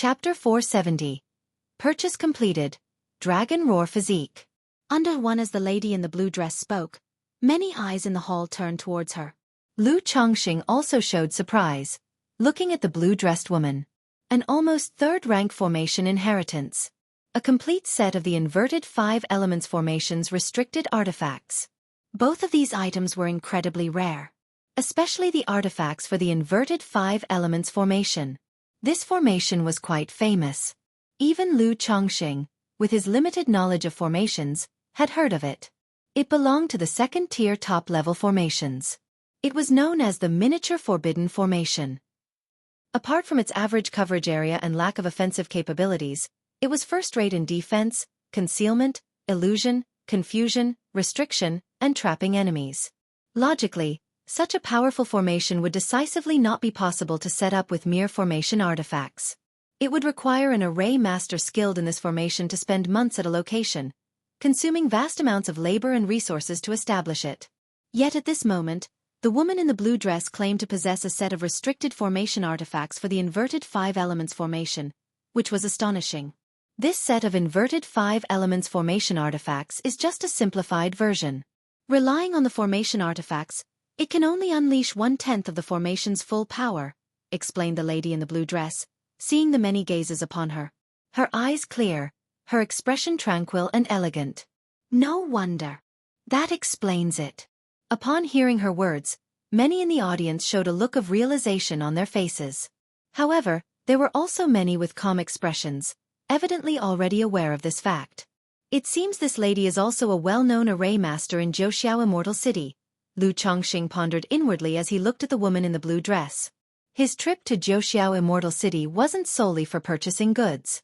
Chapter 470. Purchase completed. Dragon Roar Physique. Under one as the lady in the blue dress spoke, many eyes in the hall turned towards her. Lu Chongqing also showed surprise, looking at the blue-dressed woman. An almost third-rank formation inheritance. A complete set of the inverted 5 elements formations restricted artifacts. Both of these items were incredibly rare. Especially the artifacts for the inverted 5 elements formation. This formation was quite famous. Even Lu Chongqing, with his limited knowledge of formations, had heard of it. It belonged to the second-tier top-level formations. It was known as the miniature forbidden formation. Apart from its average coverage area and lack of offensive capabilities, it was first-rate in defense, concealment, illusion, confusion, restriction, and trapping enemies. Logically, such a powerful formation would decisively not be possible to set up with mere formation artifacts. It would require an array master skilled in this formation to spend months at a location, consuming vast amounts of labor and resources to establish it. Yet at this moment, the woman in the blue dress claimed to possess a set of restricted formation artifacts for the inverted 5 elements formation, which was astonishing. This set of inverted 5 elements formation artifacts is just a simplified version. Relying on the formation artifacts, it can only unleash 1/10 of the formation's full power, explained the lady in the blue dress, seeing the many gazes upon her. Her eyes clear, her expression tranquil and elegant. No wonder. That explains it. Upon hearing her words, many in the audience showed a look of realization on their faces. However, there were also many with calm expressions, evidently already aware of this fact. It seems this lady is also a well-known array master in Zhouxiao Immortal City, Lu Chongqing pondered inwardly as he looked at the woman in the blue dress. His trip to Zhouxiao Immortal City wasn't solely for purchasing goods.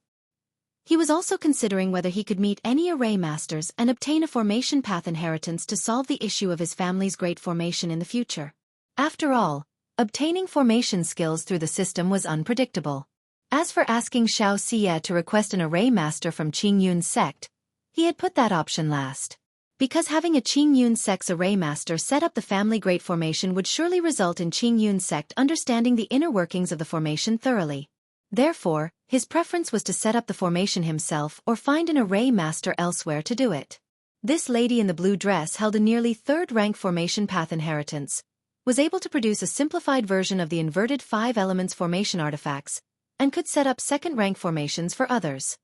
He was also considering whether he could meet any array masters and obtain a formation path inheritance to solve the issue of his family's great formation in the future. After all, obtaining formation skills through the system was unpredictable. As for asking Xiao Xie to request an array master from Qingyun's sect, he had put that option last. Because having a Qingyun sect's array master set up the family great formation would surely result in Qingyun's sect understanding the inner workings of the formation thoroughly. Therefore, his preference was to set up the formation himself or find an array master elsewhere to do it. This lady in the blue dress held a nearly third-rank formation path inheritance, was able to produce a simplified version of the inverted 5 elements formation artifacts, and could set up second-rank formations for others.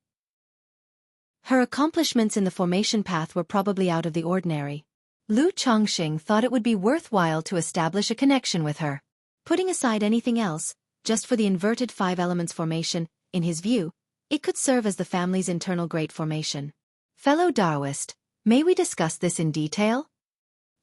Her accomplishments in the formation path were probably out of the ordinary. Lu Chongqing thought it would be worthwhile to establish a connection with her. Putting aside anything else, just for the inverted 5 elements formation, in his view, it could serve as the family's internal great formation. Fellow Daoist, may we discuss this in detail?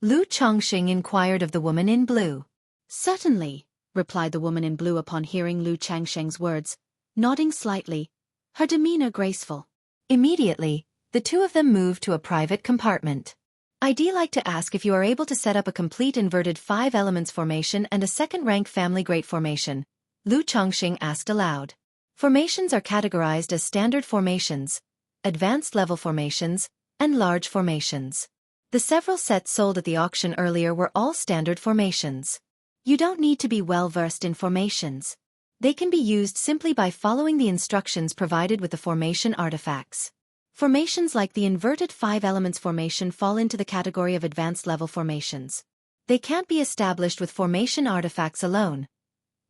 Lu Chongqing inquired of the woman in blue. Certainly, replied the woman in blue upon hearing Lu Chongqing's words, nodding slightly, her demeanor graceful. Immediately, the two of them moved to a private compartment. I'd like to ask if you are able to set up a complete inverted 5 elements formation and a second-rank family great formation, Lu Chongqing asked aloud. Formations are categorized as standard formations, advanced level formations, and large formations. The several sets sold at the auction earlier were all standard formations. You don't need to be well-versed in formations. They can be used simply by following the instructions provided with the formation artifacts. Formations like the inverted 5 elements formation fall into the category of advanced level formations. They can't be established with formation artifacts alone.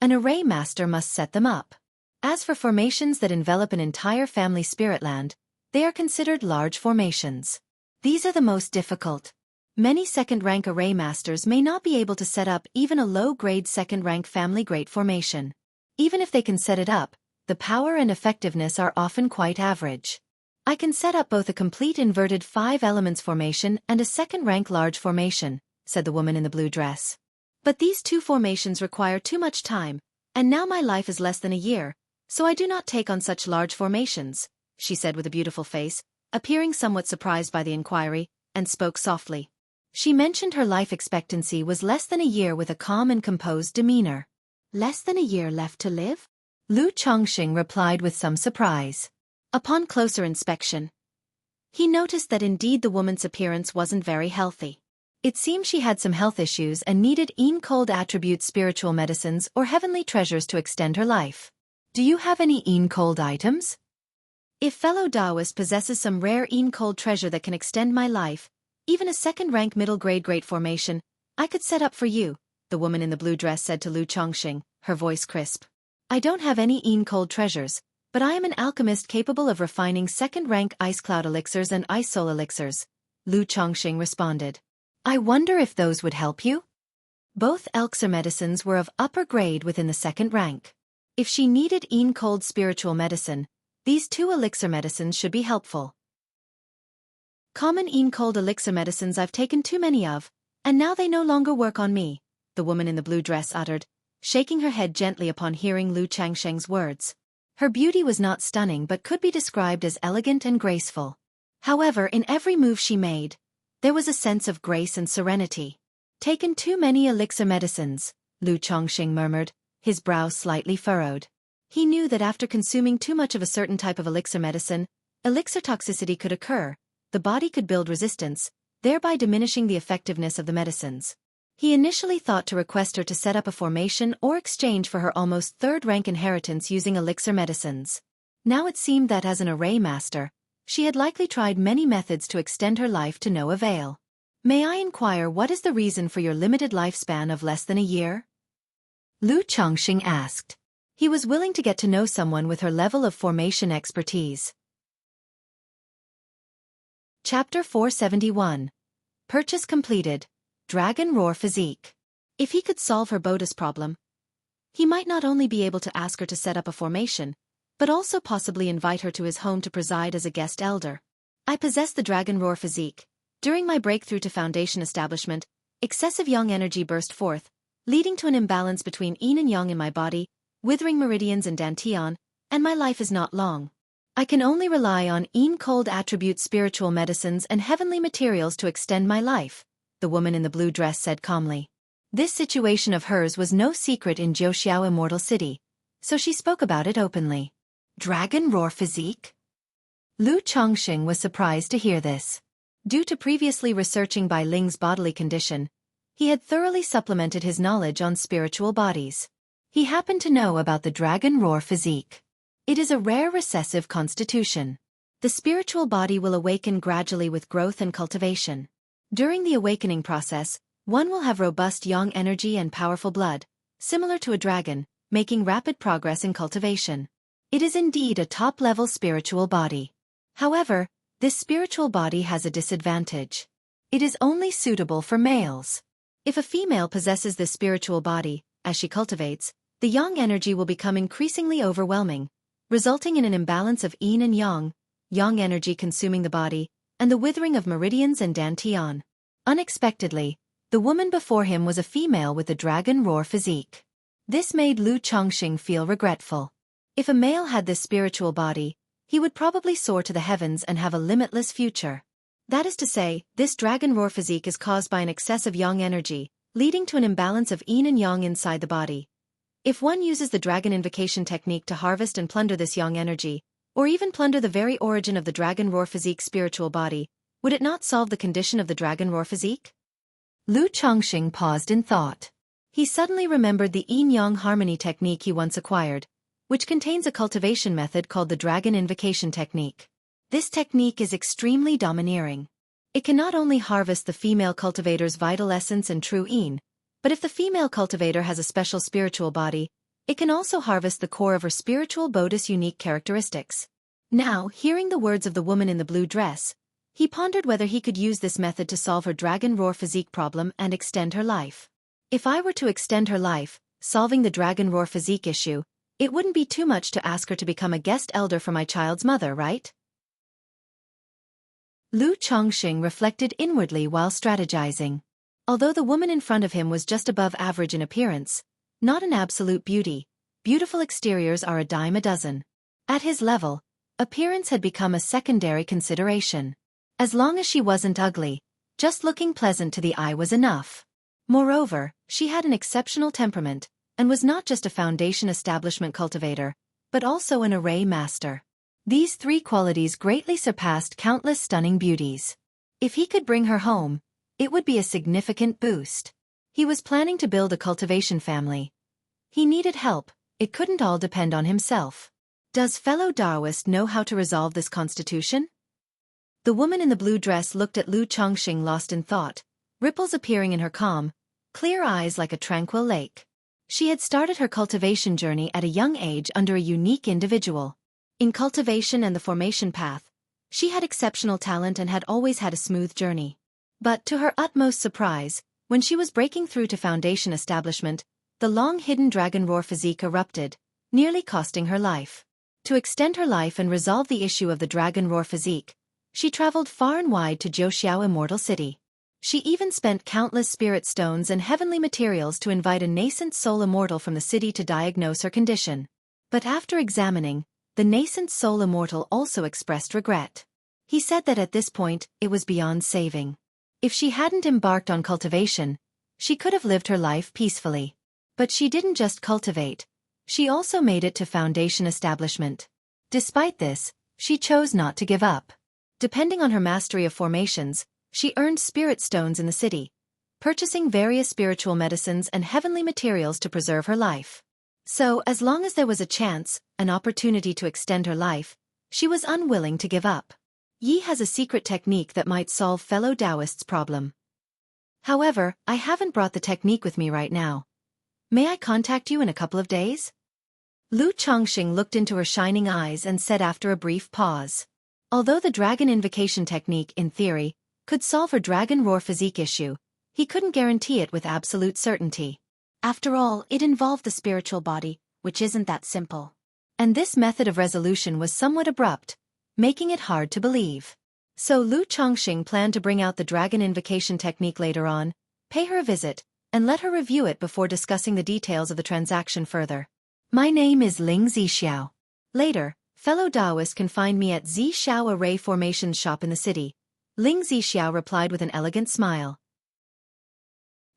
An array master must set them up. As for formations that envelop an entire family spirit land, they are considered large formations. These are the most difficult. Many second-rank array masters may not be able to set up even a low-grade second-rank family great formation. Even if they can set it up, the power and effectiveness are often quite average. I can set up both a complete inverted 5 elements formation and a second-rank large formation, said the woman in the blue dress. But these two formations require too much time, and now my life is less than a year, so I do not take on such large formations, she said with a beautiful face, appearing somewhat surprised by the inquiry, and spoke softly. She mentioned her life expectancy was less than a year with a calm and composed demeanor. Less than a year left to live? Lu Chongqing replied with some surprise. Upon closer inspection, he noticed that indeed the woman's appearance wasn't very healthy. It seemed she had some health issues and needed cold attribute spiritual medicines or heavenly treasures to extend her life. Do you have any Cold items? If fellow Taoist possesses some rare Cold treasure that can extend my life, even a second-rank middle-grade great formation, I could set up for you, the woman in the blue dress said to Lu Chongqing, her voice crisp. I don't have any Cold treasures, but I am an alchemist capable of refining second-rank ice cloud elixirs and ice soul elixirs, Lu Chongqing responded. I wonder if those would help you? Both elixir medicines were of upper grade within the second rank. If she needed Cold spiritual medicine, these two elixir medicines should be helpful. Common Cold elixir medicines I've taken too many of, and now they no longer work on me, the woman in the blue dress uttered, shaking her head gently upon hearing Lu Changsheng's words. Her beauty was not stunning but could be described as elegant and graceful. However, in every move she made, there was a sense of grace and serenity. Taken too many elixir medicines, Lu Chongqing murmured, his brow slightly furrowed. He knew that after consuming too much of a certain type of elixir medicine, elixir toxicity could occur, the body could build resistance, thereby diminishing the effectiveness of the medicines. He initially thought to request her to set up a formation or exchange for her almost third-rank inheritance using elixir medicines. Now it seemed that as an array master, she had likely tried many methods to extend her life to no avail. May I inquire what is the reason for your limited lifespan of less than a year? Lu Chongqing asked. He was willing to get to know someone with her level of formation expertise. Chapter 471. Purchase completed. Dragon Roar Physique. If he could solve her Bodas problem, he might not only be able to ask her to set up a formation, but also possibly invite her to his home to preside as a guest elder. I possess the Dragon Roar Physique. During my breakthrough to Foundation establishment, excessive yang energy burst forth, leading to an imbalance between yin and yang in my body, withering meridians and dantian, and my life is not long. I can only rely on Cold attribute spiritual medicines and heavenly materials to extend my life, the woman in the blue dress said calmly. This situation of hers was no secret in Jiuxiao Immortal City, so she spoke about it openly. Dragon Roar Physique? Lu Chongqing was surprised to hear this. Due to previously researching Bai Ling's bodily condition, he had thoroughly supplemented his knowledge on spiritual bodies. He happened to know about the Dragon Roar Physique. It is a rare recessive constitution. The spiritual body will awaken gradually with growth and cultivation. During the awakening process, one will have robust yang energy and powerful blood, similar to a dragon, making rapid progress in cultivation. It is indeed a top-level spiritual body. However, this spiritual body has a disadvantage. It is only suitable for males. If a female possesses this spiritual body, as she cultivates, the yang energy will become increasingly overwhelming, resulting in an imbalance of yin and yang energy consuming the body, and the withering of meridians and dantian. Unexpectedly, the woman before him was a female with the Dragon Roar Physique. This made Lu Chongqing feel regretful. If a male had this spiritual body, he would probably soar to the heavens and have a limitless future. That is to say, this Dragon Roar Physique is caused by an excess of yang energy, leading to an imbalance of yin and yang inside the body. If one uses the Dragon Invocation technique to harvest and plunder this yang energy, or even plunder the very origin of the Dragon Roar Physique spiritual body, would it not solve the condition of the Dragon Roar Physique? Lu Chongqing paused in thought. He suddenly remembered the yin-yang harmony technique he once acquired, which contains a cultivation method called the Dragon Invocation technique. This technique is extremely domineering. It can not only harvest the female cultivator's vital essence and true yin, but if the female cultivator has a special spiritual body, it can also harvest the core of her spiritual Bodas unique characteristics. Now, hearing the words of the woman in the blue dress, he pondered whether he could use this method to solve her Dragon Roar Physique problem and extend her life. If I were to extend her life, solving the Dragon Roar Physique issue, it wouldn't be too much to ask her to become a guest elder for my child's mother, right? Lu Chongqing reflected inwardly while strategizing. Although the woman in front of him was just above average in appearance, not an absolute beauty, beautiful exteriors are a dime a dozen. At his level, appearance had become a secondary consideration. As long as she wasn't ugly, just looking pleasant to the eye was enough. Moreover, she had an exceptional temperament, and was not just a foundation establishment cultivator, but also an array master. These three qualities greatly surpassed countless stunning beauties. If he could bring her home, it would be a significant boost. He was planning to build a cultivation family. He needed help, it couldn't all depend on himself. Does fellow Taoist know how to resolve this constitution? The woman in the blue dress looked at Lu Chongqing lost in thought, ripples appearing in her calm, clear eyes like a tranquil lake. She had started her cultivation journey at a young age under a unique individual. In cultivation and the formation path, she had exceptional talent and had always had a smooth journey. But to her utmost surprise, when she was breaking through to foundation establishment, the long-hidden dragon roar physique erupted, nearly costing her life. To extend her life and resolve the issue of the dragon roar physique, she traveled far and wide to Zhouxiao Immortal City. She even spent countless spirit stones and heavenly materials to invite a nascent soul immortal from the city to diagnose her condition. But after examining, the nascent soul immortal also expressed regret. He said that at this point, it was beyond saving. If she hadn't embarked on cultivation, she could have lived her life peacefully. But she didn't just cultivate, she also made it to foundation establishment. Despite this, she chose not to give up. Depending on her mastery of formations, she earned spirit stones in the city, purchasing various spiritual medicines and heavenly materials to preserve her life. So, as long as there was a chance, an opportunity to extend her life, she was unwilling to give up. Yi has a secret technique that might solve fellow Taoists' problem. However, I haven't brought the technique with me right now. May I contact you in a couple of days? Lu Chongqing looked into her shining eyes and said after a brief pause. Although the dragon invocation technique, in theory, could solve her dragon roar physique issue, he couldn't guarantee it with absolute certainty. After all, it involved the spiritual body, which isn't that simple. And this method of resolution was somewhat abrupt, making it hard to believe. So Lu Chongqing planned to bring out the dragon invocation technique later on, pay her a visit, and let her review it before discussing the details of the transaction further. My name is Ling Zixiao. Later, fellow Taoist can find me at Zixiao Array Formations shop in the city. Ling Zixiao replied with an elegant smile.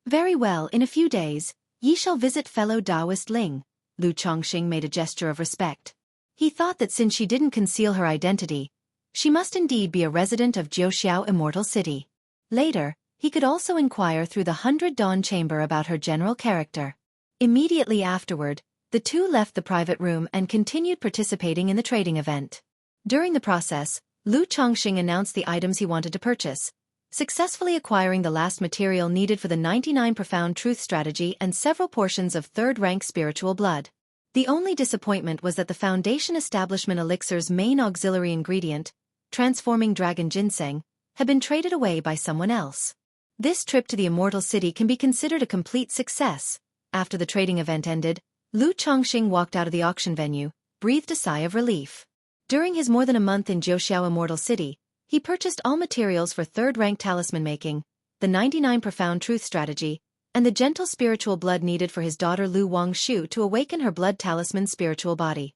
Very well, in a few days, ye shall visit fellow Taoist Ling. Lu Chongqing made a gesture of respect. He thought that since she didn't conceal her identity, she must indeed be a resident of Zhouxiao Immortal City. Later, he could also inquire through the 100 Dawn Chamber about her general character. Immediately afterward, the two left the private room and continued participating in the trading event. During the process, Lu Chongqing announced the items he wanted to purchase, successfully acquiring the last material needed for the 99 Profound Truth strategy and several portions of third-rank spiritual blood. The only disappointment was that the Foundation Establishment Elixir's main auxiliary ingredient, transforming dragon ginseng, had been traded away by someone else. This trip to the Immortal City can be considered a complete success. After the trading event ended, Lu Chongqing walked out of the auction venue, breathed a sigh of relief. During his more than a month in Zhouxiao Immortal City, he purchased all materials for third-rank talisman making, the 99 Profound Truth strategy, and the gentle spiritual blood needed for his daughter Lu Wangshu to awaken her blood talisman spiritual body.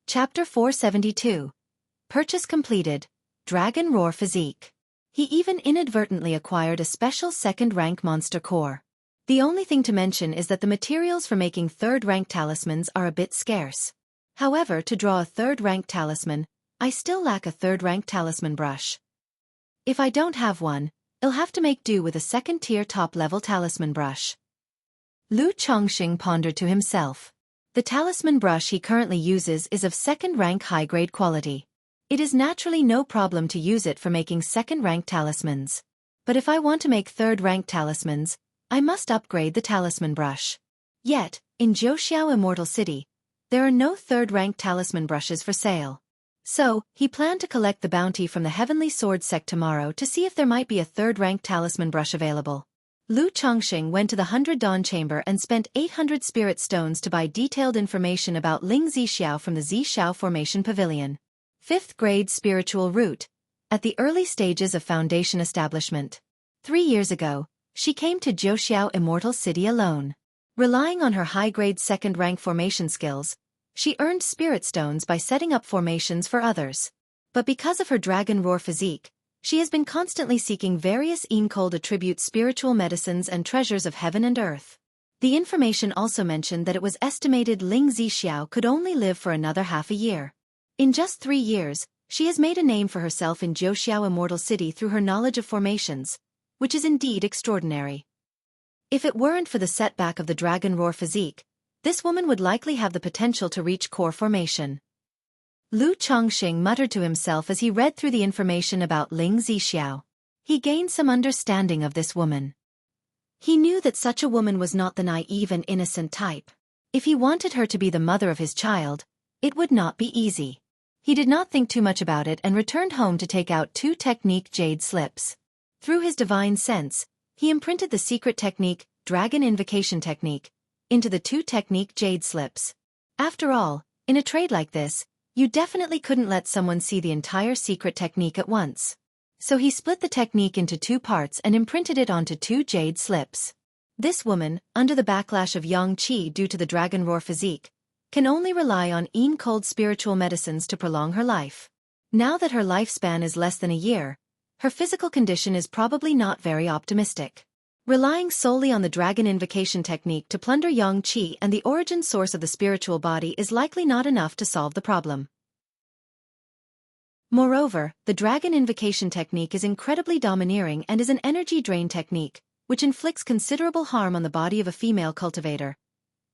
Chapter 472. Purchase completed. Dragon Roar Physique. He even inadvertently acquired a special second-rank monster core. The only thing to mention is that the materials for making third-rank talismans are a bit scarce. However, to draw a third-rank talisman, I still lack a third-rank talisman brush. If I don't have one, I'll have to make do with a second-tier top-level talisman brush. Lu Chongqing pondered to himself. The talisman brush he currently uses is of second-rank high-grade quality. It is naturally no problem to use it for making second-rank talismans. But if I want to make third-rank talismans, I must upgrade the talisman brush. Yet, in Zhouxiao Immortal City, there are no third-rank talisman brushes for sale. So, he planned to collect the bounty from the Heavenly Sword sect tomorrow to see if there might be a third-rank talisman brush available. Lu Chongqing went to the 100 Dawn Chamber and spent 800 spirit stones to buy detailed information about Ling Zixiao from the Zixiao Formation Pavilion. 5th grade spiritual root. At the early stages of foundation establishment. 3 years ago, she came to Zhouxiao Immortal City alone. Relying on her high-grade second-rank formation skills, she earned spirit stones by setting up formations for others. But because of her dragon roar physique, she has been constantly seeking various Cold attribute spiritual medicines and treasures of heaven and earth. The information also mentioned that it was estimated Ling Zixiao could only live for another half a year. In just 3 years, she has made a name for herself in Zhouxiao Immortal City through her knowledge of formations, which is indeed extraordinary. If it weren't for the setback of the dragon roar physique, this woman would likely have the potential to reach core formation. Lu Chongqing muttered to himself as he read through the information about Ling Zixiao. He gained some understanding of this woman. He knew that such a woman was not the naive and innocent type. If he wanted her to be the mother of his child, it would not be easy. He did not think too much about it and returned home to take out 2 technique jade slips. Through his divine sense, he imprinted the secret technique, Dragon Invocation Technique, into the 2 technique jade slips. After all, in a trade like this, you definitely couldn't let someone see the entire secret technique at once. So he split the technique into 2 parts and imprinted it onto 2 jade slips. This woman, under the backlash of yang qi due to the dragon roar physique, can only rely on cold spiritual medicines to prolong her life. Now that her lifespan is less than a year, her physical condition is probably not very optimistic. Relying solely on the Dragon Invocation Technique to plunder yang qi and the origin source of the spiritual body is likely not enough to solve the problem. Moreover, the Dragon Invocation Technique is incredibly domineering and is an energy drain technique, which inflicts considerable harm on the body of a female cultivator.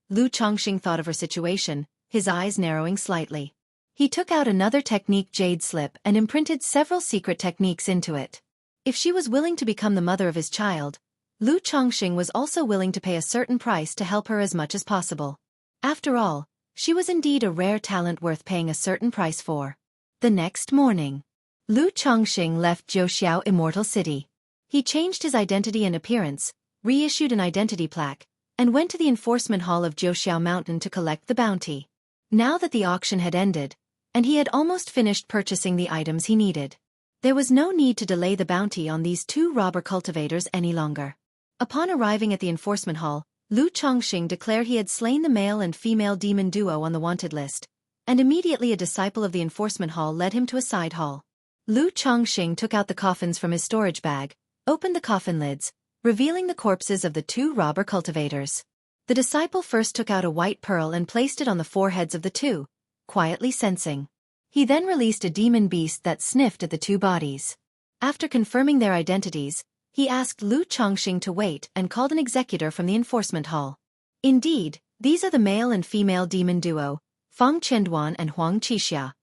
Lu Chongqing thought of her situation, his eyes narrowing slightly. He took out another technique jade slip and imprinted several secret techniques into it. If she was willing to become the mother of his child, Lu Chongqing was also willing to pay a certain price to help her as much as possible. After all, she was indeed a rare talent worth paying a certain price for. The next morning, Lu Chongqing left Zhouxiao Immortal City. He changed his identity and appearance, reissued an identity plaque, and went to the enforcement hall of Zhouxiao Mountain to collect the bounty. Now that the auction had ended, and he had almost finished purchasing the items he needed, there was no need to delay the bounty on these 2 robber cultivators any longer. Upon arriving at the enforcement hall, Lu Chongqing declared he had slain the male and female demon duo on the wanted list, and immediately a disciple of the enforcement hall led him to a side hall. Lu Chongqing took out the coffins from his storage bag, opened the coffin lids, revealing the corpses of the 2 robber cultivators. The disciple first took out a white pearl and placed it on the foreheads of the 2, quietly sensing. He then released a demon beast that sniffed at the 2 bodies. After confirming their identities, he asked Lu Chongqing to wait and called an executor from the enforcement hall. Indeed, these are the male and female demon duo, Fang Chenduan and Huang Qixia.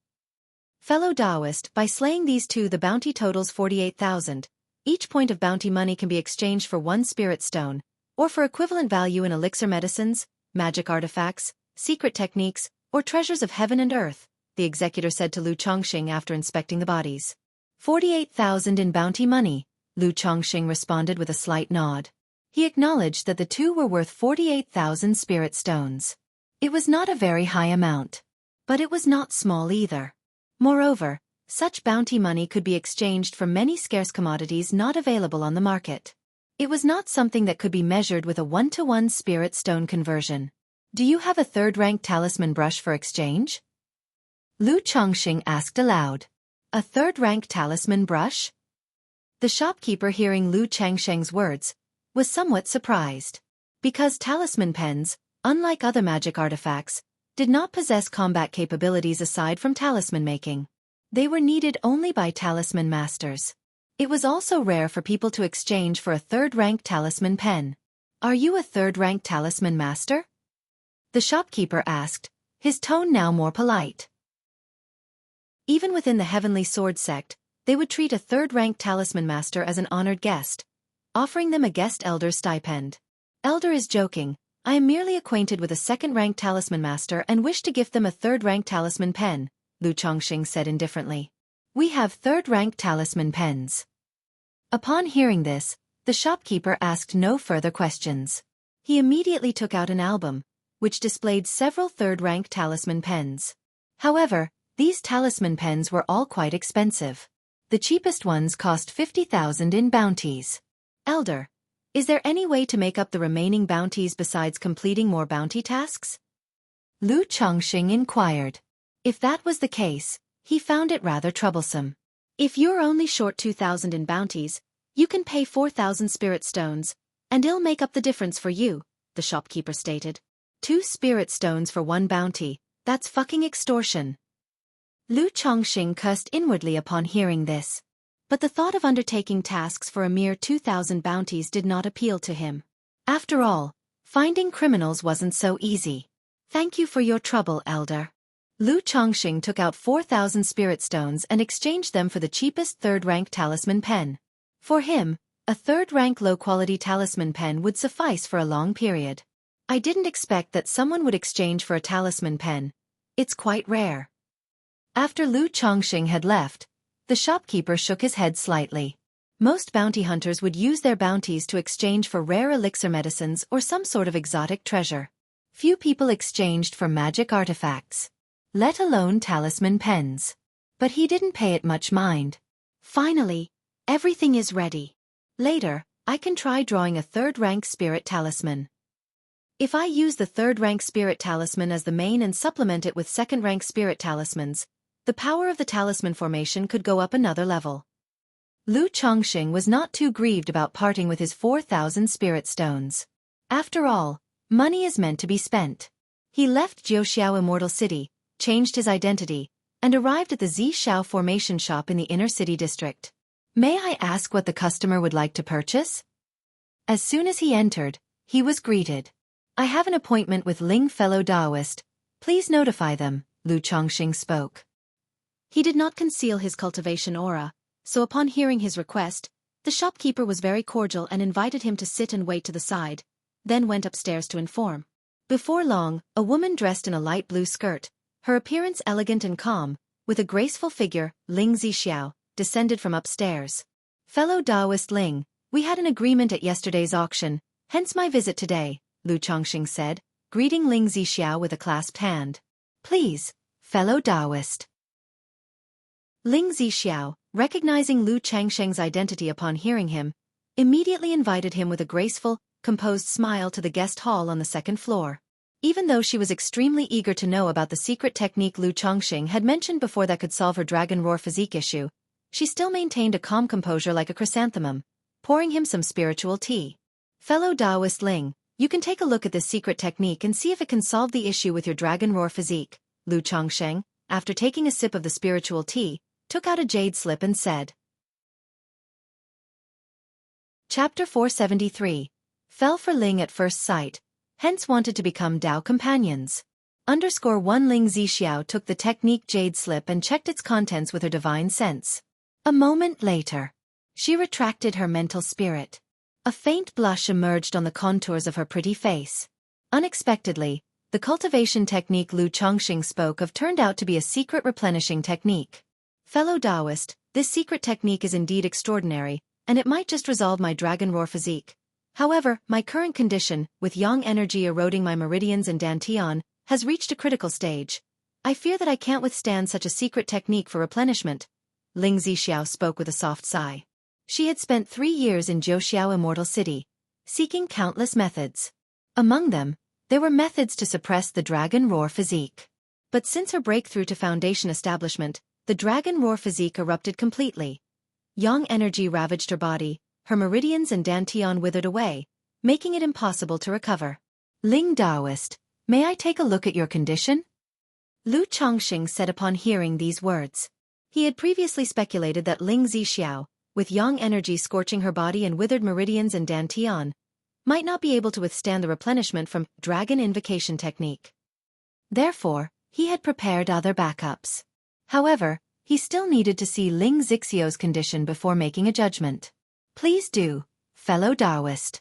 Fellow Taoist, by slaying these 2 the bounty totals 48,000. Each point of bounty money can be exchanged for 1 spirit stone, or for equivalent value in elixir medicines, magic artifacts, secret techniques, or treasures of heaven and earth, the executor said to Lu Chongqing after inspecting the bodies. 48,000 in bounty money, Lu Chongqing responded with a slight nod. He acknowledged that the 2 were worth 48,000 spirit stones. It was not a very high amount, but it was not small either. Moreover, such bounty money could be exchanged for many scarce commodities not available on the market. It was not something that could be measured with a 1-to-1 spirit stone conversion. Do you have a 3rd-rank talisman brush for exchange? Lu Chongqing asked aloud. A 3rd-rank talisman brush? The shopkeeper, hearing Lu Chongqing's words, was somewhat surprised. Because talisman pens, unlike other magic artifacts, did not possess combat capabilities aside from talisman making. They were needed only by talisman masters. It was also rare for people to exchange for a 3rd-rank talisman pen. Are you a 3rd-rank talisman master? The shopkeeper asked, his tone now more polite. Even within the Heavenly Sword sect, they would treat a 3rd-rank talisman master as an honored guest, offering them a guest elder stipend. Elder is joking. I am merely acquainted with a 2nd-rank talisman master and wish to gift them a 3rd-rank talisman pen, Lu Chongqing said indifferently. We have 3rd-rank talisman pens. Upon hearing this, the shopkeeper asked no further questions. He immediately took out an album, which displayed several 3rd-rank talisman pens. However, these talisman pens were all quite expensive. The cheapest ones cost 50,000 in bounties. Elder, is there any way to make up the remaining bounties besides completing more bounty tasks? Lu Chongqing inquired. If that was the case, he found it rather troublesome. If you're only short 2,000 in bounties, you can pay 4,000 spirit stones, and it'll make up the difference for you, the shopkeeper stated. 2 spirit stones for 1 bounty, that's fucking extortion. Lu Chongqing cursed inwardly upon hearing this. But the thought of undertaking tasks for a mere 2,000 bounties did not appeal to him. After all, finding criminals wasn't so easy. Thank you for your trouble, Elder. Lu Chongqing took out 4,000 spirit stones and exchanged them for the cheapest third-rank talisman pen. For him, a third-rank low-quality talisman pen would suffice for a long period. I didn't expect that someone would exchange for a talisman pen. It's quite rare. After Lu Chongqing had left, the shopkeeper shook his head slightly. Most bounty hunters would use their bounties to exchange for rare elixir medicines or some sort of exotic treasure. Few people exchanged for magic artifacts, let alone talisman pens. But he didn't pay it much mind. Finally, everything is ready. Later, I can try drawing a third-rank spirit talisman. If I use the third-rank spirit talisman as the main and supplement it with second-rank spirit talismans, the power of the talisman formation could go up another level. Lu Chongqing was not too grieved about parting with his 4,000 spirit stones. After all, money is meant to be spent. He left Jiuxiao Immortal City, changed his identity, and arrived at the Xiao formation shop in the inner city district. May I ask what the customer would like to purchase? As soon as he entered, he was greeted. I have an appointment with Ling fellow Taoist. Please notify them, Lu Chongqing spoke. He did not conceal his cultivation aura, so upon hearing his request, the shopkeeper was very cordial and invited him to sit and wait to the side, then went upstairs to inform. Before long, a woman dressed in a light blue skirt, her appearance elegant and calm, with a graceful figure, Ling Zixiao, descended from upstairs. Fellow Taoist Ling, we had an agreement at yesterday's auction, hence my visit today, Lu Chongqing said, greeting Ling Zixiao with a clasped hand. Please, fellow Taoist. Ling Zixiao, recognizing Lu Chongqing's identity upon hearing him, immediately invited him with a graceful, composed smile to the guest hall on the second floor. Even though she was extremely eager to know about the secret technique Lu Chongqing had mentioned before that could solve her dragon roar physique issue, she still maintained a calm composure like a chrysanthemum, pouring him some spiritual tea. Fellow Taoist Ling, you can take a look at this secret technique and see if it can solve the issue with your dragon roar physique, Lu Chongqing, after taking a sip of the spiritual tea, took out a jade slip and said. Chapter 473. Fell for Ling at first sight, hence wanted to become Dao companions. _1 Ling Zixiao took the technique jade slip and checked its contents with her divine sense. A moment later, she retracted her mental spirit. A faint blush emerged on the contours of her pretty face. Unexpectedly, the cultivation technique Lu Chongqing spoke of turned out to be a secret replenishing technique. Fellow Taoist, this secret technique is indeed extraordinary, and it might just resolve my dragon roar physique. However, my current condition, with yang energy eroding my meridians and dantian, has reached a critical stage. I fear that I can't withstand such a secret technique for replenishment. Ling Zixiao spoke with a soft sigh. She had spent 3 years in Jiuxiao Immortal City, seeking countless methods. Among them, there were methods to suppress the dragon roar physique. But since her breakthrough to foundation establishment, the dragon roar physique erupted completely. Yang energy ravaged her body, her meridians and dantian withered away, making it impossible to recover. Ling Taoist, may I take a look at your condition? Lu Chongqing said upon hearing these words. He had previously speculated that Ling Zixiao, with yang energy scorching her body and withered meridians and dantian, might not be able to withstand the replenishment from dragon invocation technique. Therefore, he had prepared other backups. However, he still needed to see Ling Zixiao's condition before making a judgment. Please do, fellow Taoist.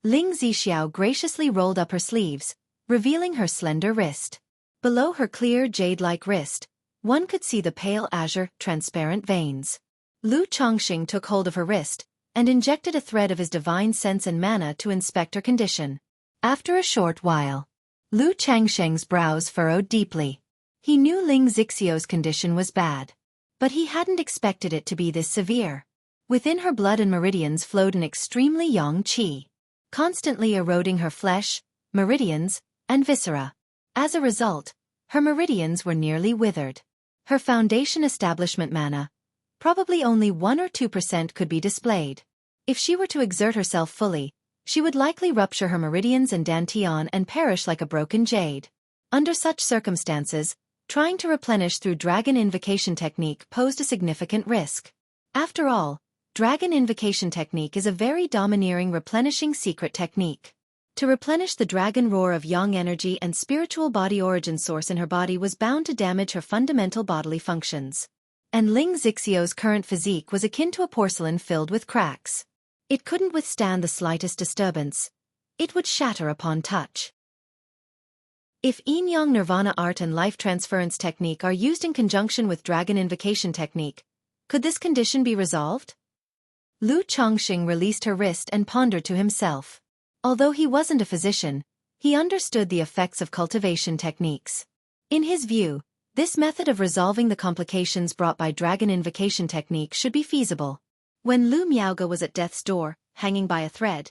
Ling Zixiao graciously rolled up her sleeves, revealing her slender wrist. Below her clear jade-like wrist, one could see the pale azure, transparent veins. Lu Chongqing took hold of her wrist, and injected a thread of his divine sense and mana to inspect her condition. After a short while, Lu Chongqing's brows furrowed deeply. He knew Ling Zixiao's condition was bad, but he hadn't expected it to be this severe. Within her blood and meridians flowed an extremely yang qi, constantly eroding her flesh, meridians, and viscera. As a result, her meridians were nearly withered. Her foundation establishment mana, probably only 1 or 2% could be displayed. If she were to exert herself fully, she would likely rupture her meridians and dantian and perish like a broken jade. Under such circumstances, trying to replenish through dragon invocation technique posed a significant risk. After all, Dragon Invocation Technique is a very domineering replenishing secret technique. To replenish the dragon roar of yang energy and spiritual body origin source in her body was bound to damage her fundamental bodily functions. And Ling Xiao's current physique was akin to a porcelain filled with cracks. It couldn't withstand the slightest disturbance. It would shatter upon touch. If Yin-Yang Nirvana art and life transference technique are used in conjunction with Dragon Invocation technique, could this condition be resolved? Lu Chongqing released her wrist and pondered to himself. Although he wasn't a physician, he understood the effects of cultivation techniques. In his view, this method of resolving the complications brought by Dragon Invocation technique should be feasible. When Lu Miaoge was at death's door, hanging by a thread,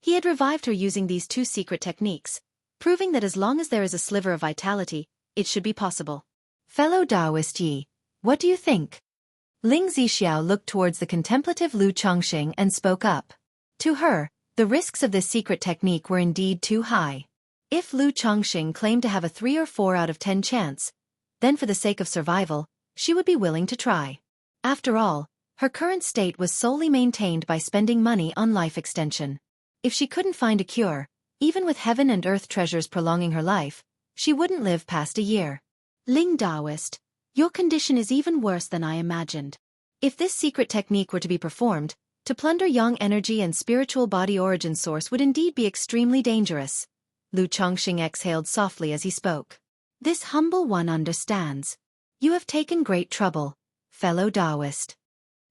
he had revived her using these two secret techniques, proving that as long as there is a sliver of vitality, it should be possible. Fellow Taoist Yi, what do you think? Ling Zixiao looked towards the contemplative Lu Chongqing and spoke up. To her, the risks of this secret technique were indeed too high. If Lu Chongqing claimed to have a 3 or 4 out of 10 chance, then for the sake of survival, she would be willing to try. After all, her current state was solely maintained by spending money on life extension. If she couldn't find a cure, even with heaven and earth treasures prolonging her life, she wouldn't live past a year. Ling Taoist, your condition is even worse than I imagined. If this secret technique were to be performed, to plunder yang energy and spiritual body origin source would indeed be extremely dangerous. Lu Chongqing exhaled softly as he spoke. This humble one understands. You have taken great trouble, fellow Taoist.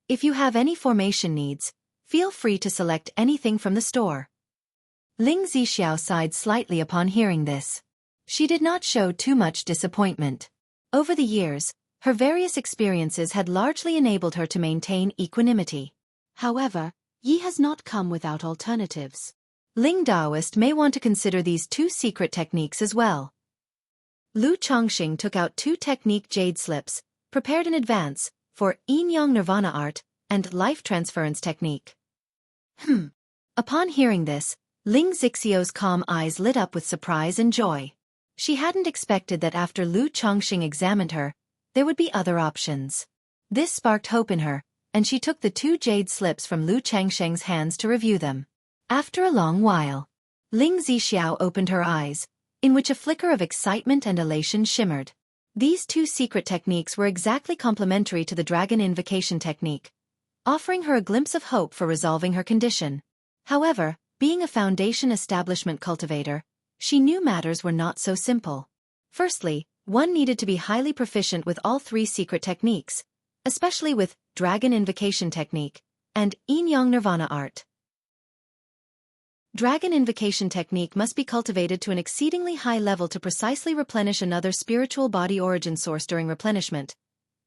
If you have any formation needs, feel free to select anything from the store. Ling Zixiao sighed slightly upon hearing this. She did not show too much disappointment. Over the years, her various experiences had largely enabled her to maintain equanimity. However, Yi has not come without alternatives. Ling Taoist may want to consider these two secret techniques as well. Lu Chongqing took out 2 technique jade slips, prepared in advance, for Yin-Yang Nirvana art and life transference technique. Upon hearing this, Ling Zixiao's calm eyes lit up with surprise and joy. She hadn't expected that after Lu Chongqing examined her, there would be other options. This sparked hope in her, and she took the 2 jade slips from Lu Chongqing's hands to review them. After a long while, Ling Zixiao opened her eyes, in which a flicker of excitement and elation shimmered. These 2 secret techniques were exactly complementary to the Dragon Invocation technique, offering her a glimpse of hope for resolving her condition. However, being a foundation establishment cultivator, she knew matters were not so simple. Firstly, one needed to be highly proficient with all 3 secret techniques, especially with Dragon Invocation technique and Yin-Yang Nirvana art. Dragon Invocation technique must be cultivated to an exceedingly high level to precisely replenish another spiritual body origin source during replenishment,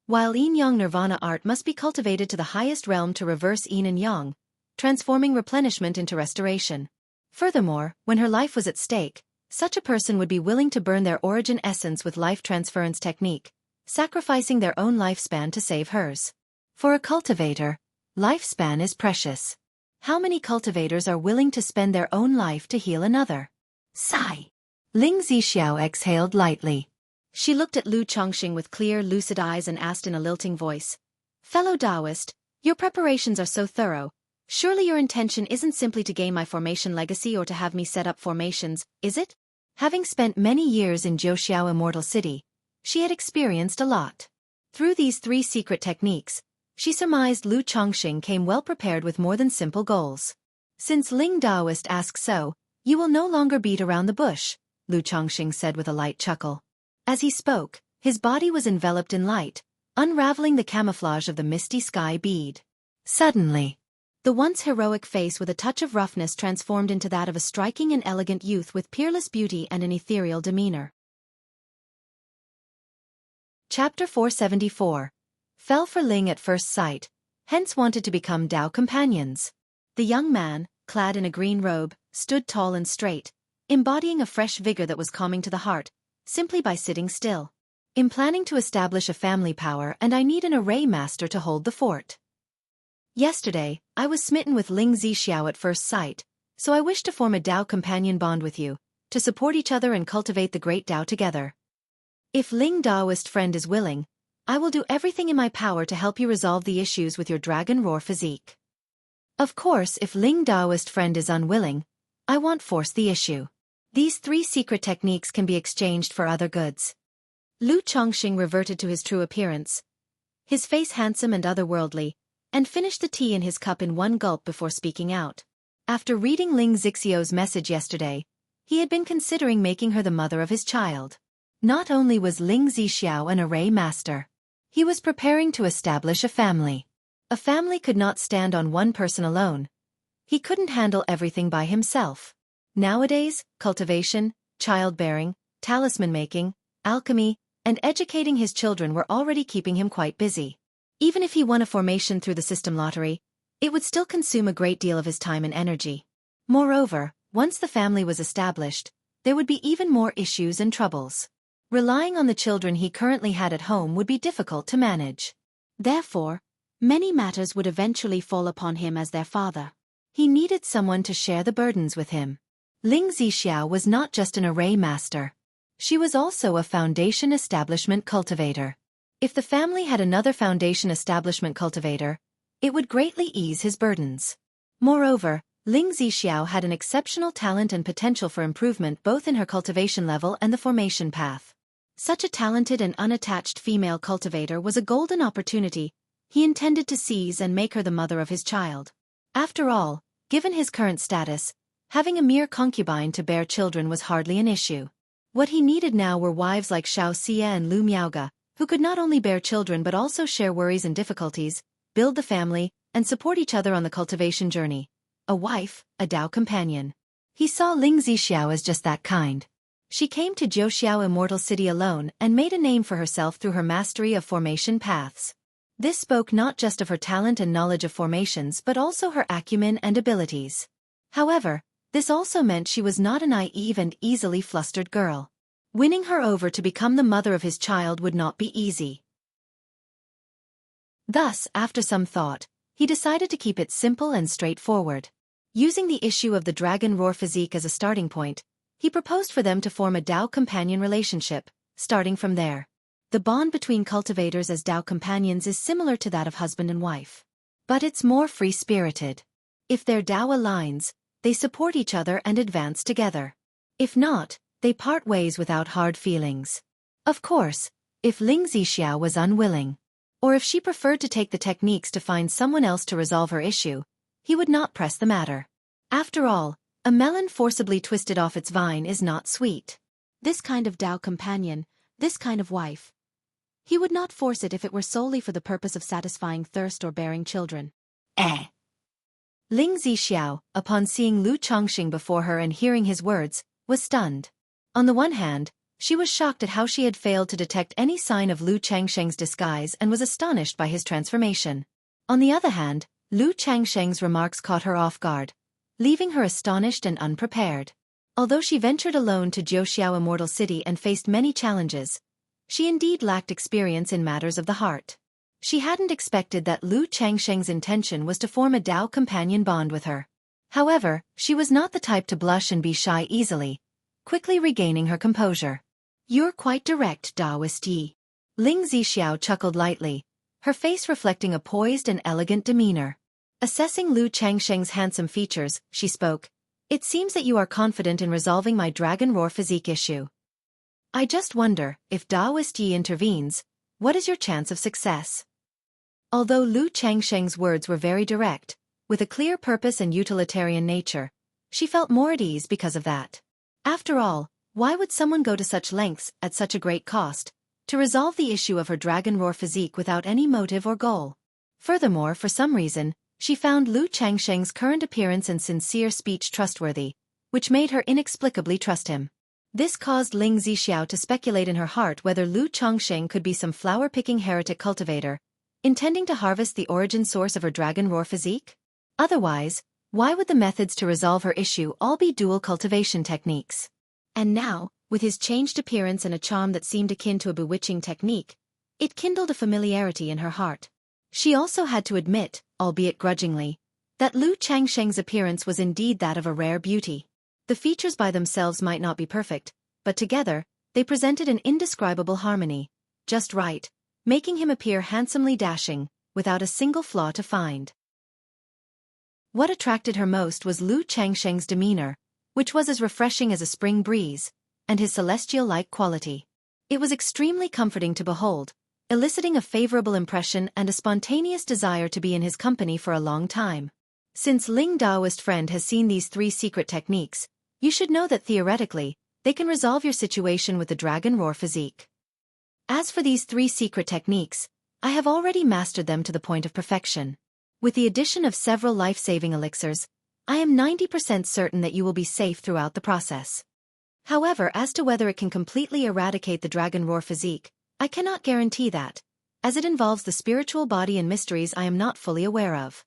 while Yin-Yang Nirvana art must be cultivated to the highest realm to reverse yin and yang, transforming replenishment into restoration. Furthermore, when her life was at stake, such a person would be willing to burn their origin essence with life transference technique, sacrificing their own lifespan to save hers. For a cultivator, lifespan is precious. How many cultivators are willing to spend their own life to heal another? Sigh. Ling Zixiao exhaled lightly. She looked at Lu Chongqing with clear, lucid eyes and asked in a lilting voice, "Fellow Taoist, your preparations are so thorough. Surely your intention isn't simply to gain my formation legacy or to have me set up formations, is it?" Having spent many years in Jiuxiao Immortal City, she had experienced a lot. Through these 3 secret techniques, she surmised Lu Chongqing came well prepared with more than simple goals. Since Ling Taoist asks so, you will no longer beat around the bush, Lu Chongqing said with a light chuckle. As he spoke, his body was enveloped in light, unraveling the camouflage of the misty sky bead. Suddenly, the once heroic face with a touch of roughness transformed into that of a striking and elegant youth with peerless beauty and an ethereal demeanor. Chapter 474. Fell for Ling at first sight, hence wanted to become Tao companions. The young man, clad in a green robe, stood tall and straight, embodying a fresh vigor that was calming to the heart, simply by sitting still. "I'm planning to establish a family power and I need an array master to hold the fort. Yesterday, I was smitten with Ling Zixiao at first sight, so I wish to form a Tao companion bond with you, to support each other and cultivate the great Tao together. If Ling Taoist friend is willing, I will do everything in my power to help you resolve the issues with your dragon roar physique. Of course, if Ling Daoist friend is unwilling, I won't force the issue. These 3 secret techniques can be exchanged for other goods. Lu Chongqing reverted to his true appearance, his face handsome and otherworldly, and finished the tea in his cup in one gulp before speaking out. After reading Ling Zixio's message yesterday, he had been considering making her the mother of his child. Not only was Ling Zixiao an array master, he was preparing to establish a family. A family could not stand on one person alone. He couldn't handle everything by himself. Nowadays, cultivation, childbearing, talisman making, alchemy, and educating his children were already keeping him quite busy. Even if he won a formation through the system lottery, it would still consume a great deal of his time and energy. Moreover, once the family was established, there would be even more issues and troubles. Relying on the children he currently had at home would be difficult to manage. Therefore, many matters would eventually fall upon him as their father. He needed someone to share the burdens with him. Ling Zixiao was not just an array master. She was also a foundation establishment cultivator. If the family had another foundation establishment cultivator, it would greatly ease his burdens. Moreover, Ling Zixiao had an exceptional talent and potential for improvement both in her cultivation level and the formation path. Such a talented and unattached female cultivator was a golden opportunity he intended to seize and make her the mother of his child. After all, given his current status, having a mere concubine to bear children was hardly an issue. What he needed now were wives like Xiaoxia and Lu Miaoga, who could not only bear children but also share worries and difficulties, build the family, and support each other on the cultivation journey. A wife, a Dao companion. He saw Ling Zixiao as just that kind. She came to Jiuxiao Immortal City alone and made a name for herself through her mastery of formation paths. This spoke not just of her talent and knowledge of formations but also her acumen and abilities. However, this also meant she was not a naive and easily flustered girl. Winning her over to become the mother of his child would not be easy. Thus, after some thought, he decided to keep it simple and straightforward. Using the issue of the dragon roar physique as a starting point, he proposed for them to form a Dao companion relationship, starting from there. The bond between cultivators as Dao companions is similar to that of husband and wife. But it's more free-spirited. If their Dao aligns, they support each other and advance together. If not, they part ways without hard feelings. Of course, if Ling Zixiao was unwilling, or if she preferred to take the techniques to find someone else to resolve her issue, he would not press the matter. After all, a melon forcibly twisted off its vine is not sweet. This kind of Dao companion, this kind of wife. He would not force it if it were solely for the purpose of satisfying thirst or bearing children. Ling Zixiao, upon seeing Lu Chongqing before her and hearing his words, was stunned. On the one hand, she was shocked at how she had failed to detect any sign of Lu Changsheng's disguise and was astonished by his transformation. On the other hand, Lu Changsheng's remarks caught her off guard, leaving her astonished and unprepared. Although she ventured alone to Jiuxiao Immortal City and faced many challenges, she indeed lacked experience in matters of the heart. She hadn't expected that Lu Changsheng's intention was to form a Dao companion bond with her. However, she was not the type to blush and be shy easily, quickly regaining her composure. "You're quite direct, Daoist Yi." Ling Zixiao chuckled lightly, her face reflecting a poised and elegant demeanor. Assessing Lu Changsheng's handsome features, she spoke. "It seems that you are confident in resolving my dragon roar physique issue. I just wonder, if Daoist Yi intervenes, what is your chance of success?" Although Lu Changsheng's words were very direct, with a clear purpose and utilitarian nature, she felt more at ease because of that. After all, why would someone go to such lengths, at such a great cost, to resolve the issue of her dragon roar physique without any motive or goal? Furthermore, for some reason, she found Lu Changsheng's current appearance and sincere speech trustworthy, which made her inexplicably trust him. This caused Ling Zixiao to speculate in her heart whether Lu Chongqing could be some flower-picking heretic cultivator, intending to harvest the origin source of her dragon roar physique? Otherwise, why would the methods to resolve her issue all be dual cultivation techniques? And now, with his changed appearance and a charm that seemed akin to a bewitching technique, it kindled a familiarity in her heart. She also had to admit, albeit grudgingly, that Lu Changsheng's appearance was indeed that of a rare beauty. The features by themselves might not be perfect, but together, they presented an indescribable harmony, just right, making him appear handsomely dashing, without a single flaw to find. What attracted her most was Lu Changsheng's demeanor, which was as refreshing as a spring breeze, and his celestial-like quality. It was extremely comforting to behold, eliciting a favorable impression and a spontaneous desire to be in his company for a long time. Since Ling Daoist friend has seen these 3 secret techniques, you should know that theoretically, they can resolve your situation with the dragon roar physique. As for these 3 secret techniques, I have already mastered them to the point of perfection. With the addition of several life-saving elixirs, I am 90% certain that you will be safe throughout the process. However, as to whether it can completely eradicate the dragon roar physique, I cannot guarantee that, as it involves the spiritual body and mysteries I am not fully aware of.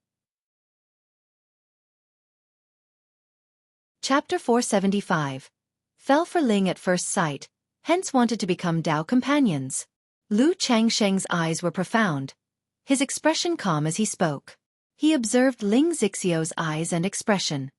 Chapter 475. Fell for Ling at first sight, hence wanted to become Dao companions. Lu Changsheng's eyes were profound, his expression calm as he spoke. He observed Ling Zixio's eyes and expression.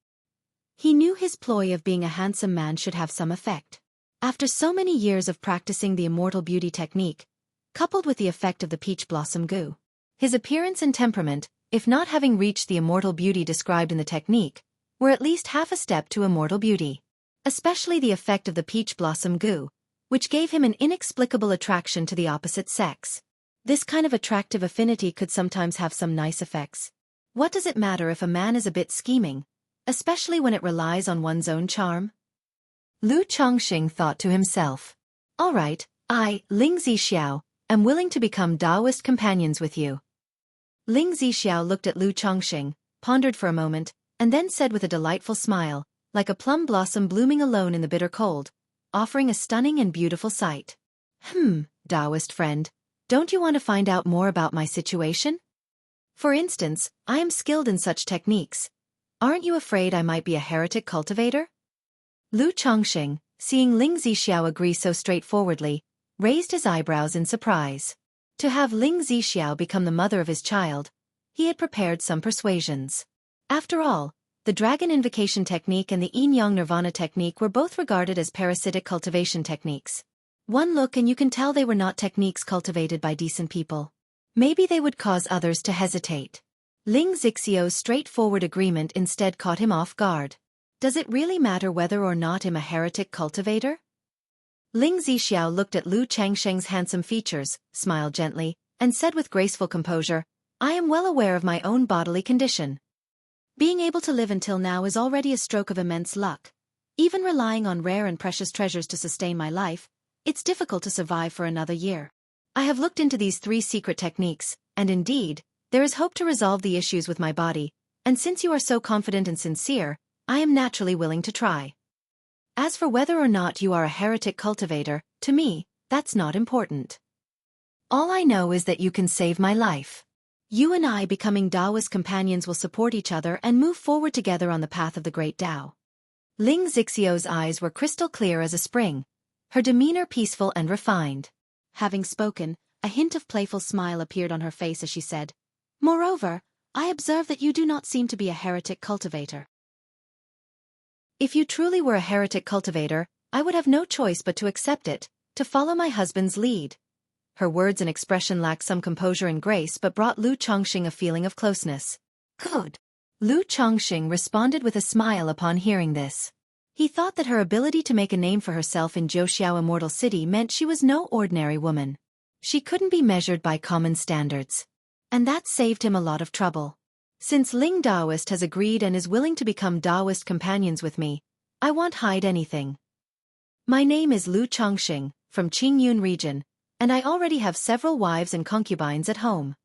He knew his ploy of being a handsome man should have some effect. After so many years of practicing the immortal beauty technique, coupled with the effect of the peach blossom goo, his appearance and temperament, if not having reached the immortal beauty described in the technique, were at least half a step to immortal beauty. Especially the effect of the peach blossom goo, which gave him an inexplicable attraction to the opposite sex. This kind of attractive affinity could sometimes have some nice effects. What does it matter if a man is a bit scheming, especially when it relies on one's own charm? Lu Chongqing thought to himself. All right, I, Ling Zixiao, am willing to become Taoist companions with you. Ling Zixiao looked at Lu Chongqing, pondered for a moment, and then said with a delightful smile, like a plum blossom blooming alone in the bitter cold, offering a stunning and beautiful sight. Taoist friend, don't you want to find out more about my situation? For instance, I am skilled in such techniques. Aren't you afraid I might be a heretic cultivator? Lu Chongqing, seeing Ling Zixiao agree so straightforwardly, raised his eyebrows in surprise. To have Ling Zixiao become the mother of his child, he had prepared some persuasions. After all, the Dragon Invocation Technique and the Yin-Yang Nirvana Technique were both regarded as parasitic cultivation techniques. One look and you can tell they were not techniques cultivated by decent people. Maybe they would cause others to hesitate. Ling Zixio's straightforward agreement instead caught him off guard. Does it really matter whether or not I'm a heretic cultivator? Ling Zixiao looked at Lu Changsheng's handsome features, smiled gently, and said with graceful composure, I am well aware of my own bodily condition. Being able to live until now is already a stroke of immense luck. Even relying on rare and precious treasures to sustain my life, it's difficult to survive for another year. I have looked into these 3 secret techniques, and indeed, there is hope to resolve the issues with my body, and since you are so confident and sincere, I am naturally willing to try. As for whether or not you are a heretic cultivator, to me, that's not important. All I know is that you can save my life. You and I becoming Taoist companions will support each other and move forward together on the path of the great Tao. Ling Zixio's eyes were crystal clear as a spring, her demeanor peaceful and refined. Having spoken, a hint of playful smile appeared on her face as she said, Moreover, I observe that you do not seem to be a heretic cultivator. If you truly were a heretic cultivator, I would have no choice but to accept it, to follow my husband's lead. Her words and expression lacked some composure and grace but brought Lu Chongqing a feeling of closeness. Good. Lu Chongqing responded with a smile upon hearing this. He thought that her ability to make a name for herself in Zhouxiao Immortal City meant she was no ordinary woman. She couldn't be measured by common standards. And that saved him a lot of trouble. Since Ling Daoist has agreed and is willing to become Daoist companions with me, I won't hide anything. My name is Lu Chongqing, from Qingyun region, and I already have several wives and concubines at home.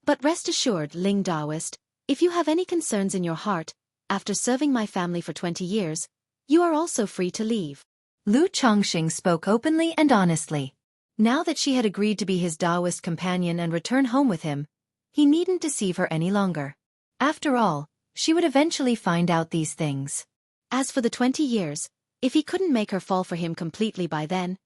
But rest assured, Ling Daoist, if you have any concerns in your heart, after serving my family for 20 years, you are also free to leave. Lu Chongqing spoke openly and honestly. Now that she had agreed to be his Daoist companion and return home with him, he needn't deceive her any longer. After all, she would eventually find out these things. As for the 20 years, if he couldn't make her fall for him completely by then,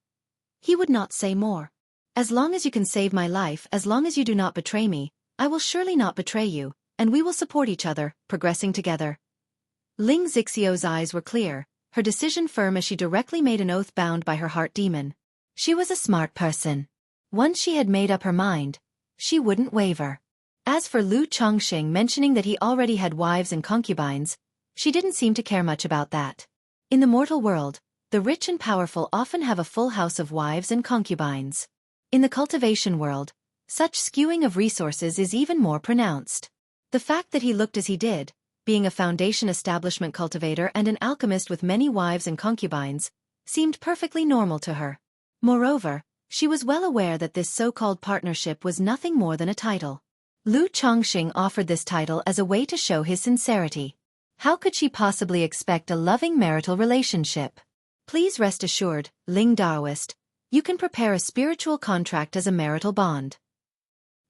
he would not say more. As long as you can save my life, as long as you do not betray me, I will surely not betray you, and we will support each other, progressing together. Ling Zixio's eyes were clear, her decision firm as she directly made an oath bound by her heart demon. She was a smart person. Once she had made up her mind, she wouldn't waver. As for Lu Chongqing mentioning that he already had wives and concubines, she didn't seem to care much about that. In the mortal world, the rich and powerful often have a full house of wives and concubines. In the cultivation world, such skewing of resources is even more pronounced. The fact that he looked as he did, being a foundation establishment cultivator and an alchemist with many wives and concubines, seemed perfectly normal to her. Moreover, she was well aware that this so-called partnership was nothing more than a title. Lu Chongqing offered this title as a way to show his sincerity. How could she possibly expect a loving marital relationship? Please rest assured, Ling Daoist, you can prepare a spiritual contract as a marital bond.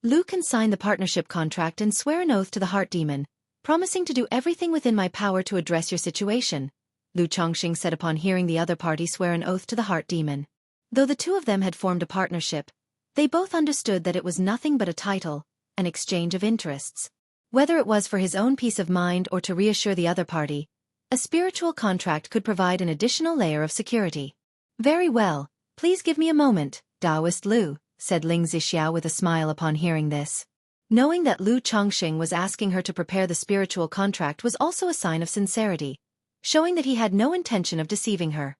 Lu can sign the partnership contract and swear an oath to the heart demon, promising to do everything within my power to address your situation, Lu Chongqing said upon hearing the other party swear an oath to the heart demon. Though the two of them had formed a partnership, they both understood that it was nothing but a title, an exchange of interests. Whether it was for his own peace of mind or to reassure the other party, a spiritual contract could provide an additional layer of security. Very well, please give me a moment, Daoist Lu, said Ling Zixiao with a smile upon hearing this. Knowing that Lu Chongqing was asking her to prepare the spiritual contract was also a sign of sincerity, showing that he had no intention of deceiving her.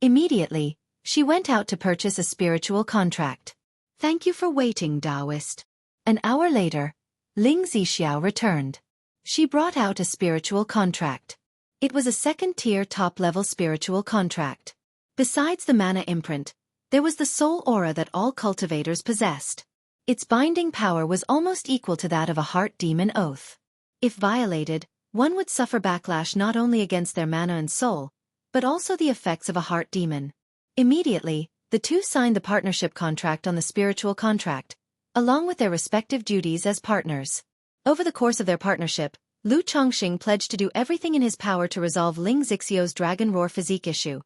Immediately, she went out to purchase a spiritual contract. Thank you for waiting, Daoist. An hour later, Ling Zixiao returned. She brought out a spiritual contract. It was a second-tier top-level spiritual contract. Besides the mana imprint, there was the soul aura that all cultivators possessed. Its binding power was almost equal to that of a heart demon oath. If violated, one would suffer backlash not only against their mana and soul, but also the effects of a heart demon. Immediately, the two signed the partnership contract on the spiritual contract, along with their respective duties as partners. Over the course of their partnership, Lu Chongqing pledged to do everything in his power to resolve Ling Zixiao's dragon roar physique issue,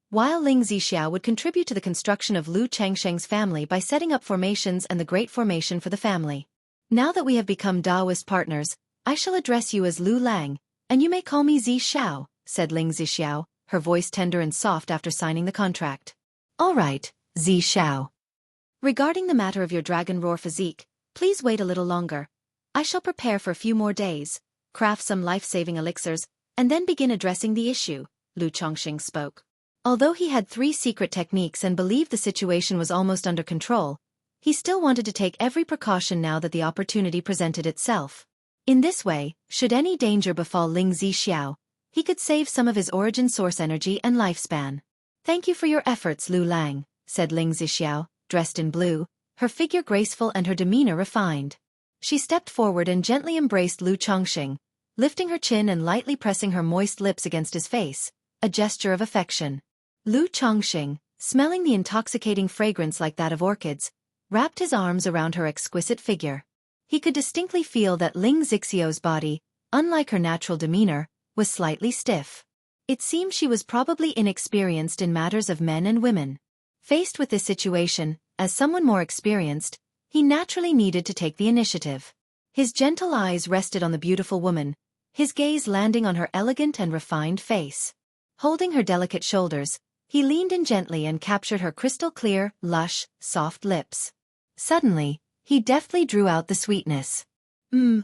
while Ling Zixiao would contribute to the construction of Lu Changsheng's family by setting up formations and the Great Formation for the family. Now that we have become Daoist partners, I shall address you as Lu Lang, and you may call me Zixiao, said Ling Zixiao, her voice tender and soft after signing the contract. All right, Zixiao. Regarding the matter of your dragon roar physique, please wait a little longer. I shall prepare for a few more days, craft some life-saving elixirs, and then begin addressing the issue, Lu Chongqing spoke. Although he had 3 secret techniques and believed the situation was almost under control, he still wanted to take every precaution now that the opportunity presented itself. In this way, should any danger befall Ling Zixiao, he could save some of his origin source energy and lifespan. Thank you for your efforts, Lu Lang, said Ling Zixiao, dressed in blue, her figure graceful and her demeanor refined. She stepped forward and gently embraced Lu Chongqing, lifting her chin and lightly pressing her moist lips against his face, a gesture of affection. Lu Chongqing, smelling the intoxicating fragrance like that of orchids, wrapped his arms around her exquisite figure. He could distinctly feel that Ling Zixiao's body, unlike her natural demeanor, was slightly stiff. It seemed she was probably inexperienced in matters of men and women. Faced with this situation, as someone more experienced, he naturally needed to take the initiative. His gentle eyes rested on the beautiful woman, his gaze landing on her elegant and refined face. Holding her delicate shoulders, he leaned in gently and captured her crystal-clear, lush, soft lips. Suddenly, he deftly drew out the sweetness. Ling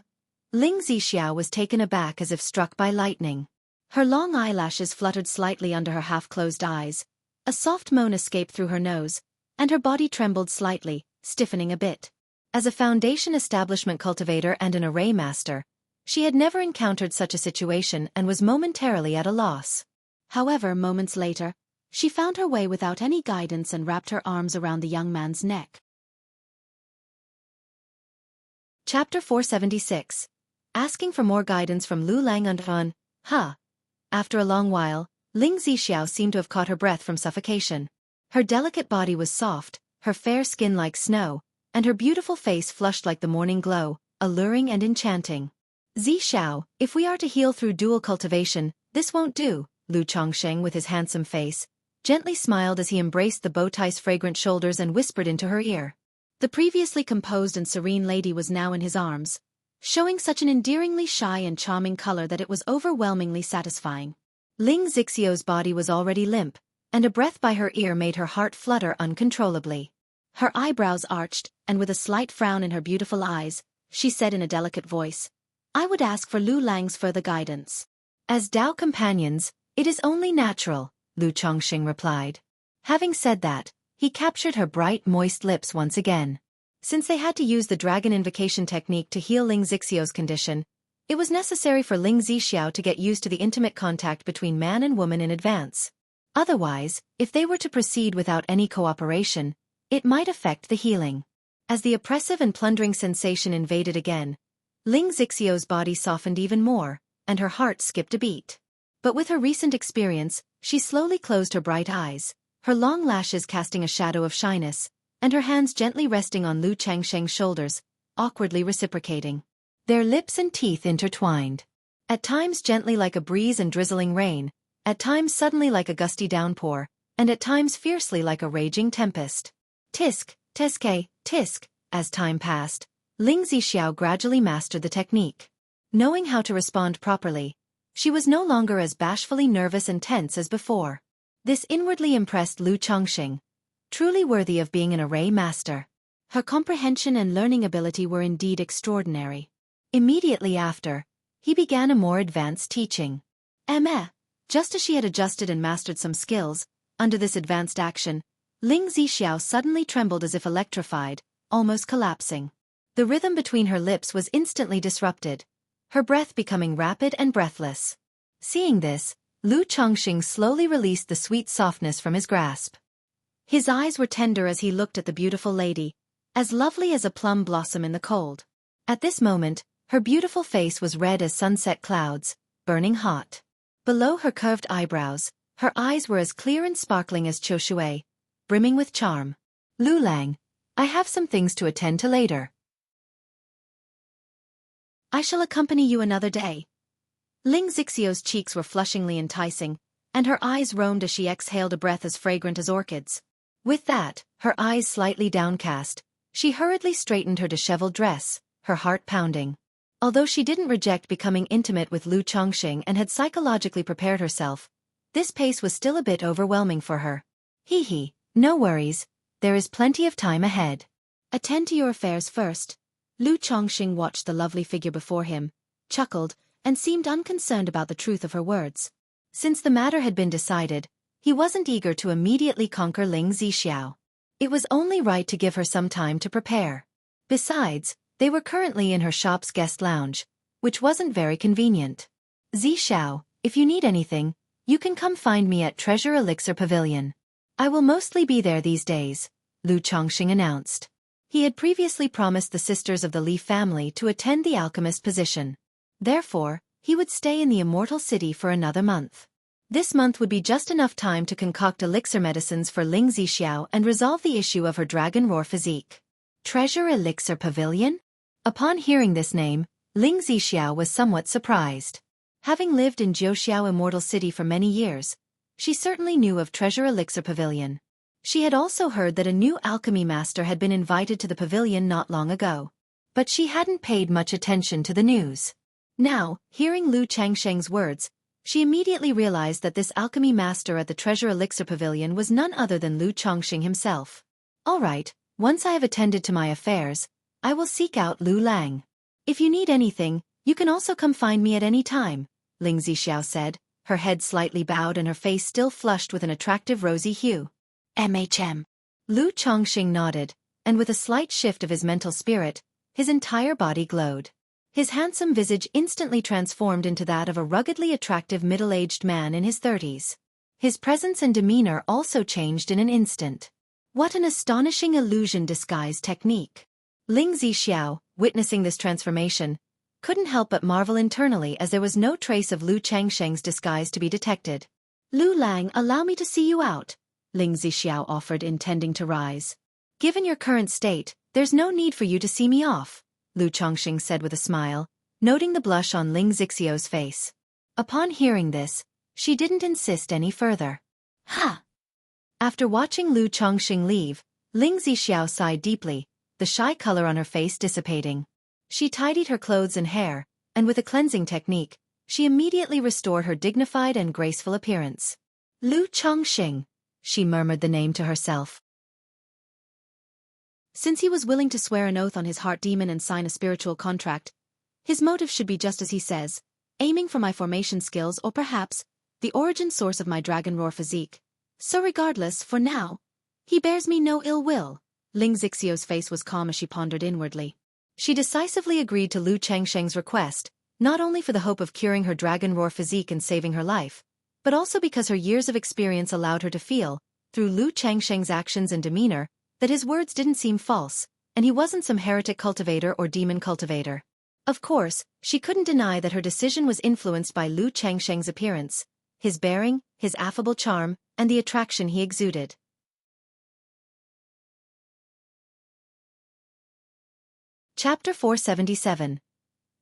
Zixiao was taken aback as if struck by lightning. Her long eyelashes fluttered slightly under her half-closed eyes, a soft moan escaped through her nose, and her body trembled slightly, stiffening a bit. As a foundation establishment cultivator and an array master, she had never encountered such a situation and was momentarily at a loss. However, moments later, she found her way without any guidance and wrapped her arms around the young man's neck. Chapter 476. Asking for more guidance from Lu Lang and Hun. After a long while, Ling Zixiao seemed to have caught her breath from suffocation. Her delicate body was soft, her fair skin like snow, and her beautiful face flushed like the morning glow, alluring and enchanting. Zixiao, if we are to heal through dual cultivation, this won't do, Lu Chongqing with his handsome face, gently smiled as he embraced the bowtie's fragrant shoulders and whispered into her ear. The previously composed and serene lady was now in his arms, showing such an endearingly shy and charming color that it was overwhelmingly satisfying. Ling Zixiao's body was already limp, and a breath by her ear made her heart flutter uncontrollably. Her eyebrows arched, and with a slight frown in her beautiful eyes, she said in a delicate voice, "I would ask for Lu Lang's further guidance." "As Dao companions, it is only natural," Lu Chongqing replied. Having said that, he captured her bright, moist lips once again. Since they had to use the dragon invocation technique to heal Ling Zixio's condition, it was necessary for Ling Zixiao to get used to the intimate contact between man and woman in advance. Otherwise, if they were to proceed without any cooperation, it might affect the healing. As the oppressive and plundering sensation invaded again, Ling Zixio's body softened even more, and her heart skipped a beat. But with her recent experience, she slowly closed her bright eyes, her long lashes casting a shadow of shyness, and her hands gently resting on Lu Changsheng's shoulders, awkwardly reciprocating. Their lips and teeth intertwined. At times gently like a breeze and drizzling rain, at times suddenly like a gusty downpour, and at times fiercely like a raging tempest. Tisk, teske, tisk. As time passed, Ling Zixiao gradually mastered the technique. Knowing how to respond properly, she was no longer as bashfully nervous and tense as before. This inwardly impressed Lu Chongqing, truly worthy of being an array master. Her comprehension and learning ability were indeed extraordinary. Immediately after, he began a more advanced teaching. Just as she had adjusted and mastered some skills, under this advanced action, Ling Zixiao suddenly trembled as if electrified, almost collapsing. The rhythm between her lips was instantly disrupted, her breath becoming rapid and breathless. Seeing this, Lu Chongqing slowly released the sweet softness from his grasp. His eyes were tender as he looked at the beautiful lady, as lovely as a plum blossom in the cold. At this moment, her beautiful face was red as sunset clouds, burning hot. Below her curved eyebrows, her eyes were as clear and sparkling as Qiushui, brimming with charm. "Lu Lang, I have some things to attend to later. I shall accompany you another day." Ling Zixio's cheeks were flushingly enticing, and her eyes roamed as she exhaled a breath as fragrant as orchids. With that, her eyes slightly downcast, she hurriedly straightened her disheveled dress, her heart pounding. Although she didn't reject becoming intimate with Lu Chongqing and had psychologically prepared herself, this pace was still a bit overwhelming for her. Hee, no worries, there is plenty of time ahead. Attend to your affairs first." Lu Chongqing watched the lovely figure before him, chuckled, and seemed unconcerned about the truth of her words. Since the matter had been decided, he wasn't eager to immediately conquer Ling Zixiao. It was only right to give her some time to prepare. Besides, they were currently in her shop's guest lounge, which wasn't very convenient. "Zixiao, if you need anything, you can come find me at Treasure Elixir Pavilion. I will mostly be there these days," Lu Chongqing announced. He had previously promised the sisters of the Li family to attend the alchemist position. Therefore, he would stay in the immortal city for another month. This month would be just enough time to concoct elixir medicines for Ling Zixiao and resolve the issue of her dragon roar physique. Treasure Elixir Pavilion? Upon hearing this name, Ling Zixiao was somewhat surprised. Having lived in Jiuxiao Immortal City for many years, she certainly knew of Treasure Elixir Pavilion. She had also heard that a new alchemy master had been invited to the pavilion not long ago. But she hadn't paid much attention to the news. Now, hearing Lu Changsheng's words, she immediately realized that this alchemy master at the Treasure Elixir Pavilion was none other than Lu Chongqing himself. "All right, once I have attended to my affairs, I will seek out Lu Lang. If you need anything, you can also come find me at any time," Ling Zixiao said, her head slightly bowed and her face still flushed with an attractive rosy hue. Lu Chongqing nodded, and with a slight shift of his mental spirit, his entire body glowed. His handsome visage instantly transformed into that of a ruggedly attractive middle-aged man in his 30s. His presence and demeanor also changed in an instant. What an astonishing illusion disguise technique! Ling Zixiao, witnessing this transformation, couldn't help but marvel internally as there was no trace of Lu Changsheng's disguise to be detected. "Lu Lang, allow me to see you out," Ling Zixiao offered, intending to rise. "Given your current state, there's no need for you to see me off," Lu Chongqing said with a smile, noting the blush on Ling Zixio's face. Upon hearing this, she didn't insist any further. "Ha!" After watching Lu Chongqing leave, Ling Zixiao sighed deeply, the shy color on her face dissipating. She tidied her clothes and hair, and with a cleansing technique, she immediately restored her dignified and graceful appearance. "Lu Chongqing, she murmured the name to herself. Since he was willing to swear an oath on his heart demon and sign a spiritual contract, his motive should be just as he says, aiming for my formation skills or perhaps the origin source of my dragon roar physique. So regardless, for now, he bears me no ill will. Ling Xixiu's face was calm as she pondered inwardly. She decisively agreed to Lu Changsheng's request, not only for the hope of curing her dragon roar physique and saving her life, but also because her years of experience allowed her to feel, through Lu Changsheng's actions and demeanor, that his words didn't seem false, and he wasn't some heretic cultivator or demon cultivator. Of course, she couldn't deny that her decision was influenced by Lu Changsheng's appearance, his bearing, his affable charm, and the attraction he exuded. Chapter 477.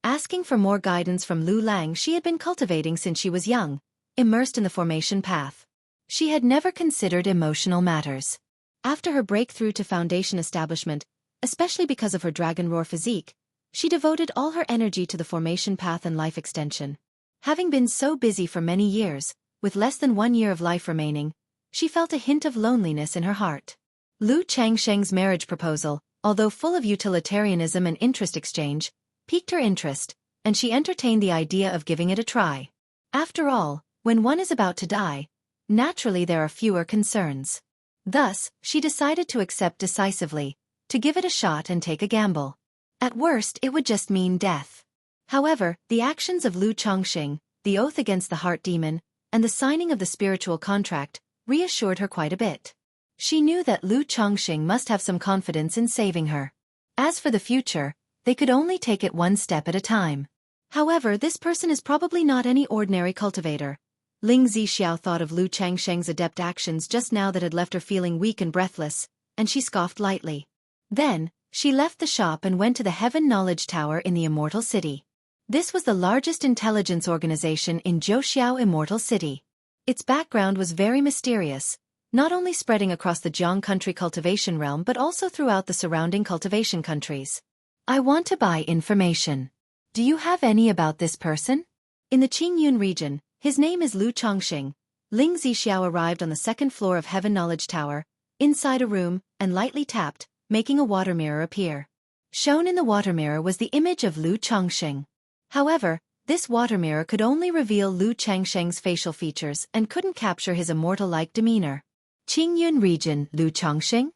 Asking for more guidance from Lu Lang she had been cultivating since she was young, immersed in the formation path. She had never considered emotional matters. After her breakthrough to foundation establishment, especially because of her dragon roar physique, she devoted all her energy to the formation path and life extension. Having been so busy for many years, with less than 1 year of life remaining, she felt a hint of loneliness in her heart. Lu Changsheng's marriage proposal, although full of utilitarianism and interest exchange, piqued her interest, and she entertained the idea of giving it a try. After all, when one is about to die, naturally there are fewer concerns. Thus, she decided to accept decisively, to give it a shot and take a gamble. At worst, it would just mean death. However, the actions of Lu Changsheng, the oath against the heart demon, and the signing of the spiritual contract, reassured her quite a bit. She knew that Lu Changsheng must have some confidence in saving her. As for the future, they could only take it one step at a time. However, this person is probably not any ordinary cultivator. Ling Zixiao thought of Lu Changsheng's adept actions just now that had left her feeling weak and breathless, and she scoffed lightly. Then, she left the shop and went to the Heaven Knowledge Tower in the Immortal City. This was the largest intelligence organization in Zhouxiao Immortal City. Its background was very mysterious, not only spreading across the Jiang country cultivation realm but also throughout the surrounding cultivation countries. I want to buy information. Do you have any about this person? In the Qingyun region, his name is Lu Changsheng. Ling Zixiao arrived on the second floor of Heaven Knowledge Tower, inside a room, and lightly tapped, making a water mirror appear. Shown in the water mirror was the image of Lu Changsheng. However, this water mirror could only reveal Lu Changsheng's facial features and couldn't capture his immortal-like demeanor. Qingyun region, Lu Changsheng?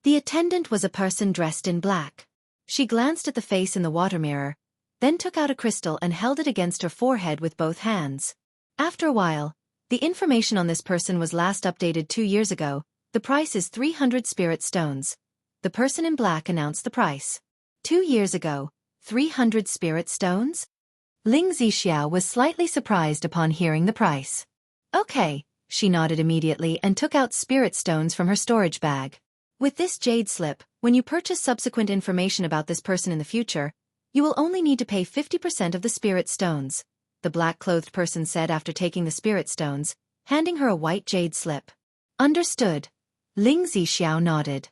The attendant was a person dressed in black. She glanced at the face in the water mirror, then took out a crystal and held it against her forehead with both hands. After a while, the information on this person was last updated 2 years ago. The price is 300 spirit stones. The person in black announced the price. 2 years ago, 300 spirit stones? Ling Zixiao was slightly surprised upon hearing the price. Okay, she nodded immediately and took out spirit stones from her storage bag. With this jade slip, when you purchase subsequent information about this person in the future, you will only need to pay 50% of the spirit stones, the black-clothed person said after taking the spirit stones, handing her a white jade slip. Understood. Ling Zixiao nodded.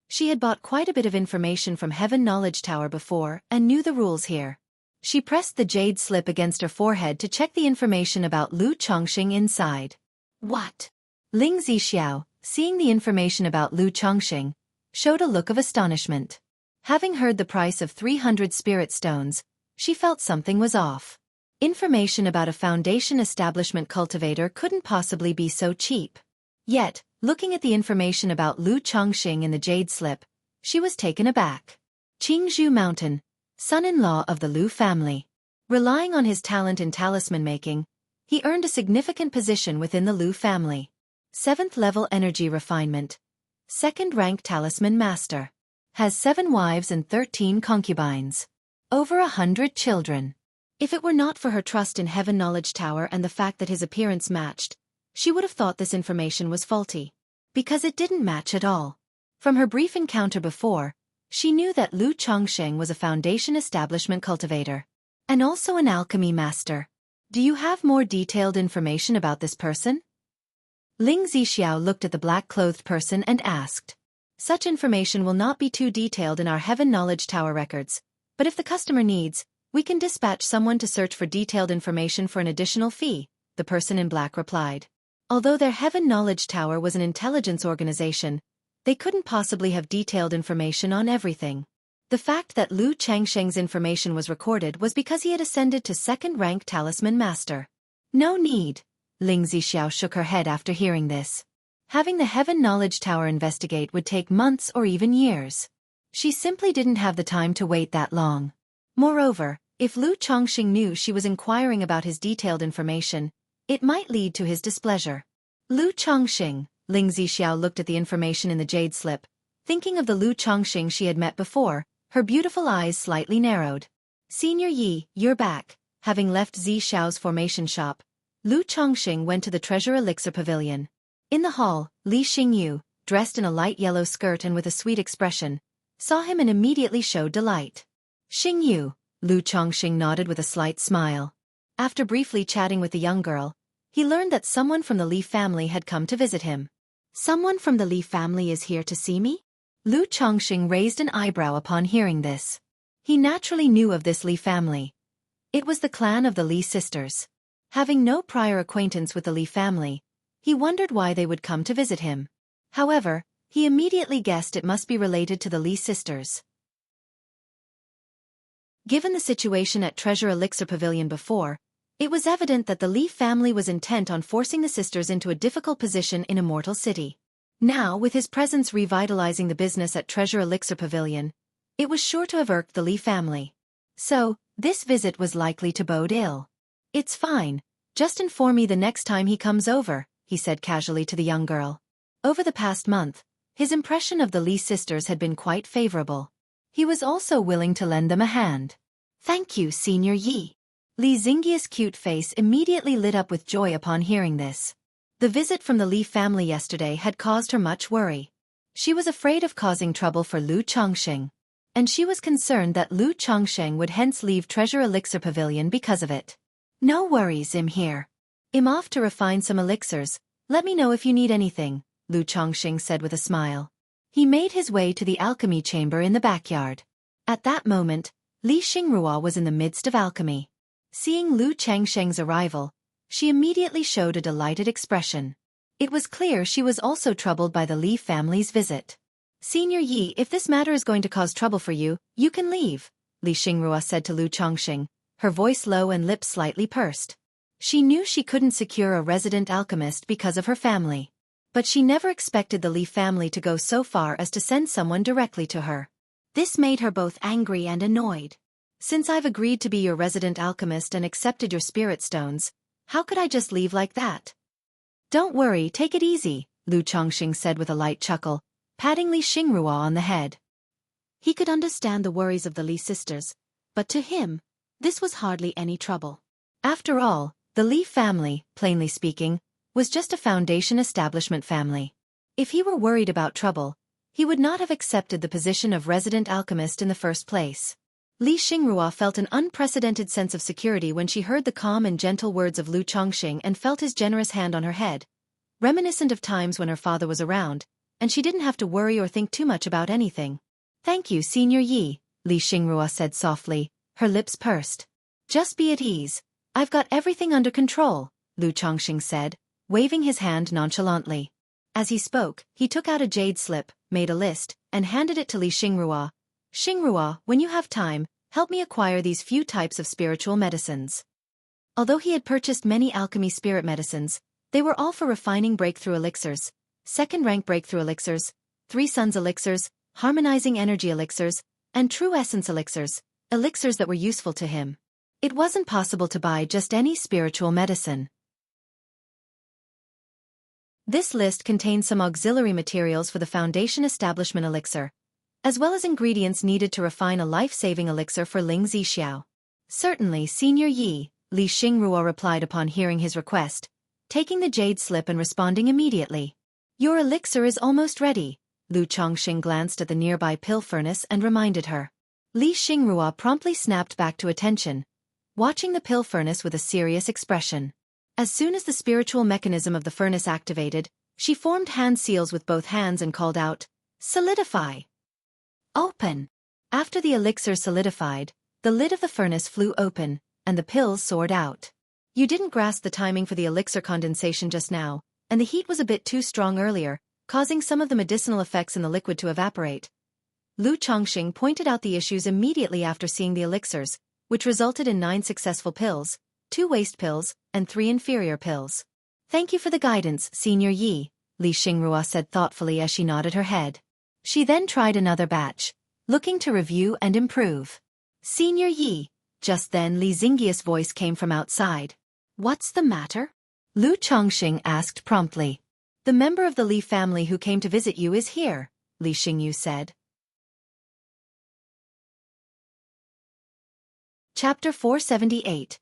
She had bought quite a bit of information from Heaven Knowledge Tower before and knew the rules here. She pressed the jade slip against her forehead to check the information about Lu Changsheng inside. What? Ling Zixiao, seeing the information about Lu Changsheng, showed a look of astonishment. Having heard the price of 300 spirit stones, she felt something was off. Information about a foundation establishment cultivator couldn't possibly be so cheap. Yet, looking at the information about Lu Changsheng in the jade slip, she was taken aback. Qingzhou Mountain, son-in-law of the Lu family. Relying on his talent in talisman making, he earned a significant position within the Lu family. 7th level energy refinement. 2nd rank talisman master. Has 7 wives and 13 concubines. Over 100 children. If it were not for her trust in Heaven Knowledge Tower and the fact that his appearance matched, she would have thought this information was faulty. Because it didn't match at all. From her brief encounter before, she knew that Lu Changsheng was a foundation establishment cultivator. And also an alchemy master. Do you have more detailed information about this person? Ling Zixiao looked at the black-clothed person and asked. Such information will not be too detailed in our Heaven Knowledge Tower records, but if the customer needs, we can dispatch someone to search for detailed information for an additional fee, the person in black replied. Although their Heaven Knowledge Tower was an intelligence organization, they couldn't possibly have detailed information on everything. The fact that Lu Changsheng's information was recorded was because he had ascended to second-rank Talisman Master. No need. Ling Zixiao shook her head after hearing this. Having the Heaven Knowledge Tower investigate would take months or even years. She simply didn't have the time to wait that long. Moreover, if Lu Changxing knew she was inquiring about his detailed information, it might lead to his displeasure. Lu Changxing, Ling Zixiao looked at the information in the jade slip. Thinking of the Lu Changxing she had met before, her beautiful eyes slightly narrowed. Senior Yi, you're back. Having left Zixiao's formation shop, Lu Changxing went to the Treasure Elixir Pavilion. In the hall, Li Xingyu, dressed in a light yellow skirt and with a sweet expression, saw him and immediately showed delight. Xingyu, Lu Changxing nodded with a slight smile. After briefly chatting with the young girl, he learned that someone from the Li family had come to visit him. Someone from the Li family is here to see me? Lu Changxing raised an eyebrow upon hearing this. He naturally knew of this Li family. It was the clan of the Li sisters. Having no prior acquaintance with the Li family, he wondered why they would come to visit him. However, he immediately guessed it must be related to the Li sisters. Given the situation at Treasure Elixir Pavilion before, it was evident that the Li family was intent on forcing the sisters into a difficult position in Immortal City. Now, with his presence revitalizing the business at Treasure Elixir Pavilion, it was sure to have irked the Li family. So, this visit was likely to bode ill. It's fine, just inform me the next time he comes over, he said casually to the young girl. Over the past month, his impression of the Li sisters had been quite favorable. He was also willing to lend them a hand. Thank you, Senior Yi. Li Xingyi's cute face immediately lit up with joy upon hearing this. The visit from the Li family yesterday had caused her much worry. She was afraid of causing trouble for Lu Changxing, and she was concerned that Lu Changxing would hence leave Treasure Elixir Pavilion because of it. No worries, I'm here. I'm off to refine some elixirs. Let me know if you need anything, Lu Changxing said with a smile. He made his way to the alchemy chamber in the backyard. At that moment, Li Xingrua was in the midst of alchemy. Seeing Lu Changsheng's arrival, she immediately showed a delighted expression. It was clear she was also troubled by the Li family's visit. Senior Yi, if this matter is going to cause trouble for you, you can leave, Li Xingrua said to Lu Changxing, her voice low and lips slightly pursed. She knew she couldn't secure a resident alchemist because of her family. But she never expected the Li family to go so far as to send someone directly to her. This made her both angry and annoyed. Since I've agreed to be your resident alchemist and accepted your spirit stones, how could I just leave like that? Don't worry, take it easy, Lu Changxing said with a light chuckle, patting Li Xingrua on the head. He could understand the worries of the Li sisters, but to him, this was hardly any trouble. After all, the Li family, plainly speaking, was just a foundation establishment family. If he were worried about trouble, he would not have accepted the position of resident alchemist in the first place. Li Xingrua felt an unprecedented sense of security when she heard the calm and gentle words of Lu Changxing and felt his generous hand on her head, reminiscent of times when her father was around, and she didn't have to worry or think too much about anything. Thank you, Senior Yi, Li Xingrua said softly, her lips pursed. Just be at ease. I've got everything under control, Lu Changxing said, waving his hand nonchalantly. As he spoke, he took out a jade slip, made a list, and handed it to Li Xingrua. Xingrua, when you have time, help me acquire these few types of spiritual medicines. Although he had purchased many alchemy spirit medicines, they were all for refining breakthrough elixirs, second-rank breakthrough elixirs, three suns elixirs, harmonizing energy elixirs, and true essence elixirs, elixirs that were useful to him. It wasn't possible to buy just any spiritual medicine. This list contained some auxiliary materials for the Foundation Establishment Elixir, as well as ingredients needed to refine a life-saving elixir for Ling Zixiao. Certainly, Senior Yi, Li Xingrua replied upon hearing his request, taking the jade slip and responding immediately. Your elixir is almost ready. Lu Changxing glanced at the nearby pill furnace and reminded her. Li Xingrua promptly snapped back to attention, watching the pill furnace with a serious expression. As soon as the spiritual mechanism of the furnace activated, she formed hand seals with both hands and called out, "Solidify! Open!" After the elixir solidified, the lid of the furnace flew open, and the pills soared out. You didn't grasp the timing for the elixir condensation just now, and the heat was a bit too strong earlier, causing some of the medicinal effects in the liquid to evaporate. Lu Chongqing pointed out the issues immediately after seeing the elixirs, which resulted in 9 successful pills, 2 waste pills, and 3 inferior pills. Thank you for the guidance, Senior Yi, Li Xingrua said thoughtfully as she nodded her head. She then tried another batch, looking to review and improve. Senior Yi. Just then Li Xingyi's voice came from outside. What's the matter? Lu Chongqing asked promptly. The member of the Li family who came to visit you is here, Li Xingyu said. Chapter 478.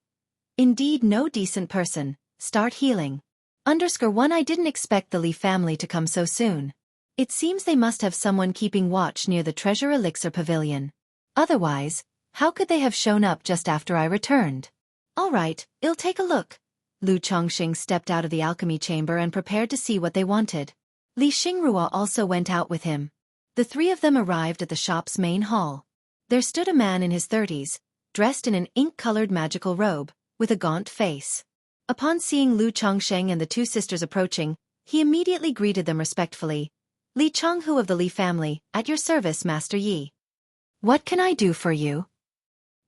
Indeed no decent person, start healing. _1 I didn't expect the Li family to come so soon. It seems they must have someone keeping watch near the treasure elixir pavilion. Otherwise, how could they have shown up just after I returned? All right, I'll take a look. Lu Chongqing stepped out of the alchemy chamber and prepared to see what they wanted. Li Xingrua also went out with him. The 3 of them arrived at the shop's main hall. There stood a man in his 30s, dressed in an ink-colored magical robe, with a gaunt face. Upon seeing Lu Chongqing and the 2 sisters approaching, he immediately greeted them respectfully. Li Chonghu of the Li family, at your service, Master Yi. What can I do for you?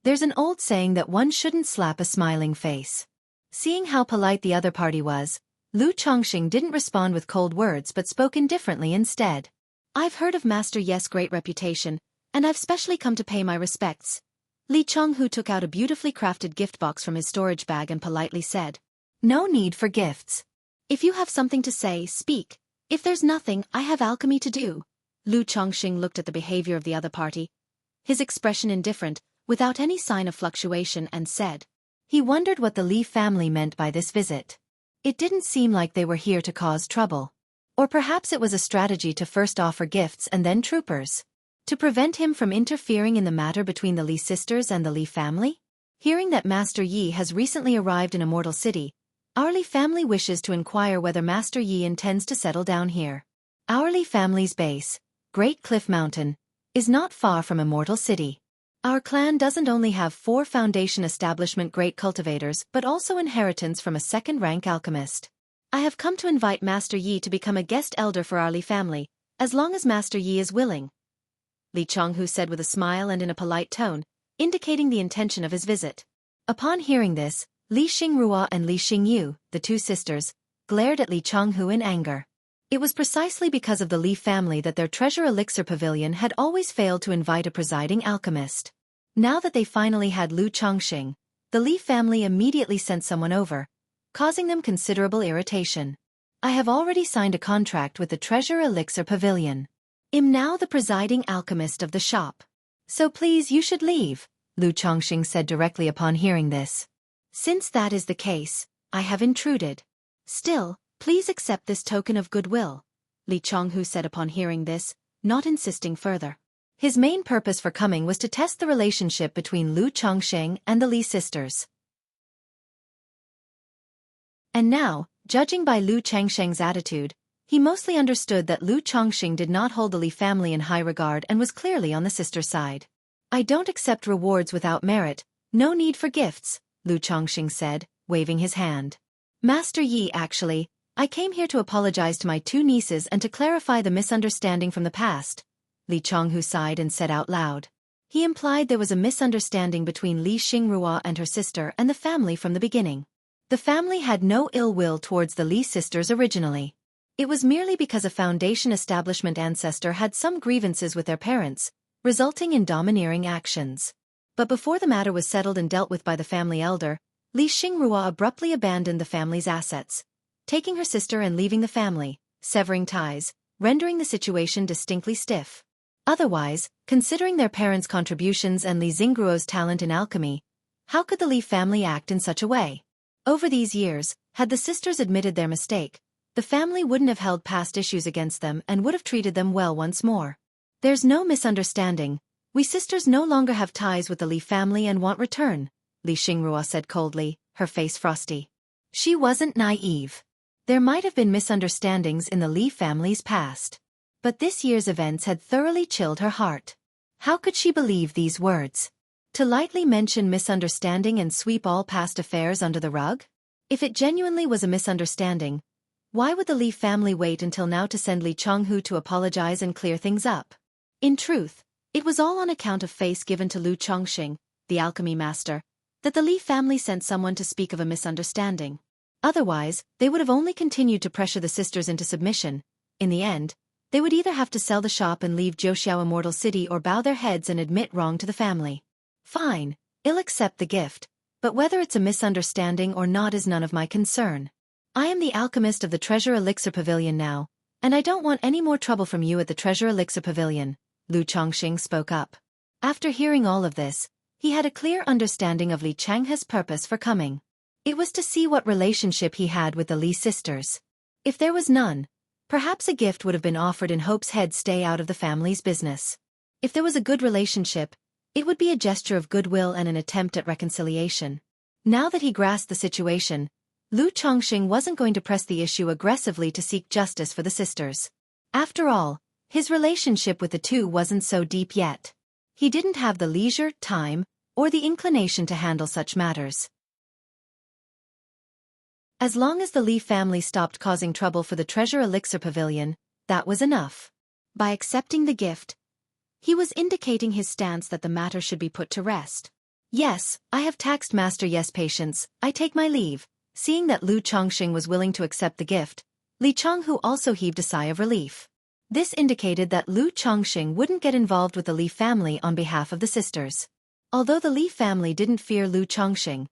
There's an old saying that one shouldn't slap a smiling face. Seeing how polite the other party was, Lu Chongqing didn't respond with cold words but spoke indifferently instead. I've heard of Master Ye's great reputation, and I've specially come to pay my respects. Li Chonghu took out a beautifully crafted gift box from his storage bag and politely said, No need for gifts. If you have something to say, speak. If there's nothing, I have alchemy to do. Lu Chongqing looked at the behavior of the other party, his expression indifferent, without any sign of fluctuation, and said. He wondered what the Li family meant by this visit. It didn't seem like they were here to cause trouble. Or perhaps it was a strategy to first offer gifts and then troopers. To prevent him from interfering in the matter between the Li sisters and the Li family? Hearing that Master Yi has recently arrived in Immortal City, our Li family wishes to inquire whether Master Yi intends to settle down here. Our Li family's base, Great Cliff Mountain, is not far from Immortal City. Our clan doesn't only have 4 foundation establishment great cultivators but also inheritance from a 2nd-rank alchemist. I have come to invite Master Yi to become a guest elder for our Li family, as long as Master Yi is willing. Li Chonghu said with a smile and in a polite tone, indicating the intention of his visit. Upon hearing this, Li Xingrua and Li Xingyu, the 2 sisters, glared at Li Chonghu in anger. It was precisely because of the Li family that their treasure elixir pavilion had always failed to invite a presiding alchemist. Now that they finally had Lu Chongqing, the Li family immediately sent someone over, causing them considerable irritation. I have already signed a contract with the treasure elixir pavilion. I'm now the presiding alchemist of the shop. So please you should leave, Lu Chongqing said directly upon hearing this. Since that is the case, I have intruded. Still, please accept this token of goodwill, Li Chonghu said upon hearing this, not insisting further. His main purpose for coming was to test the relationship between Lu Chongqing and the Li sisters. And now, judging by Lu Changsheng's attitude, he mostly understood that Lu Chongqing did not hold the Li family in high regard and was clearly on the sister side. I don't accept rewards without merit, no need for gifts, Lu Chongqing said, waving his hand. Master Yi, actually, I came here to apologize to my 2 nieces and to clarify the misunderstanding from the past. Li Chonghu sighed and said out loud. He implied there was a misunderstanding between Li Xingrua and her sister and the family from the beginning. The family had no ill will towards the Li sisters originally. It was merely because a foundation establishment ancestor had some grievances with their parents, resulting in domineering actions. But before the matter was settled and dealt with by the family elder, Li Xingrua abruptly abandoned the family's assets, taking her sister and leaving the family, severing ties, rendering the situation distinctly stiff. Otherwise, considering their parents' contributions and Li Xingruo's talent in alchemy, how could the Li family act in such a way? Over these years, had the sisters admitted their mistake, the family wouldn't have held past issues against them and would have treated them well once more. There's no misunderstanding. We sisters no longer have ties with the Li family and want return, Li Xingrua said coldly, her face frosty. She wasn't naive. There might have been misunderstandings in the Li family's past. But this year's events had thoroughly chilled her heart. How could she believe these words? To lightly mention misunderstanding and sweep all past affairs under the rug? If it genuinely was a misunderstanding, Why would the Li family wait until now to send Li Chonghu to apologize and clear things up? In truth, it was all on account of face given to Lu Chongqing, the alchemy master, that the Li family sent someone to speak of a misunderstanding. Otherwise, they would have only continued to pressure the sisters into submission. In the end, they would either have to sell the shop and leave Zhouxiao Immortal City or bow their heads and admit wrong to the family. Fine, I'll accept the gift, but whether it's a misunderstanding or not is none of my concern. I am the alchemist of the Treasure Elixir Pavilion now, and I don't want any more trouble from you at the Treasure Elixir Pavilion, Lu Chongqing spoke up. After hearing all of this, he had a clear understanding of Li Changhe's purpose for coming. It was to see what relationship he had with the Li sisters. If there was none, perhaps a gift would have been offered in hopes he'd stay out of the family's business. If there was a good relationship, it would be a gesture of goodwill and an attempt at reconciliation. Now that he grasped the situation, Lu Chongqing wasn't going to press the issue aggressively to seek justice for the sisters. After all, his relationship with the two wasn't so deep yet. He didn't have the leisure, time, or the inclination to handle such matters. As long as the Li family stopped causing trouble for the Treasure Elixir Pavilion, that was enough. By accepting the gift, he was indicating his stance that the matter should be put to rest. Yes, I have taxed Master Yes patience, I take my leave. Seeing that Lu Chongqing was willing to accept the gift, Li Chonghu also heaved a sigh of relief. This indicated that Lu Chongqing wouldn't get involved with the Li family on behalf of the sisters. Although the Li family didn't fear Lu Chongqing,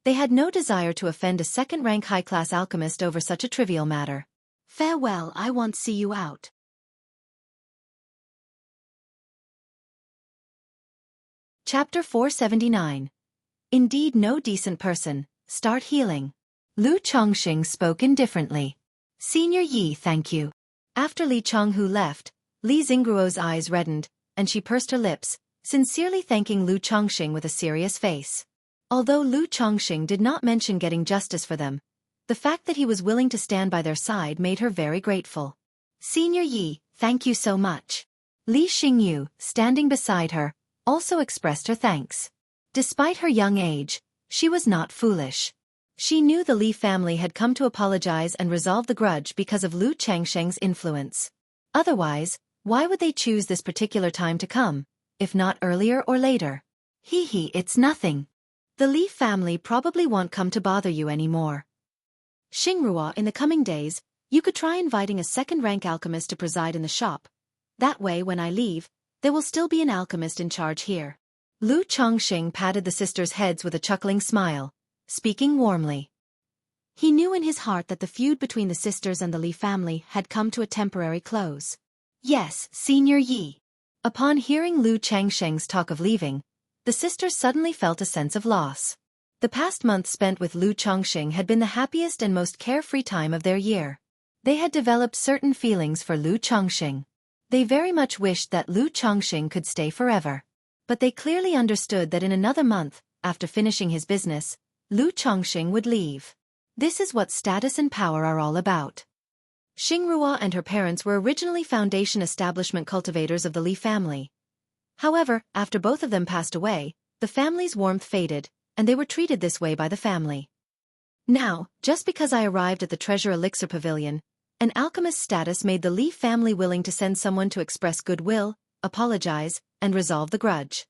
they had no desire to offend a second-rank high-class alchemist over such a trivial matter. Farewell, I won't see you out. Chapter 479. Indeed no decent person, start healing. Lu Chongqing spoke indifferently. Senior Yi, thank you. After Li Chonghu left, Li Xingruo's eyes reddened, and she pursed her lips, sincerely thanking Lu Chongqing with a serious face. Although Lu Chongqing did not mention getting justice for them, the fact that he was willing to stand by their side made her very grateful. Senior Yi, thank you so much. Li Xingyu, standing beside her, also expressed her thanks. Despite her young age, she was not foolish. She knew the Li family had come to apologize and resolve the grudge because of Lu Changsheng's influence. Otherwise, why would they choose this particular time to come, if not earlier or later? It's nothing. The Li family probably won't come to bother you anymore. Xingrua, in the coming days, you could try inviting a second-rank alchemist to preside in the shop. That way when I leave, there will still be an alchemist in charge here. Lu Chongqing patted the sisters' heads with a chuckling smile, speaking warmly. He knew in his heart that the feud between the sisters and the Li family had come to a temporary close. Yes, Senior Yi. Upon hearing Lu Changsheng's talk of leaving, the sisters suddenly felt a sense of loss. The past month spent with Lu Chongqing had been the happiest and most carefree time of their year. They had developed certain feelings for Lu Chongqing. They very much wished that Lu Chongqing could stay forever. But they clearly understood that in another month, after finishing his business, Lu Chongqing would leave. This is what status and power are all about. Xingrua and her parents were originally foundation establishment cultivators of the Li family. However, after both of them passed away, the family's warmth faded, and they were treated this way by the family. Now, just because I arrived at the Treasure Elixir Pavilion, an alchemist's status made the Li family willing to send someone to express goodwill, apologize, and resolve the grudge.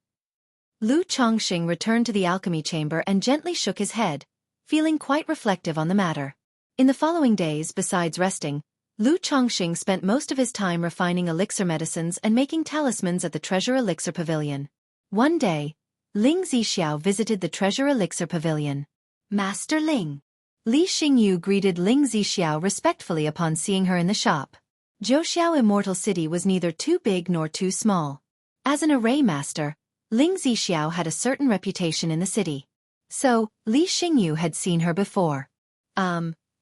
Lu Chongqing returned to the alchemy chamber and gently shook his head, feeling quite reflective on the matter. In the following days, besides resting, Lu Chongqing spent most of his time refining elixir medicines and making talismans at the Treasure Elixir Pavilion. One day, Ling Zixiao visited the Treasure Elixir Pavilion. Master Ling. Li Xingyu greeted Ling Zixiao respectfully upon seeing her in the shop. Zhouxiao Immortal City was neither too big nor too small. As an array master, Ling Zixiao had a certain reputation in the city. So, Li Xingyu had seen her before.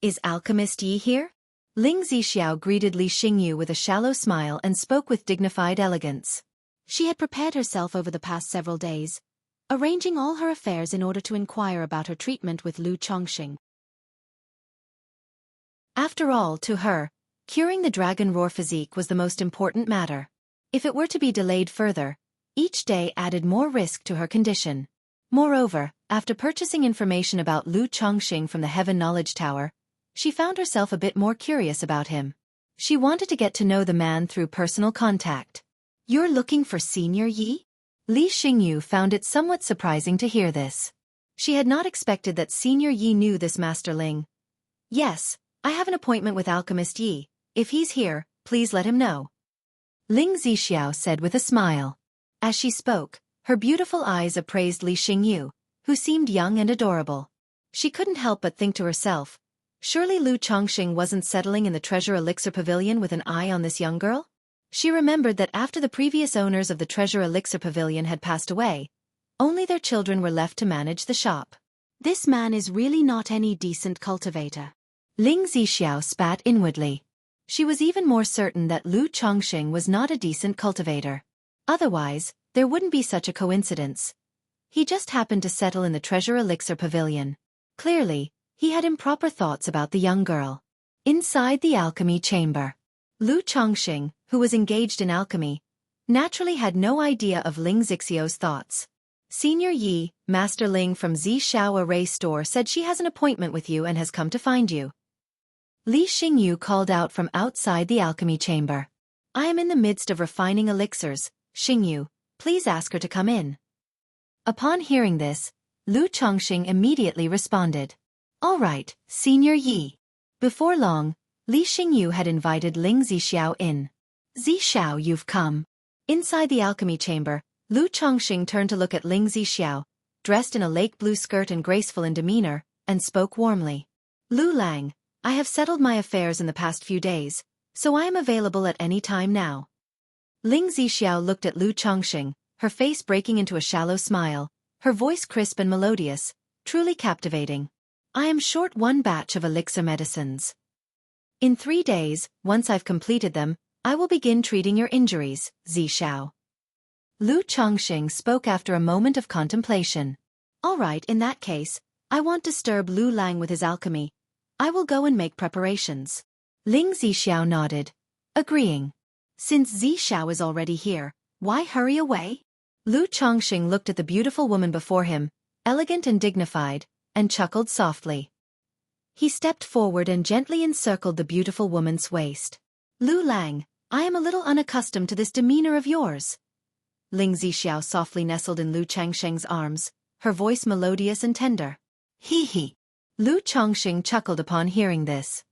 Is Alchemist Yi here? Ling Zixiao greeted Li Xingyu with a shallow smile and spoke with dignified elegance. She had prepared herself over the past several days, arranging all her affairs in order to inquire about her treatment with Lu Chongqing. After all, to her, curing the dragon roar physique was the most important matter. If it were to be delayed further, each day added more risk to her condition. Moreover, after purchasing information about Lu Chongqing from the Heaven Knowledge Tower, she found herself a bit more curious about him. She wanted to get to know the man through personal contact. "You're looking for Senior Yi?" Li Xingyu found it somewhat surprising to hear this. She had not expected that Senior Yi knew this Master Ling. "Yes, I have an appointment with Alchemist Yi. If he's here, please let him know," Ling Zixiao said with a smile. As she spoke, her beautiful eyes appraised Li Xingyu, who seemed young and adorable. She couldn't help but think to herself, surely Lu Chongqing wasn't settling in the Treasure Elixir Pavilion with an eye on this young girl? She remembered that after the previous owners of the Treasure Elixir Pavilion had passed away, only their children were left to manage the shop. This man is really not any decent cultivator. Ling Zixiao spat inwardly. She was even more certain that Lu Chongqing was not a decent cultivator. Otherwise, there wouldn't be such a coincidence. He just happened to settle in the Treasure Elixir Pavilion. Clearly, he had improper thoughts about the young girl. Inside the alchemy chamber, Lu Chongqing, who was engaged in alchemy, naturally had no idea of Ling Zixiao's thoughts. "Senior Yi, Master Ling from Zishao Array Store said she has an appointment with you and has come to find you," Li Xingyu called out from outside the alchemy chamber. "I am in the midst of refining elixirs, Xingyu, please ask her to come in." Upon hearing this, Lu Chongqing immediately responded. "All right, Senior Yi." Before long, Li Xingyu had invited Ling Zixiao in. "Zixiao, you've come." Inside the alchemy chamber, Lu Chongqing turned to look at Ling Zixiao, dressed in a lake blue skirt and graceful in demeanor, and spoke warmly. "Lu Lang, I have settled my affairs in the past few days, so I am available at any time now." Ling Zixiao looked at Lu Chongqing, her face breaking into a shallow smile, her voice crisp and melodious, truly captivating. "I am short one batch of elixir medicines. In 3 days, once I've completed them, I will begin treating your injuries, Zixiao." Lu Chongqing spoke after a moment of contemplation. "All right, in that case, I won't disturb Lu Lang with his alchemy. I will go and make preparations." Ling Zixiao nodded, agreeing. Since Zixiao is already here, why hurry away? Lu Chongqing looked at the beautiful woman before him, elegant and dignified, and chuckled softly. He stepped forward and gently encircled the beautiful woman's waist. "Lu Lang, I am a little unaccustomed to this demeanor of yours." Ling Zixiao softly nestled in Lu Chongqing's arms, her voice melodious and tender. "Hee hee." Lu Chongqing chuckled upon hearing this.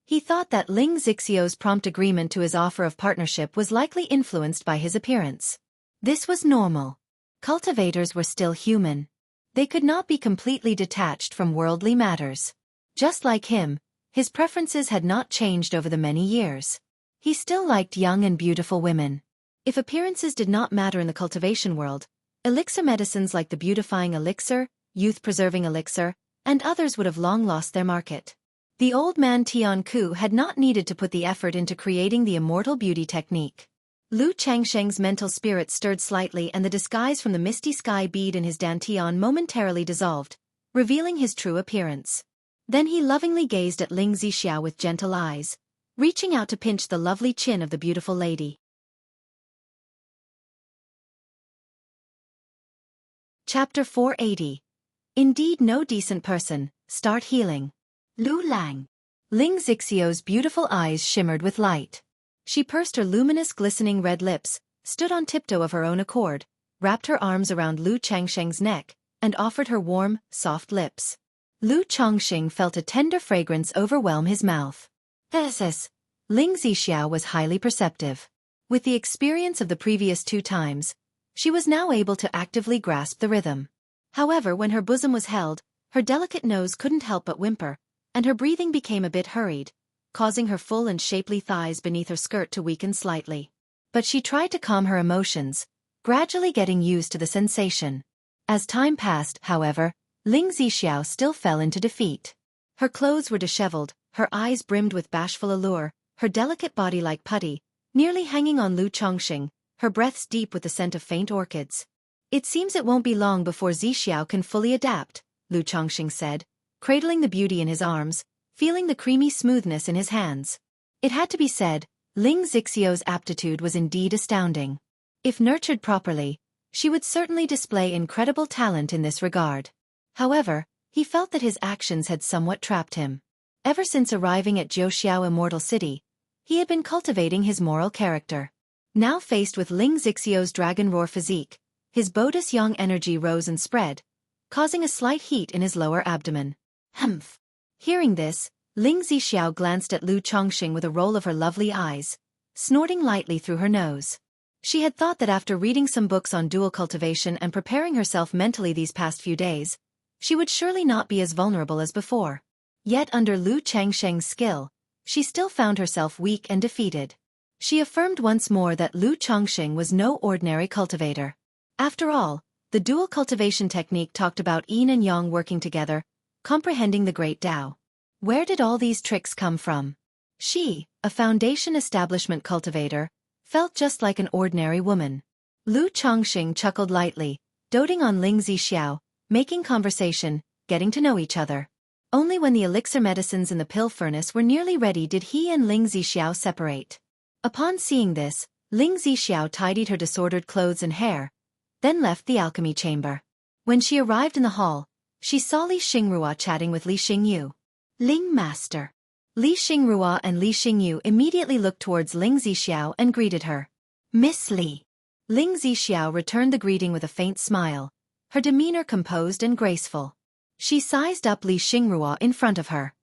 He thought that Ling Zixiao's prompt agreement to his offer of partnership was likely influenced by his appearance. This was normal. Cultivators were still human. They could not be completely detached from worldly matters. Just like him, his preferences had not changed over the many years. He still liked young and beautiful women. If appearances did not matter in the cultivation world, elixir medicines like the beautifying elixir, youth-preserving elixir, and others would have long lost their market. The old man Tian Ku had not needed to put the effort into creating the immortal beauty technique. Lu Changsheng's mental spirit stirred slightly and the disguise from the misty sky bead in his dantian momentarily dissolved, revealing his true appearance. Then he lovingly gazed at Ling Zixiao with gentle eyes, reaching out to pinch the lovely chin of the beautiful lady. Chapter 480. Indeed no decent person, start healing. Lu Lang. Ling Zixiao's beautiful eyes shimmered with light. She pursed her luminous glistening red lips, stood on tiptoe of her own accord, wrapped her arms around Lu Changsheng's neck, and offered her warm, soft lips. Lu Chongqing felt a tender fragrance overwhelm his mouth. Ling Zixiao was highly perceptive. With the experience of the previous 2 times, she was now able to actively grasp the rhythm. However, when her bosom was held, her delicate nose couldn't help but whimper, and her breathing became a bit hurried, causing her full and shapely thighs beneath her skirt to weaken slightly. But she tried to calm her emotions, gradually getting used to the sensation. As time passed, however, Ling Zixiao still fell into defeat. Her clothes were disheveled, her eyes brimmed with bashful allure, her delicate body like putty, nearly hanging on Lu Chongqing, her breaths deep with the scent of faint orchids. "It seems it won't be long before Zixiao can fully adapt," Lu Chongqing said, cradling the beauty in his arms, feeling the creamy smoothness in his hands. It had to be said, Ling Zixiao's aptitude was indeed astounding. If nurtured properly, she would certainly display incredible talent in this regard. However, He felt that his actions had somewhat trapped him. Ever since arriving at Jiuxiao Immortal City, he had been cultivating his moral character. Now faced with Ling Xixiu's dragon roar physique, his Bodis yang energy rose and spread, causing a slight heat in his lower abdomen. Humph. Hearing this, Ling Zixiao glanced at Lu Chongqing with a roll of her lovely eyes, snorting lightly through her nose. She had thought that after reading some books on dual cultivation and preparing herself mentally these past few days, she would surely not be as vulnerable as before. Yet under Lu Changsheng's skill, she still found herself weak and defeated. She affirmed once more that Lu Chongqing was no ordinary cultivator. After all, the dual cultivation technique talked about yin and yang working together, comprehending the great Tao. Where did all these tricks come from? She, a foundation establishment cultivator, felt just like an ordinary woman. Lu Chongqing chuckled lightly, doting on Ling Zixiao, making conversation, getting to know each other. Only when the elixir medicines in the pill furnace were nearly ready did he and Ling Zixiao separate. Upon seeing this, Ling Zixiao tidied her disordered clothes and hair, then left the alchemy chamber. When she arrived in the hall, she saw Li Xingrua chatting with Li Xingyu. Ling Master. Li Xingrua and Li Xingyu immediately looked towards Ling Zixiao and greeted her. Miss Li. Ling Zixiao returned the greeting with a faint smile, her demeanor composed and graceful. She sized up Li Xingrua in front of her.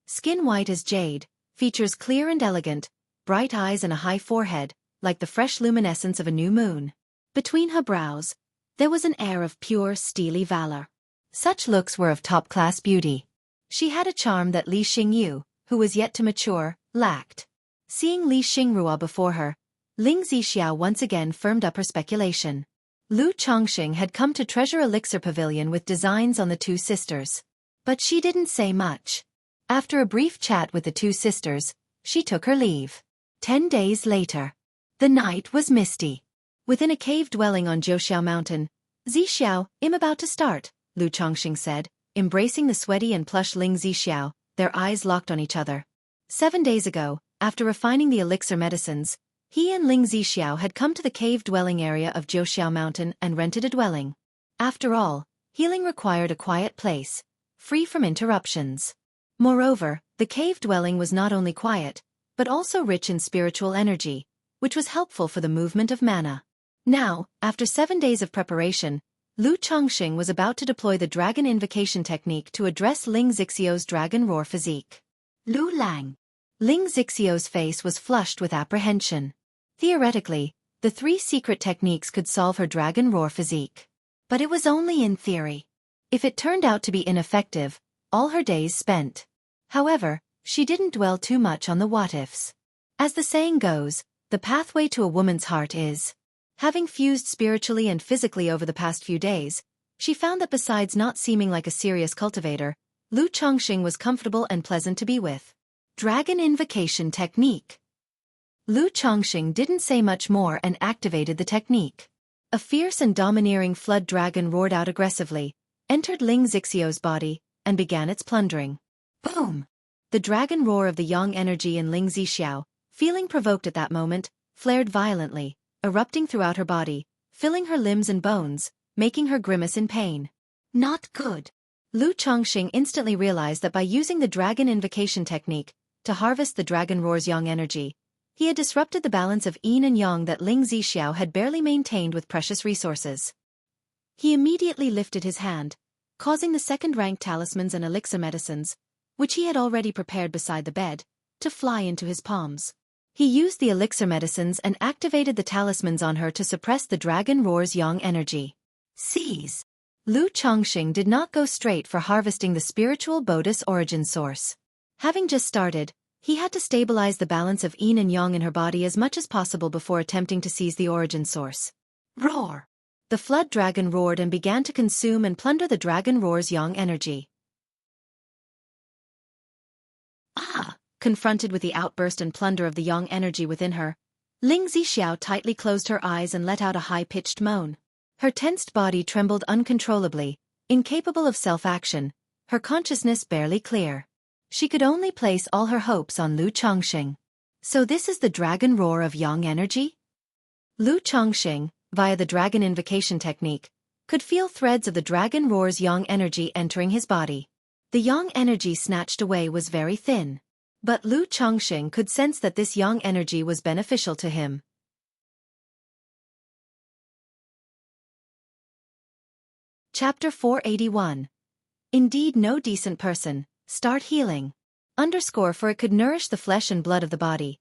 Skin white as jade, features clear and elegant, bright eyes and a high forehead, like the fresh luminescence of a new moon. Between her brows, there was an air of pure, steely valor. Such looks were of top-class beauty. She had a charm that Li Xingyu, who was yet to mature, lacked. Seeing Li Xingrua before her, Ling Zixiao once again firmed up her speculation. Lu Chongqing had come to Treasure Elixir Pavilion with designs on the two sisters. But she didn't say much. After a brief chat with the two sisters, she took her leave. 10 days later. The night was misty. Within a cave dwelling on Jiuxiao Mountain, Zixiao, I'm about to start, Lu Chongqing said, embracing the sweaty and plush Ling Zixiao, their eyes locked on each other. 7 days ago, after refining the elixir medicines, he and Ling Zixiao had come to the cave dwelling area of Jiuxiao Mountain and rented a dwelling. After all, healing required a quiet place, free from interruptions. Moreover, the cave dwelling was not only quiet, but also rich in spiritual energy, which was helpful for the movement of mana. Now, after 7 days of preparation, Lu Chongqing was about to deploy the dragon invocation technique to address Ling Zixiao's dragon roar physique. Lu Lang. Ling Zixiao's face was flushed with apprehension. Theoretically, the 3 secret techniques could solve her dragon roar physique. But it was only in theory. If it turned out to be ineffective, all her days spent. However, she didn't dwell too much on the what-ifs. As the saying goes, the pathway to a woman's heart is. Having fused spiritually and physically over the past few days, she found that besides not seeming like a serious cultivator, Lu Chongqing was comfortable and pleasant to be with. Dragon invocation technique. Lu Chongqing didn't say much more and activated the technique. A fierce and domineering flood dragon roared out aggressively, entered Ling Zixiao's body, and began its plundering. Boom! The dragon roar of the yang energy in Ling Zixiao, feeling provoked at that moment, flared violently, erupting throughout her body, filling her limbs and bones, making her grimace in pain. Not good. Lu Chongqing instantly realized that by using the dragon invocation technique to harvest the dragon roar's yang energy, he had disrupted the balance of yin and yang that Ling Zixiao had barely maintained with precious resources. He immediately lifted his hand, causing the second-ranked talismans and elixir medicines, which he had already prepared beside the bed, to fly into his palms. He used the elixir medicines and activated the talismans on her to suppress the dragon roar's yang energy. Seize! Lu Chongqing did not go straight for harvesting the spiritual Bodis origin source. Having just started, he had to stabilize the balance of yin and yang in her body as much as possible before attempting to seize the origin source. Roar! The flood dragon roared and began to consume and plunder the dragon roar's yang energy. Ah! Confronted with the outburst and plunder of the yang energy within her, Ling Zixiao tightly closed her eyes and let out a high-pitched moan. Her tensed body trembled uncontrollably, incapable of self-action, her consciousness barely clear. She could only place all her hopes on Lu Chongqing. So this is the dragon roar of yang energy? Lu Chongqing, via the dragon invocation technique, could feel threads of the dragon roar's yang energy entering his body. The yang energy snatched away was very thin. But Lu Chongqing could sense that this yang energy was beneficial to him. Chapter 481. Indeed, no decent person. Start healing. For it could nourish the flesh and blood of the body,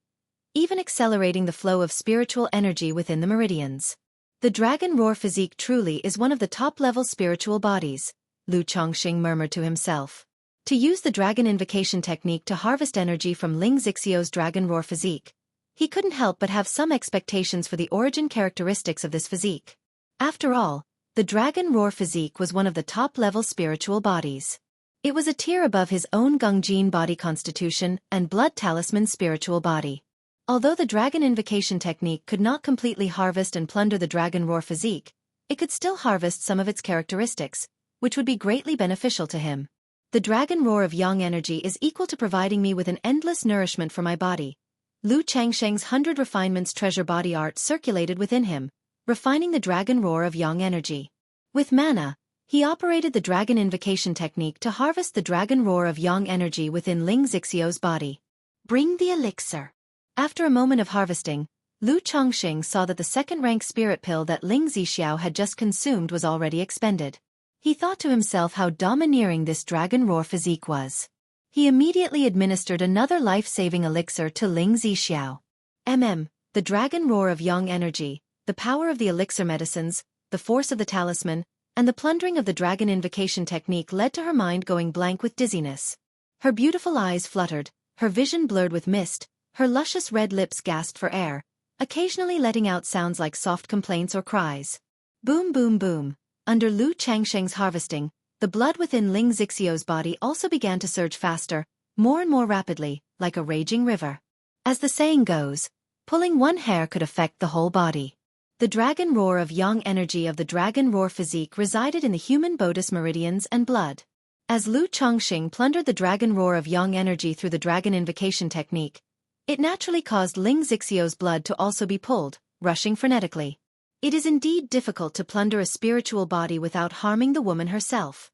even accelerating the flow of spiritual energy within the meridians. The dragon roar physique truly is one of the top-level spiritual bodies, Lu Chongqing murmured to himself. To use the dragon invocation technique to harvest energy from Ling Xixiu's dragon roar physique, he couldn't help but have some expectations for the origin characteristics of this physique. After all, the dragon roar physique was one of the top-level spiritual bodies. It was a tier above his own Gongjin body constitution and blood talisman spiritual body. Although the dragon invocation technique could not completely harvest and plunder the dragon roar physique, it could still harvest some of its characteristics, which would be greatly beneficial to him. The dragon roar of yang energy is equal to providing me with an endless nourishment for my body. Lu Changsheng's 100 refinements treasure body art circulated within him, refining the dragon roar of yang energy. With mana, he operated the dragon invocation technique to harvest the dragon roar of yang energy within Ling Xixiu's body. Bring the elixir. After a moment of harvesting, Lu Chongqing saw that the second-rank spirit pill that Ling Zixiao had just consumed was already expended. He thought to himself how domineering this dragon roar physique was. He immediately administered another life-saving elixir to Ling Zixiao. The dragon roar of yang energy, the power of the elixir medicines, the force of the talisman, and the plundering of the dragon invocation technique led to her mind going blank with dizziness. Her beautiful eyes fluttered, her vision blurred with mist, her luscious red lips gasped for air, occasionally letting out sounds like soft complaints or cries. Boom boom boom. Under Lu Changsheng's harvesting, the blood within Ling Xixiu's body also began to surge faster, more and more rapidly, like a raging river. As the saying goes, pulling one hair could affect the whole body. The dragon roar of yang energy of the dragon roar physique resided in the human bodis meridians and blood. As Lu Chongqing plundered the dragon roar of yang energy through the dragon invocation technique, it naturally caused Ling Xixiu's blood to also be pulled, rushing frenetically. It is indeed difficult to plunder a spiritual body without harming the woman herself.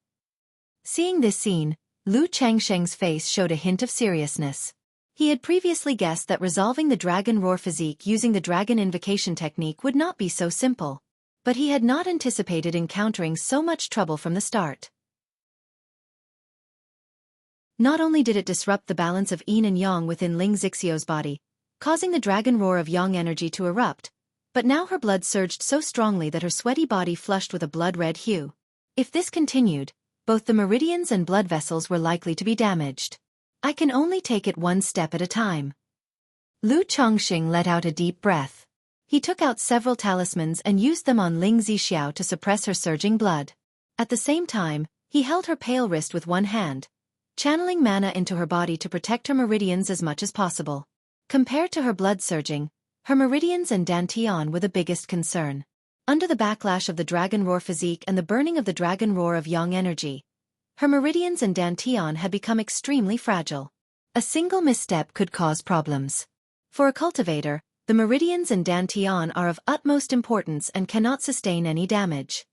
Seeing this scene, Lu Changsheng's face showed a hint of seriousness. He had previously guessed that resolving the dragon roar physique using the dragon invocation technique would not be so simple. But he had not anticipated encountering so much trouble from the start. Not only did it disrupt the balance of yin and yang within Ling Xixiu's body, causing the dragon roar of yang energy to erupt, but now her blood surged so strongly that her sweaty body flushed with a blood-red hue. If this continued, both the meridians and blood vessels were likely to be damaged. I can only take it one step at a time. Lu Chongqing let out a deep breath. He took out several talismans and used them on Ling Zixiao to suppress her surging blood. At the same time, he held her pale wrist with one hand, channeling mana into her body to protect her meridians as much as possible. Compared to her blood surging, her meridians and dantian were the biggest concern. Under the backlash of the dragon roar physique and the burning of the dragon roar of yang energy, her meridians and dantian had become extremely fragile. A single misstep could cause problems. For a cultivator, the meridians and dantian are of utmost importance and cannot sustain any damage.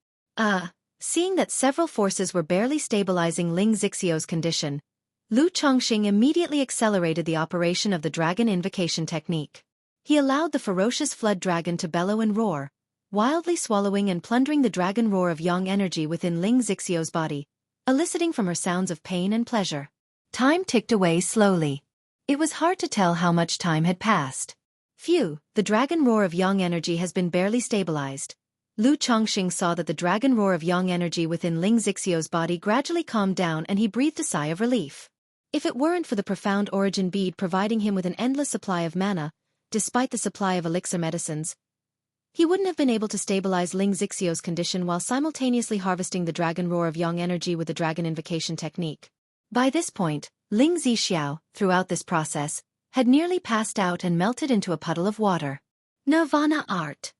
Seeing that several forces were barely stabilizing Ling Xixiu's condition, Lu Chongqing immediately accelerated the operation of the dragon invocation technique. He allowed the ferocious flood dragon to bellow and roar, wildly swallowing and plundering the dragon roar of yang energy within Ling Xixiu's body, eliciting from her sounds of pain and pleasure. Time ticked away slowly. It was hard to tell how much time had passed. Phew, the dragon roar of yang energy has been barely stabilized. Lu Chongqing saw that the dragon roar of yang energy within Ling Xixiu's body gradually calmed down and he breathed a sigh of relief. If it weren't for the profound origin bead providing him with an endless supply of mana, despite the supply of elixir medicines, he wouldn't have been able to stabilize Ling Xixiu's condition while simultaneously harvesting the dragon roar of yang energy with the dragon invocation technique. By this point, Ling Zixiao, throughout this process, had nearly passed out and melted into a puddle of water. Nirvana art.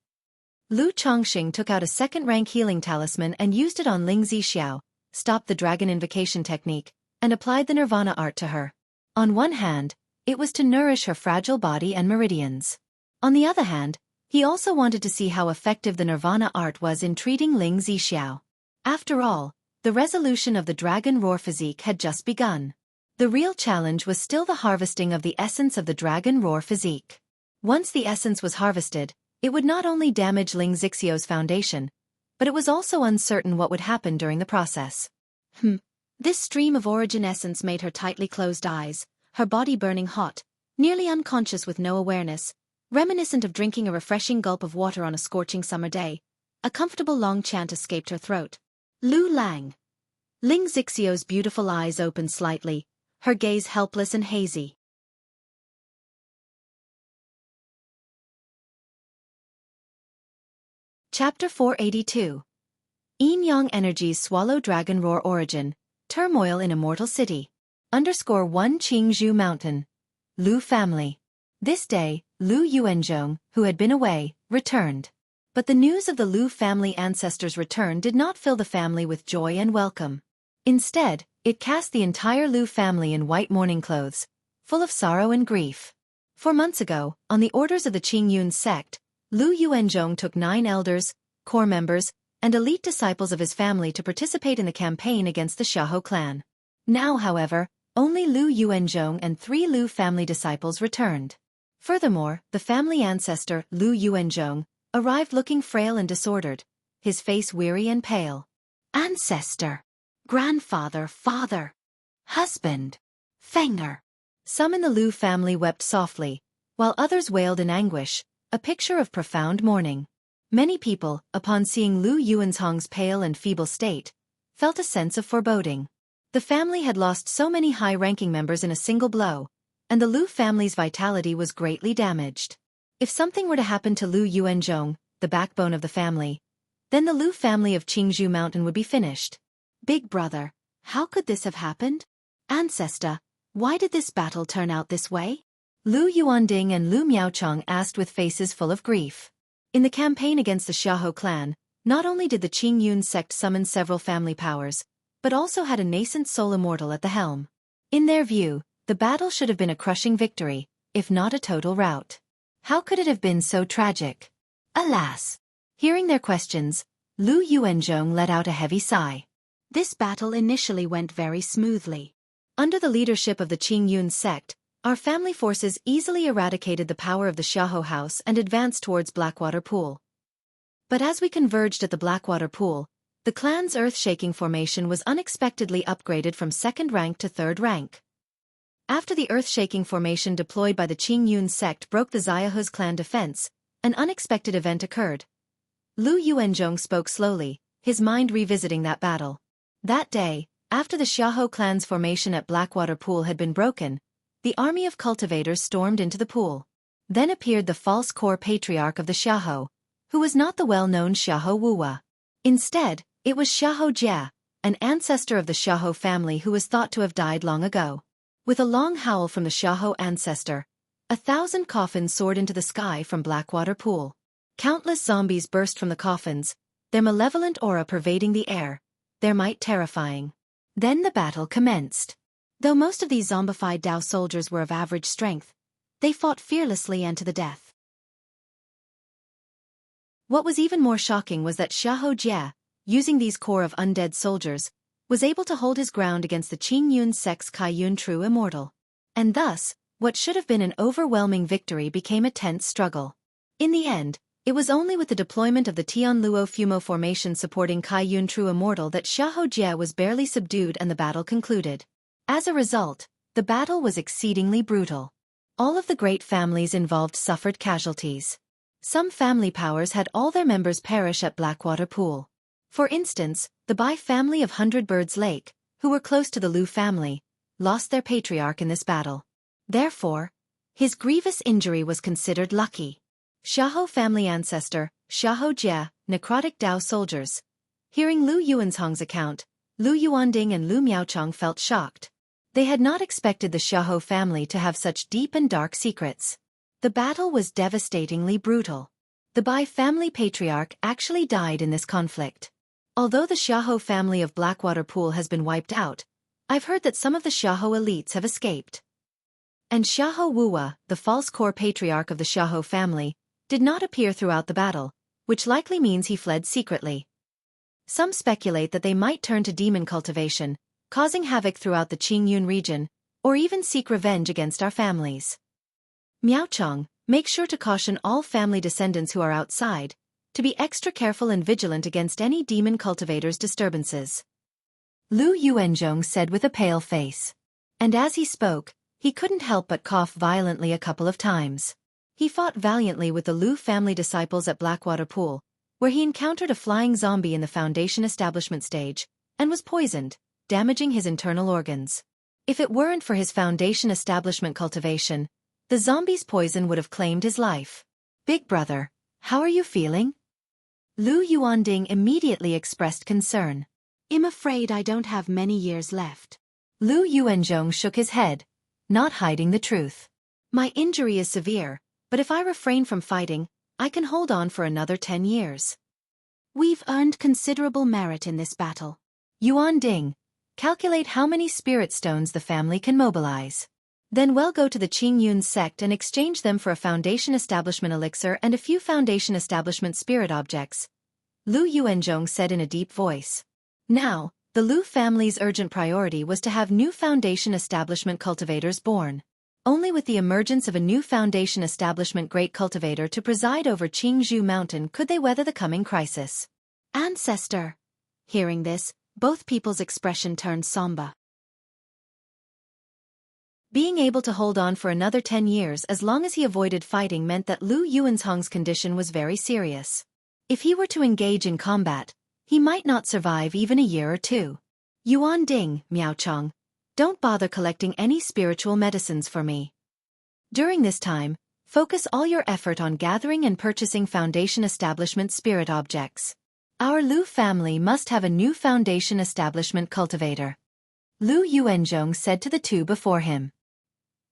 Lu Chongqing took out a second-rank healing talisman and used it on Ling Zixiao, stopped the dragon invocation technique, and applied the nirvana art to her. On one hand, it was to nourish her fragile body and meridians. On the other hand, He also wanted to see how effective the Nirvana art was in treating Ling Zixiao. After all, the resolution of the Dragon Roar physique had just begun. The real challenge was still the harvesting of the essence of the Dragon Roar physique. Once the essence was harvested, it would not only damage Ling Zixiao's foundation, but it was also uncertain what would happen during the process. This stream of origin essence made her tightly closed eyes, her body burning hot, nearly unconscious with no awareness, reminiscent of drinking a refreshing gulp of water on a scorching summer day. A comfortable long chant escaped her throat. Lu Lang. Ling Zixiao's beautiful eyes opened slightly, her gaze helpless and hazy. Chapter 482. Yin-Yang Energies Swallow Dragon Roar Origin, Turmoil in Immortal City. _1 Qingzhou Mountain. Lu family. This day, Lu Yuanzhong, who had been away, returned. But the news of the Lu family ancestors' return did not fill the family with joy and welcome. Instead, it cast the entire Lu family in white mourning clothes, full of sorrow and grief. 4 months ago, on the orders of the Qingyun sect, Lu Yuanzhong took 9 elders, core members, and elite disciples of his family to participate in the campaign against the Xiahou clan. Now, however, only Lu Yuanzhong and 3 Lu family disciples returned. Furthermore, the family ancestor, Lu Yuanzhong, arrived looking frail and disordered, his face weary and pale. Ancestor. Grandfather, father. Husband. Fenger. Some in the Lu family wept softly, while others wailed in anguish, a picture of profound mourning. Many people, upon seeing Lu Yuanzhong's pale and feeble state, felt a sense of foreboding. The family had lost so many high-ranking members in a single blow, and the Lu family's vitality was greatly damaged. If something were to happen to Lu Yuanzhong, the backbone of the family, then the Lu family of Qingzhou Mountain would be finished. Big brother, how could this have happened? Ancestor, why did this battle turn out this way? Lu Yuanding and Lu Miaocheng asked with faces full of grief. In the campaign against the Xiahou clan, not only did the Qingyun sect summon several family powers, but also had a nascent soul immortal at the helm. In their view, the battle should have been a crushing victory, if not a total rout. How could it have been so tragic? Alas! Hearing their questions, Lu Yuanzhong let out a heavy sigh. This battle initially went very smoothly. Under the leadership of the Qingyun sect, our family forces easily eradicated the power of the Xiahou house and advanced towards Blackwater Pool. But as we converged at the Blackwater Pool, the clan's earth-shaking formation was unexpectedly upgraded from 2nd rank to 3rd rank. After the earth-shaking formation deployed by the Qingyun sect broke the Xiaohu's clan defense, an unexpected event occurred. Lu Yuanzhong spoke slowly, his mind revisiting that battle. That day, after the Xiahou clan's formation at Blackwater Pool had been broken, the army of cultivators stormed into the pool. Then appeared the false core patriarch of the Xiahou, who was not the well-known Xiahou Wuwa. Instead, it was Xiahou Jia, an ancestor of the Xiahou family who was thought to have died long ago. With a long howl from the Xiahou ancestor, 1,000 coffins soared into the sky from Blackwater Pool. Countless zombies burst from the coffins, their malevolent aura pervading the air, their might terrifying. Then the battle commenced. Though most of these zombified Dao soldiers were of average strength, they fought fearlessly and to the death. What was even more shocking was that Xiahou Jia, using these core of undead soldiers, was able to hold his ground against the Qingyun sect's Kaiyun True Immortal. And thus, what should have been an overwhelming victory became a tense struggle. In the end, it was only with the deployment of the Tianluo Fumo formation supporting Kaiyun True Immortal that Xiahou Jia was barely subdued and the battle concluded. As a result, the battle was exceedingly brutal. All of the great families involved suffered casualties. Some family powers had all their members perish at Blackwater Pool. For instance, the Bai family of Hundred Birds Lake, who were close to the Lu family, lost their patriarch in this battle. Therefore, his grievous injury was considered lucky. Xiahou family ancestor, Xiahou Jia, necrotic Dao soldiers. Hearing Lu Yuanzhong's account, Lu Yuanding and Lu Miaocheng felt shocked. They had not expected the Xiahou family to have such deep and dark secrets. The battle was devastatingly brutal. The Bai family patriarch actually died in this conflict. Although the Xiahou family of Blackwater Pool has been wiped out, I've heard that some of the Xiahou elites have escaped. And Xiahou Wuwa, the false core patriarch of the Xiahou family, did not appear throughout the battle, which likely means he fled secretly. Some speculate that they might turn to demon cultivation, causing havoc throughout the Qingyun region, or even seek revenge against our families. Miaocheng, make sure to caution all family descendants who are outside, to be extra careful and vigilant against any demon cultivators' disturbances. Lu Yuanzhong said with a pale face. And as he spoke, he couldn't help but cough violently a couple of times. He fought valiantly with the Lu family disciples at Blackwater Pool, where he encountered a flying zombie in the Foundation establishment stage, and was poisoned, damaging his internal organs. If it weren't for his Foundation establishment cultivation, the zombie's poison would have claimed his life. Big brother, how are you feeling? Lu Yuanding immediately expressed concern. I'm afraid I don't have many years left. Lu Yuanzhong shook his head, not hiding the truth. My injury is severe, but if I refrain from fighting, I can hold on for another 10 years. We've earned considerable merit in this battle. Yuanding, calculate how many spirit stones the family can mobilize. Then we'll go to the Qingyun sect and exchange them for a Foundation establishment elixir and a few Foundation establishment spirit objects. Lu Yuanzhong said in a deep voice. Now, the Lu family's urgent priority was to have new Foundation establishment cultivators born. Only with the emergence of a new Foundation establishment great cultivator to preside over Qingzhou Mountain could they weather the coming crisis. Ancestor. Hearing this, both people's expression turned somber. Being able to hold on for another 10 years as long as he avoided fighting meant that Lu Yuanzhong's condition was very serious. If he were to engage in combat, he might not survive even a year or two. Yuanding, Miaocheng, don't bother collecting any spiritual medicines for me. During this time, focus all your effort on gathering and purchasing Foundation establishment spirit objects. Our Lu family must have a new Foundation establishment cultivator. Lu Yuanzhong said to the two before him.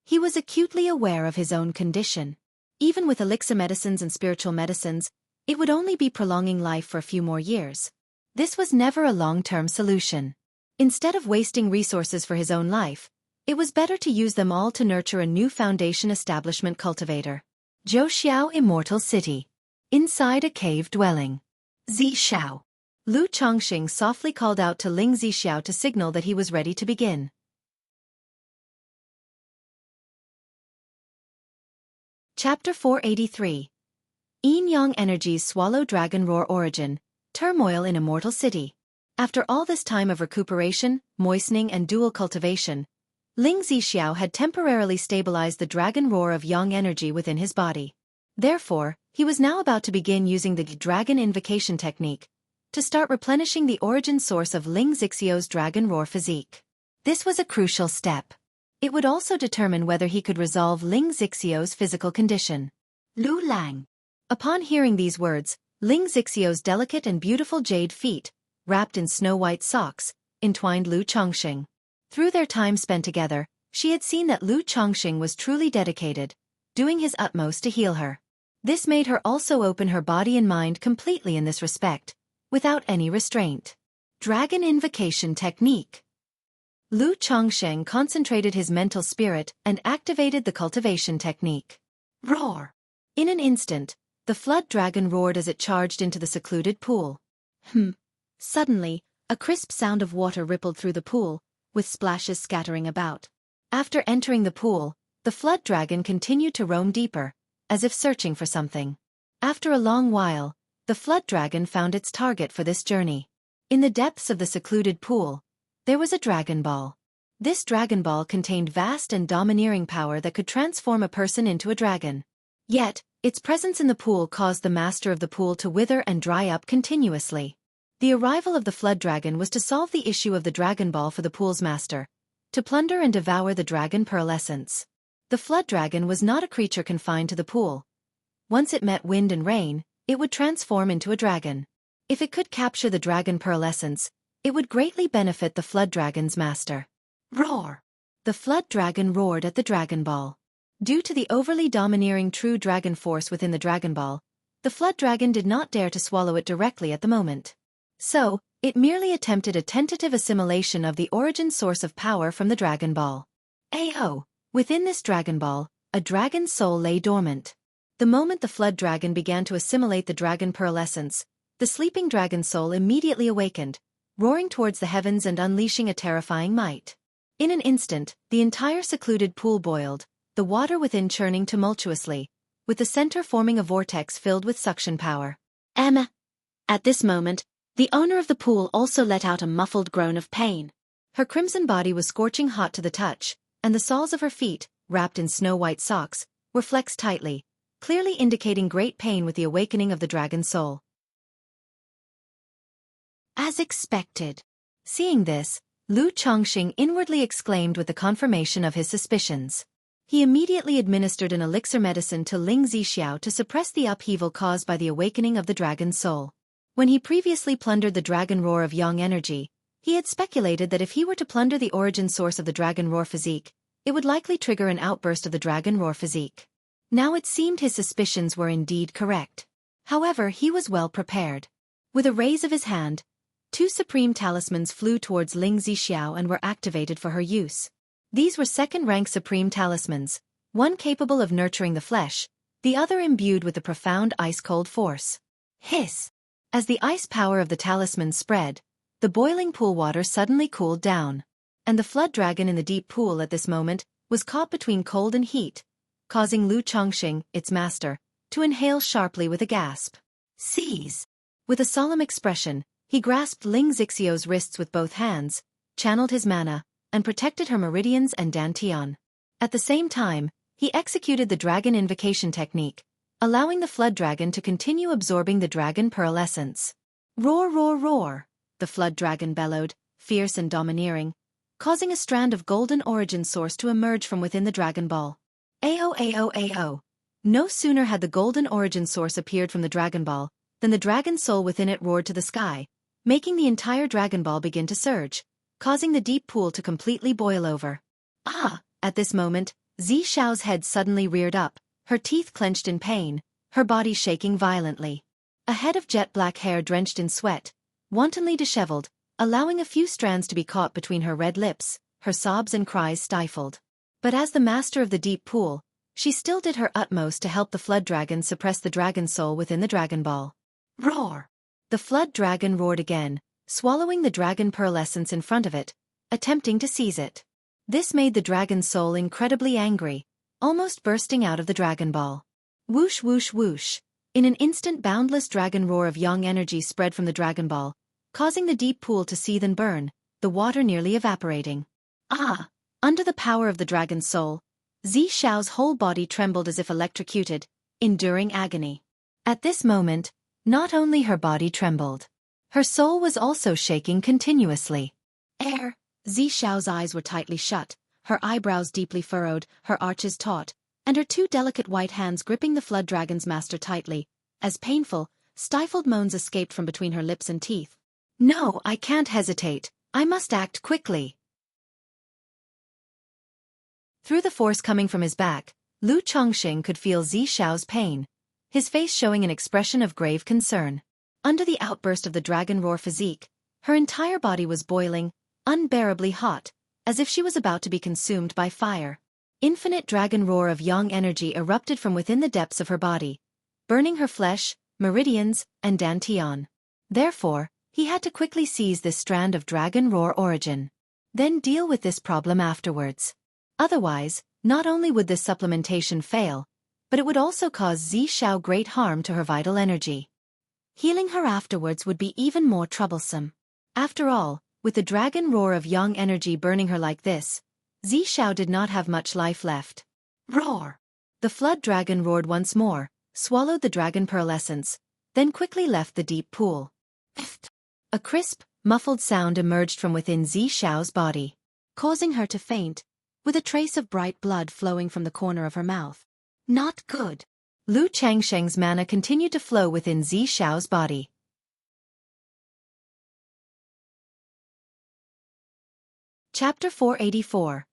He was acutely aware of his own condition. Even with elixir medicines and spiritual medicines, it would only be prolonging life for a few more years. This was never a long-term solution. Instead of wasting resources for his own life, it was better to use them all to nurture a new Foundation establishment cultivator. Zhouxiao Immortal City. Inside a cave dwelling. Zhixiao. Lu Chongqing softly called out to Ling Zhixiao to signal that he was ready to begin. Chapter 483. Yin Yang Energy's Swallow Dragon Roar Origin, Turmoil in Immortal City. After all this time of recuperation, moistening and dual cultivation, Ling Zhixiao had temporarily stabilized the dragon roar of yang energy within his body. Therefore, he was now about to begin using the dragon invocation technique to start replenishing the origin source of Ling Zhixiao's dragon roar physique. This was a crucial step. It would also determine whether he could resolve Ling Zhixiao's physical condition. Lu Lang. Upon hearing these words, Ling Zhixiao's delicate and beautiful jade feet, wrapped in snow-white socks, entwined Lu Chongqing. Through their time spent together, she had seen that Lu Chongqing was truly dedicated, doing his utmost to heal her. This made her also open her body and mind completely in this respect, without any restraint. Dragon Invocation Technique. Lu Chongqing concentrated his mental spirit and activated the cultivation technique. Roar! In an instant, the flood dragon roared as it charged into the secluded pool. Suddenly, a crisp sound of water rippled through the pool, with splashes scattering about. After entering the pool, the flood dragon continued to roam deeper, as if searching for something. After a long while, the flood dragon found its target for this journey. In the depths of the secluded pool, there was a dragon ball. This dragon ball contained vast and domineering power that could transform a person into a dragon. Yet, its presence in the pool caused the master of the pool to wither and dry up continuously. The arrival of the flood dragon was to solve the issue of the dragon ball for the pool's master, to plunder and devour the dragon pearl essence. The flood dragon was not a creature confined to the pool. Once it met wind and rain, it would transform into a dragon. If it could capture the dragon pearl essence, it would greatly benefit the flood dragon's master. Roar! The flood dragon roared at the dragon ball. Due to the overly domineering true dragon force within the dragon ball, the flood dragon did not dare to swallow it directly at the moment. So, it merely attempted a tentative assimilation of the origin source of power from the dragon ball. Within this dragon ball, a dragon's soul lay dormant. The moment the flood dragon began to assimilate the dragon pearl essence, the sleeping dragon soul immediately awakened, roaring towards the heavens and unleashing a terrifying might. In an instant, the entire secluded pool boiled, the water within churning tumultuously, with the center forming a vortex filled with suction power. Emma. At this moment, the owner of the pool also let out a muffled groan of pain. Her crimson body was scorching hot to the touch, and the soles of her feet, wrapped in snow-white socks, were flexed tightly, clearly indicating great pain with the awakening of the dragon soul. As expected. Seeing this, Lu Chongqing inwardly exclaimed with the confirmation of his suspicions. He immediately administered an elixir medicine to Ling Zixiao to suppress the upheaval caused by the awakening of the dragon soul. When he previously plundered the dragon roar of yang energy, he had speculated that if he were to plunder the origin source of the dragon roar physique, it would likely trigger an outburst of the dragon roar physique. Now it seemed his suspicions were indeed correct. However, he was well prepared. With a raise of his hand, 2 supreme talismans flew towards Ling Zixiao and were activated for her use. These were second-rank supreme talismans, one capable of nurturing the flesh, the other imbued with the profound ice-cold force. Hiss! As the ice power of the talismans spread, the boiling pool water suddenly cooled down, and the flood dragon in the deep pool at this moment was caught between cold and heat, causing Lu Chongqing, its master, to inhale sharply with a gasp. Seize! With a solemn expression, he grasped Ling Zixiao's wrists with both hands, channeled his mana, and protected her meridians and dantian. At the same time, he executed the dragon invocation technique, allowing the flood dragon to continue absorbing the dragon pearl essence. Roar, roar, roar! The flood dragon bellowed, fierce and domineering, causing a strand of golden origin source to emerge from within the dragon ball. Ao, ao, ao. No sooner had the golden origin source appeared from the dragon ball, than the dragon soul within it roared to the sky, making the entire dragon ball begin to surge, causing the deep pool to completely boil over. Ah! At this moment, Zixiao's head suddenly reared up, her teeth clenched in pain, her body shaking violently. A head of jet-black hair drenched in sweat, wantonly disheveled, allowing a few strands to be caught between her red lips, her sobs and cries stifled. But as the master of the deep pool, she still did her utmost to help the flood dragon suppress the dragon soul within the dragon ball. Roar! The flood dragon roared again, swallowing the dragon pearl essence in front of it, attempting to seize it. This made the dragon soul incredibly angry, almost bursting out of the dragon ball. Whoosh whoosh whoosh! In an instant boundless dragon roar of yang energy spread from the dragon ball, causing the deep pool to seethe and burn, the water nearly evaporating. Ah! Under the power of the dragon soul, Zixiao's whole body trembled as if electrocuted, enduring agony. At this moment, not only her body trembled, her soul was also shaking continuously. Zixiao's eyes were tightly shut, her eyebrows deeply furrowed, her arches taut, and her 2 delicate white hands gripping the flood dragon's master tightly, as painful, stifled moans escaped from between her lips and teeth. No, I can't hesitate, I must act quickly. Through the force coming from his back, Lu Chongqing could feel Zixiao's pain, his face showing an expression of grave concern. Under the outburst of the dragon roar physique, her entire body was boiling, unbearably hot, as if she was about to be consumed by fire. Infinite dragon roar of yang energy erupted from within the depths of her body, burning her flesh, meridians, and dantian. Therefore, he had to quickly seize this strand of dragon roar origin. Then deal with this problem afterwards. Otherwise, not only would this supplementation fail, but it would also cause Zixiao great harm to her vital energy. Healing her afterwards would be even more troublesome. After all, with the dragon roar of yang energy burning her like this, Zixiao did not have much life left. Roar! The flood dragon roared once more, swallowed the dragon pearl essence, then quickly left the deep pool. A crisp, muffled sound emerged from within Zixiao's body, causing her to faint, with a trace of bright blood flowing from the corner of her mouth. Not good. Lu Changsheng's mana continued to flow within Zixiao's body. Chapter 484.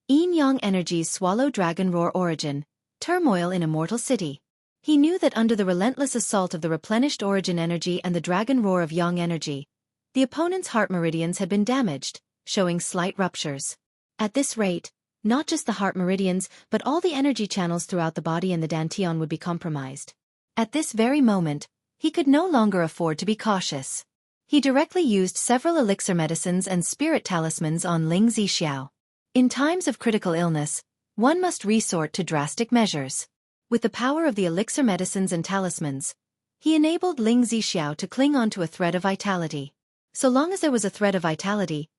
Yin-Yang Energies Swallow Dragon Roar Origin, Turmoil in Immortal City. He knew that under the relentless assault of the replenished origin energy and the dragon roar of yang energy, the opponent's heart meridians had been damaged, showing slight ruptures. At this rate, Not just the heart meridians, but all the energy channels throughout the body and the dantian would be compromised. At this very moment, he could no longer afford to be cautious. He directly used several elixir medicines and spirit talismans on Ling Zixiao. In times of critical illness, one must resort to drastic measures. With the power of the elixir medicines and talismans, he enabled Ling Zixiao to cling onto a thread of vitality. So long as there was a thread of vitality,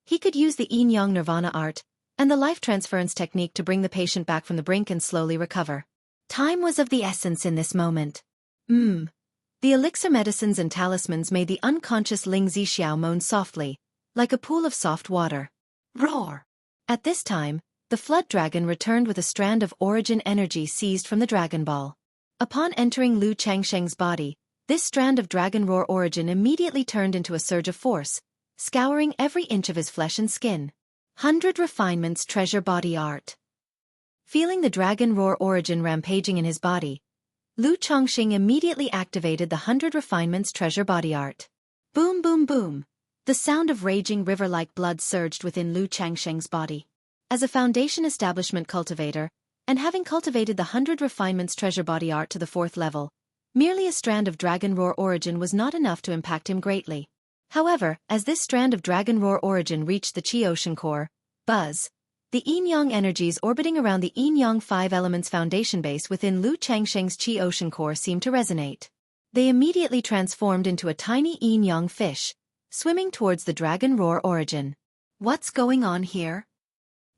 he could use the yin-yang nirvana art and the life transference technique to bring the patient back from the brink and slowly recover. Time was of the essence in this moment. The elixir medicines and talismans made the unconscious Ling Zixiao moan softly, like a pool of soft water. Roar! At this time, the flood dragon returned with a strand of origin energy seized from the Dragon Ball. Upon entering Lu Changsheng's body, this strand of dragon roar origin immediately turned into a surge of force, scouring every inch of his flesh and skin. 100 Refinements Treasure Body Art. Feeling the dragon roar origin rampaging in his body, Lu Chongqing immediately activated the 100 Refinements Treasure Body Art. Boom boom boom! The sound of raging river-like blood surged within Lu Changsheng's body. As a foundation establishment cultivator, and having cultivated the 100 Refinements Treasure Body Art to the 4th level, merely a strand of dragon roar origin was not enough to impact him greatly. However, as this strand of dragon roar origin reached the Qi Ocean core, buzz, the yin-yang energies orbiting around the yin-yang 5 elements foundation base within Lu Changsheng's Qi Ocean core seemed to resonate. They immediately transformed into a tiny yin-yang fish, swimming towards the dragon roar origin. What's going on here?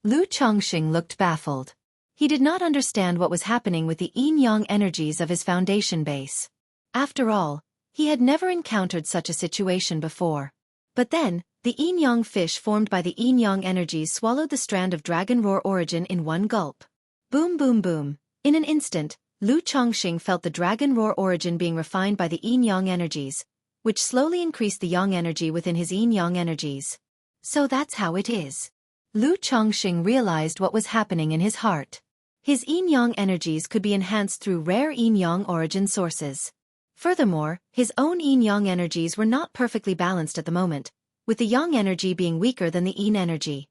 Lu Chongqing looked baffled. He did not understand what was happening with the yin-yang energies of his foundation base. After all, he had never encountered such a situation before. But then, the yin-yang fish formed by the yin-yang energies swallowed the strand of dragon roar origin in one gulp. Boom boom boom. In an instant, Lu Chongqing felt the dragon roar origin being refined by the yin-yang energies, which slowly increased the yang energy within his yin-yang energies. So that's how it is. Lu Chongqing realized what was happening in his heart. His yin-yang energies could be enhanced through rare yin-yang origin sources. Furthermore, his own yin-yang energies were not perfectly balanced at the moment, with the yang energy being weaker than the yin energy.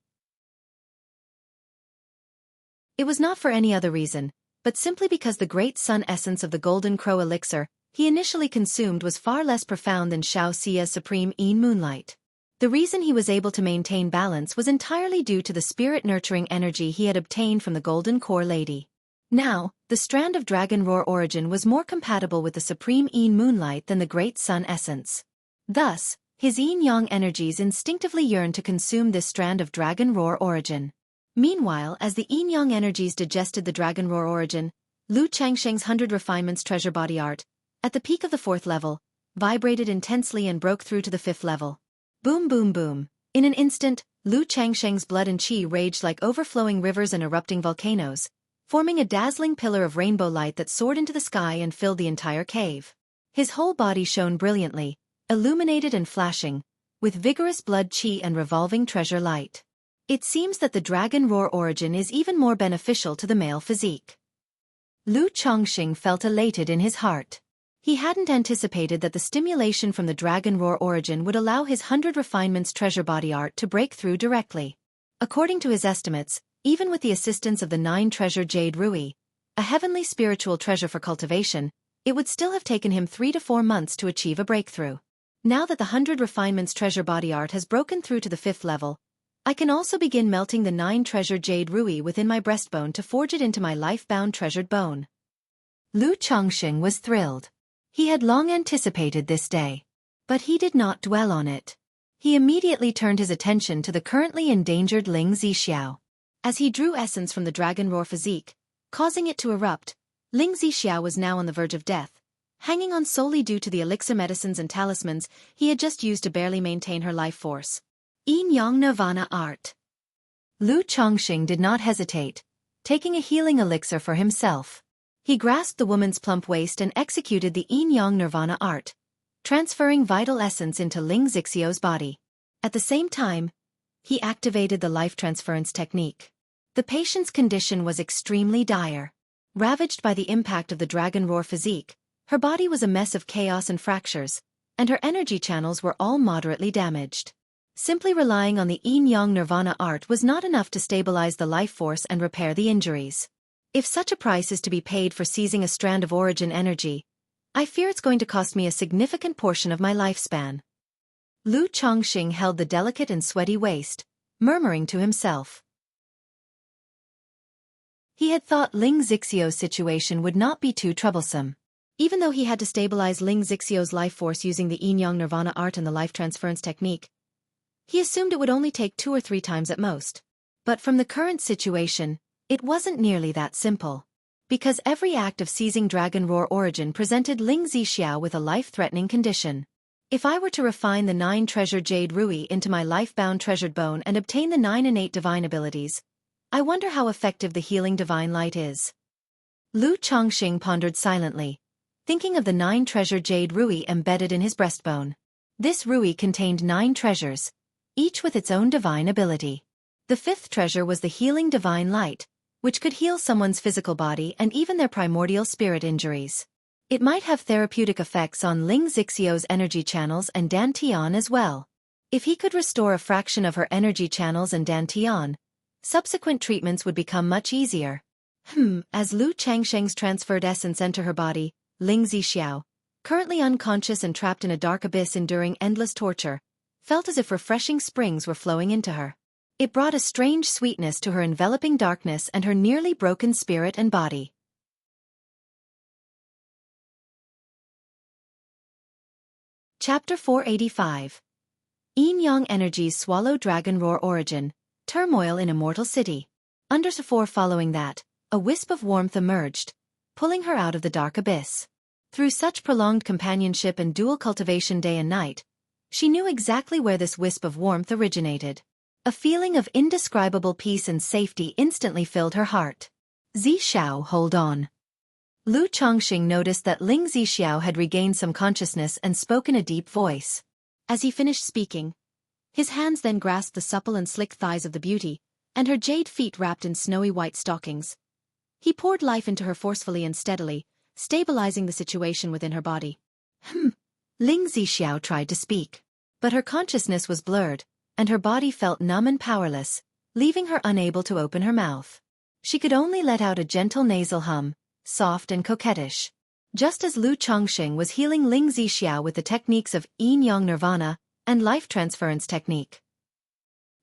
It was not for any other reason, but simply because the great sun essence of the Golden Crow elixir he initially consumed was far less profound than Xiaoxia's supreme yin moonlight. The reason he was able to maintain balance was entirely due to the spirit-nurturing energy he had obtained from the Golden Core Lady. Now, the strand of dragon roar origin was more compatible with the supreme yin moonlight than the great sun essence. Thus, his yin-yang energies instinctively yearned to consume this strand of dragon roar origin. Meanwhile, as the yin-yang energies digested the dragon roar origin, Lu Changsheng's 100 Refinements Treasure Body Art, at the peak of the 4th level, vibrated intensely and broke through to the 5th level. Boom boom boom. In an instant, Lu Changsheng's blood and qi raged like overflowing rivers and erupting volcanoes, forming a dazzling pillar of rainbow light that soared into the sky and filled the entire cave. His whole body shone brilliantly, illuminated and flashing, with vigorous blood qi and revolving treasure light. It seems that the dragon roar origin is even more beneficial to the male physique. Lu Chongqing felt elated in his heart. He hadn't anticipated that the stimulation from the dragon roar origin would allow his 100 Refinements Treasure Body Art to break through directly. According to his estimates, even with the assistance of the 9 treasure jade rui, a heavenly spiritual treasure for cultivation, it would still have taken him 3 to 4 months to achieve a breakthrough. Now that the 100 Refinements Treasure Body Art has broken through to the 5th level, I can also begin melting the 9 treasure jade rui within my breastbone to forge it into my life-bound treasured bone. Lu Chongqing was thrilled. He had long anticipated this day. But he did not dwell on it. He immediately turned his attention to the currently endangered Ling Zixiao. As he drew essence from the dragon roar physique, causing it to erupt, Ling Zixiao was now on the verge of death, hanging on solely due to the elixir medicines and talismans he had just used to barely maintain her life force. Yin-yang Nirvana Art. Lu Chongqing did not hesitate, taking a healing elixir for himself. He grasped the woman's plump waist and executed the yin-yang Nirvana Art, transferring vital essence into Ling Zixiao's body. At the same time, he activated the life transference technique. The patient's condition was extremely dire. Ravaged by the impact of the dragon roar physique, her body was a mess of chaos and fractures, and her energy channels were all moderately damaged. Simply relying on the yin-yang nirvana art was not enough to stabilize the life force and repair the injuries. If such a price is to be paid for seizing a strand of origin energy, I fear it's going to cost me a significant portion of my lifespan. Lu Chongqing held the delicate and sweaty waist, murmuring to himself. He had thought Ling Zixio's situation would not be too troublesome. Even though he had to stabilize Ling Zixio's life force using the yin-yang nirvana art and the life transference technique, he assumed it would only take 2 or 3 times at most. But from the current situation, it wasn't nearly that simple. Because every act of seizing Dragon Roar origin presented Ling Zixiao with a life-threatening condition. If I were to refine the 9 treasured jade rui into my life-bound treasured bone and obtain the 9 innate divine abilities, I wonder how effective the healing divine light is. Lu Chongqing pondered silently, thinking of the 9 treasured jade rui embedded in his breastbone. This rui contained 9 treasures, each with its own divine ability. The 5th treasure was the healing divine light, which could heal someone's physical body and even their primordial spirit injuries. It might have therapeutic effects on Ling Zixio's energy channels and Dantian as well. If he could restore a fraction of her energy channels and Dantian, subsequent treatments would become much easier. As Lu Changsheng's transferred essence entered her body, Ling Zixiao, currently unconscious and trapped in a dark abyss enduring endless torture, felt as if refreshing springs were flowing into her. It brought a strange sweetness to her enveloping darkness and her nearly broken spirit and body. Chapter 485. Yin-yang energies swallow Dragon Roar origin, turmoil in Immortal City. Under Sephora following that, a wisp of warmth emerged, pulling her out of the dark abyss. Through such prolonged companionship and dual cultivation day and night, she knew exactly where this wisp of warmth originated. A feeling of indescribable peace and safety instantly filled her heart. Zixiao, hold on. Lu Chongqing noticed that Ling Zixiao had regained some consciousness and spoke in a deep voice. As he finished speaking, his hands then grasped the supple and slick thighs of the beauty, and her jade feet wrapped in snowy white stockings. He poured life into her forcefully and steadily, stabilizing the situation within her body. Ling Zixiao tried to speak, but her consciousness was blurred, and her body felt numb and powerless, leaving her unable to open her mouth. She could only let out a gentle nasal hum, soft and coquettish. Just as Lu Chongqing was healing Ling Zixiao with the techniques of yin-yang nirvana and life transference technique.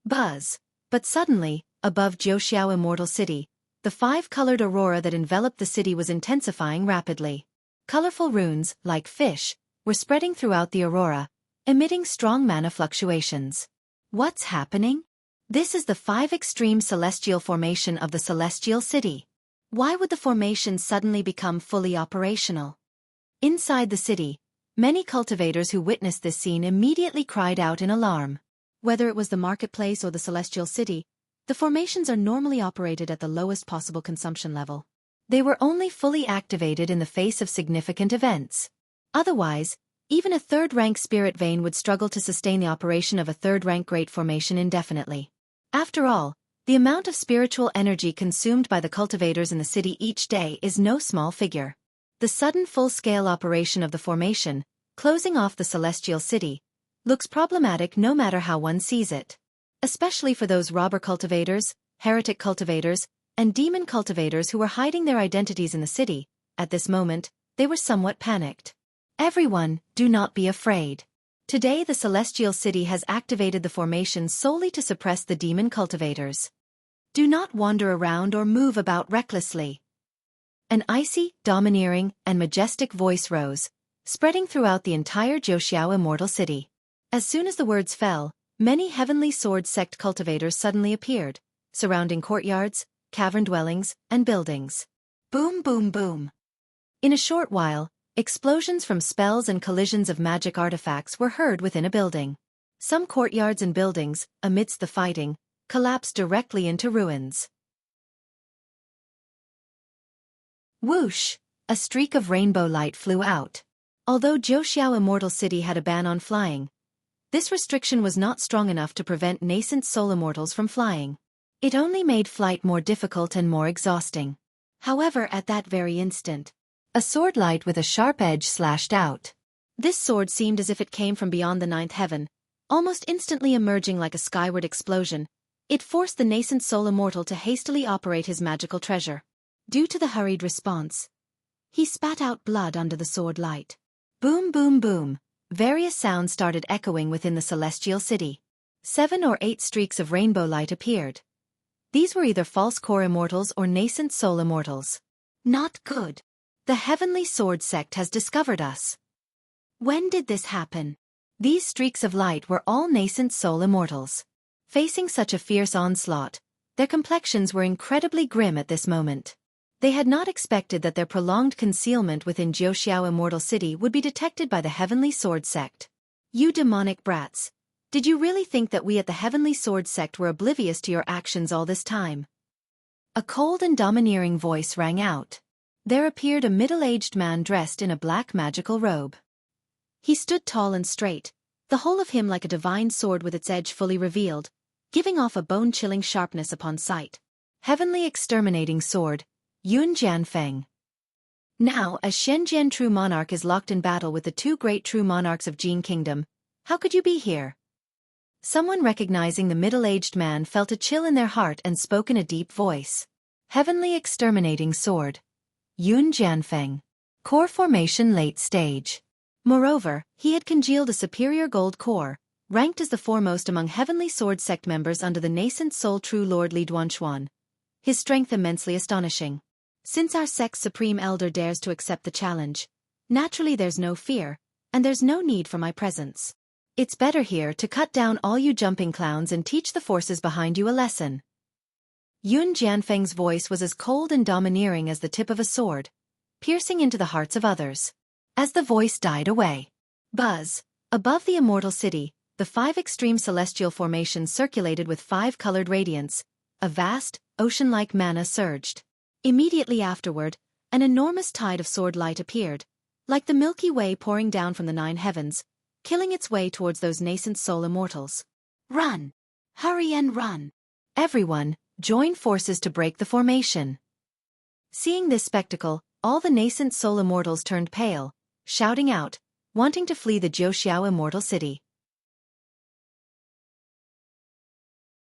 Buzz! But suddenly, above Jiuxiao Immortal City, the 5-colored aurora that enveloped the city was intensifying rapidly. Colorful runes, like fish, were spreading throughout the aurora, emitting strong mana fluctuations. What's happening? This is the 5 extreme celestial formation of the celestial city. Why would the formation suddenly become fully operational? Inside the city, many cultivators who witnessed this scene immediately cried out in alarm. Whether it was the marketplace or the celestial city, the formations are normally operated at the lowest possible consumption level. They were only fully activated in the face of significant events. Otherwise, even a 3rd-rank spirit vein would struggle to sustain the operation of a 3rd-rank great formation indefinitely. After all, the amount of spiritual energy consumed by the cultivators in the city each day is no small figure. The sudden full-scale operation of the formation, closing off the celestial city, looks problematic no matter how one sees it. Especially for those robber cultivators, heretic cultivators, and demon cultivators who were hiding their identities in the city. At this moment, they were somewhat panicked. Everyone, do not be afraid. Today the celestial city has activated the formation solely to suppress the demon cultivators. Do not wander around or move about recklessly. An icy, domineering, and majestic voice rose, spreading throughout the entire Jiuxiao Immortal City. As soon as the words fell, many heavenly sword sect cultivators suddenly appeared, surrounding courtyards, cavern dwellings, and buildings. Boom, boom, boom. In a short while, explosions from spells and collisions of magic artifacts were heard within a building. Some courtyards and buildings, amidst the fighting, collapsed directly into ruins. Whoosh! A streak of rainbow light flew out. Although Jiuxiao Immortal City had a ban on flying, this restriction was not strong enough to prevent nascent soul immortals from flying. It only made flight more difficult and more exhausting. However, at that very instant, a sword light with a sharp edge slashed out. This sword seemed as if it came from beyond the 9th heaven, Almost instantly emerging like a skyward explosion, it forced the nascent soul immortal to hastily operate his magical treasure. Due to the hurried response, he spat out blood under the sword light. Boom, boom, boom. Various sounds started echoing within the celestial city. 7 or 8 streaks of rainbow light appeared. These were either false core immortals or nascent soul immortals. Not good. The Heavenly Sword sect has discovered us. When did this happen? These streaks of light were all nascent soul immortals. Facing such a fierce onslaught, their complexions were incredibly grim at this moment. They had not expected that their prolonged concealment within Jiuxiao Immortal City would be detected by the Heavenly Sword sect. You demonic brats! Did you really think that we at the Heavenly Sword sect were oblivious to your actions all this time? A cold and domineering voice rang out. There appeared a middle-aged man dressed in a black magical robe. He stood tall and straight, the whole of him like a divine sword with its edge fully revealed, giving off a bone-chilling sharpness upon sight. Heavenly Exterminating Sword, Yun Jianfeng. Now, as Shenjian True Monarch is locked in battle with the 2 great true monarchs of Jin Kingdom, how could you be here? Someone recognizing the middle-aged man felt a chill in their heart and spoke in a deep voice. Heavenly Exterminating Sword, Yun Jianfeng. Core formation late stage. Moreover, he had congealed a superior gold core, ranked as the foremost among Heavenly Sword sect members under the nascent soul True Lord Li Duanshuan. His strength immensely astonishing. Since our sect's supreme elder dares to accept the challenge, naturally there's no fear, and there's no need for my presence. It's better here to cut down all you jumping clowns and teach the forces behind you a lesson. Yun Jianfeng's voice was as cold and domineering as the tip of a sword, piercing into the hearts of others. As the voice died away, buzz, above the immortal city, the 5 extreme celestial formations circulated with 5-colored radiance. A vast, ocean-like mana surged. Immediately afterward, an enormous tide of sword light appeared, like the Milky Way pouring down from the 9 heavens, killing its way towards those nascent soul immortals. Run! Hurry and run! Everyone, join forces to break the formation. Seeing this spectacle, all the nascent soul immortals turned pale, shouting out, wanting to flee the Jiuxiao Immortal City.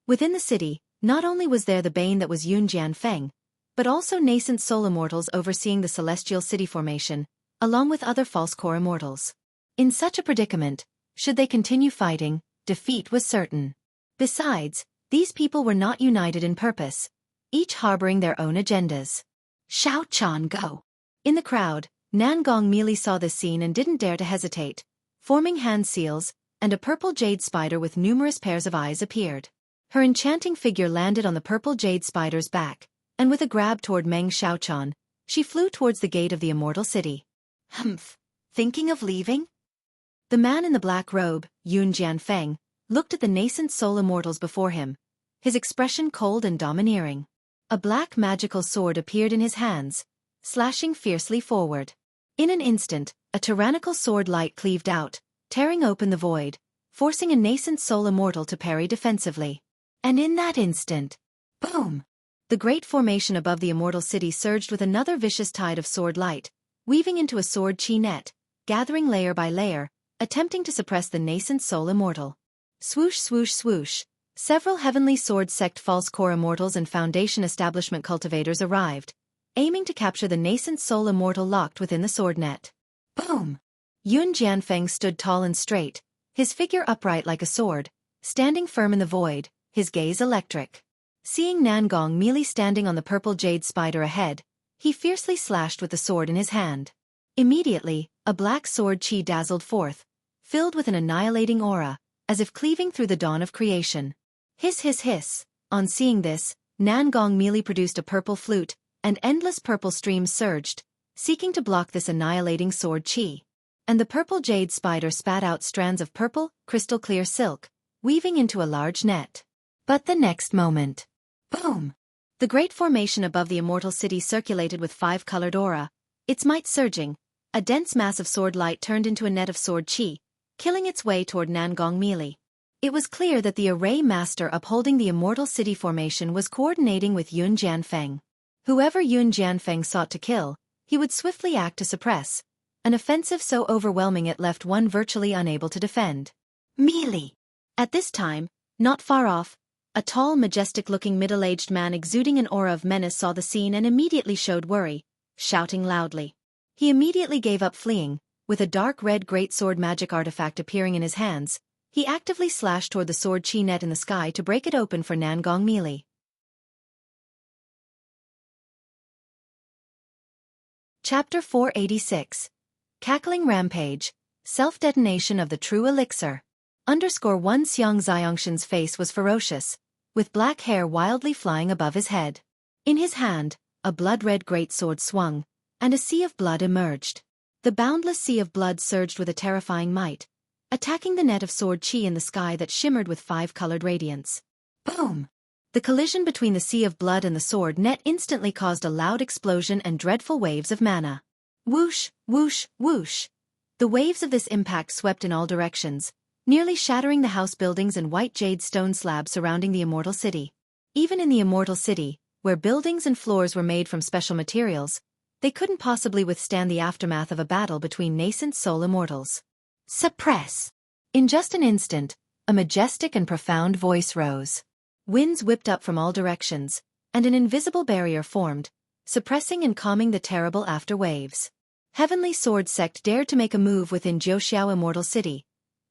Within the city, not only was there the bane that was Yun Jianfeng, but also nascent soul immortals overseeing the celestial city formation, along with other false core immortals. In such a predicament, should they continue fighting, defeat was certain. Besides, these people were not united in purpose, each harboring their own agendas. Xiao Chan go! In the crowd, Nangong Meili saw this scene and didn't dare to hesitate. Forming hand seals, and a purple jade spider with numerous pairs of eyes appeared. Her enchanting figure landed on the purple jade spider's back, and with a grab toward Meng Xiaochan, she flew towards the gate of the immortal city. Humph! Thinking of leaving? The man in the black robe, Yun Jianfeng, looked at the nascent soul immortals before him, his expression cold and domineering. A black magical sword appeared in his hands, slashing fiercely forward. In an instant, a tyrannical sword light cleaved out, tearing open the void, forcing a nascent soul immortal to parry defensively. And in that instant, boom! The great formation above the immortal city surged with another vicious tide of sword light, weaving into a sword chi net, gathering layer by layer, attempting to suppress the nascent soul immortal. Swoosh swoosh swoosh, several Heavenly Sword sect false core immortals and Foundation establishment cultivators arrived, aiming to capture the nascent soul immortal locked within the sword net. Boom! Yun Jianfeng stood tall and straight, his figure upright like a sword, standing firm in the void, his gaze electric. Seeing Nangong Meili standing on the purple jade spider ahead, he fiercely slashed with the sword in his hand. Immediately, a black sword chi dazzled forth, filled with an annihilating aura, as if cleaving through the dawn of creation. Hiss hiss hiss. On seeing this, Nangong Meili produced a purple flute, and endless purple streams surged, seeking to block this annihilating sword chi. And the purple jade spider spat out strands of purple, crystal-clear silk, weaving into a large net. But the next moment, boom! The great formation above the immortal city circulated with 5-colored aura, its might surging. A dense mass of sword light turned into a net of sword chi, killing its way toward Nangong Meili. It was clear that the array master upholding the immortal city formation was coordinating with Yun Jianfeng. Whoever Yun Jianfeng sought to kill, he would swiftly act to suppress, an offensive so overwhelming it left one virtually unable to defend. Meili! At this time, not far off, a tall, majestic-looking middle-aged man exuding an aura of menace saw the scene and immediately showed worry, shouting loudly. He immediately gave up fleeing. With a dark red greatsword magic artifact appearing in his hands, he actively slashed toward the sword chi net in the sky to break it open for Nangong melee. Chapter 486. Cackling Rampage. Self-detonation of the true elixir. _1 Xiang Ziongshan's face was ferocious, with black hair wildly flying above his head. In his hand, a blood-red greatsword swung, and a sea of blood emerged. The boundless sea of blood surged with a terrifying might, attacking the net of sword chi in the sky that shimmered with five-colored radiance. Boom! The collision between the sea of blood and the sword net instantly caused a loud explosion and dreadful waves of mana. Whoosh, whoosh, whoosh! The waves of this impact swept in all directions, nearly shattering the house buildings and white jade stone slabs surrounding the immortal city. Even in the immortal city, where buildings and floors were made from special materials, they couldn't possibly withstand the aftermath of a battle between nascent soul immortals. Suppress! In just an instant, a majestic and profound voice rose. Winds whipped up from all directions, and an invisible barrier formed, suppressing and calming the terrible after-waves. Heavenly Sword Sect dared to make a move within Jiuxiao Immortal City,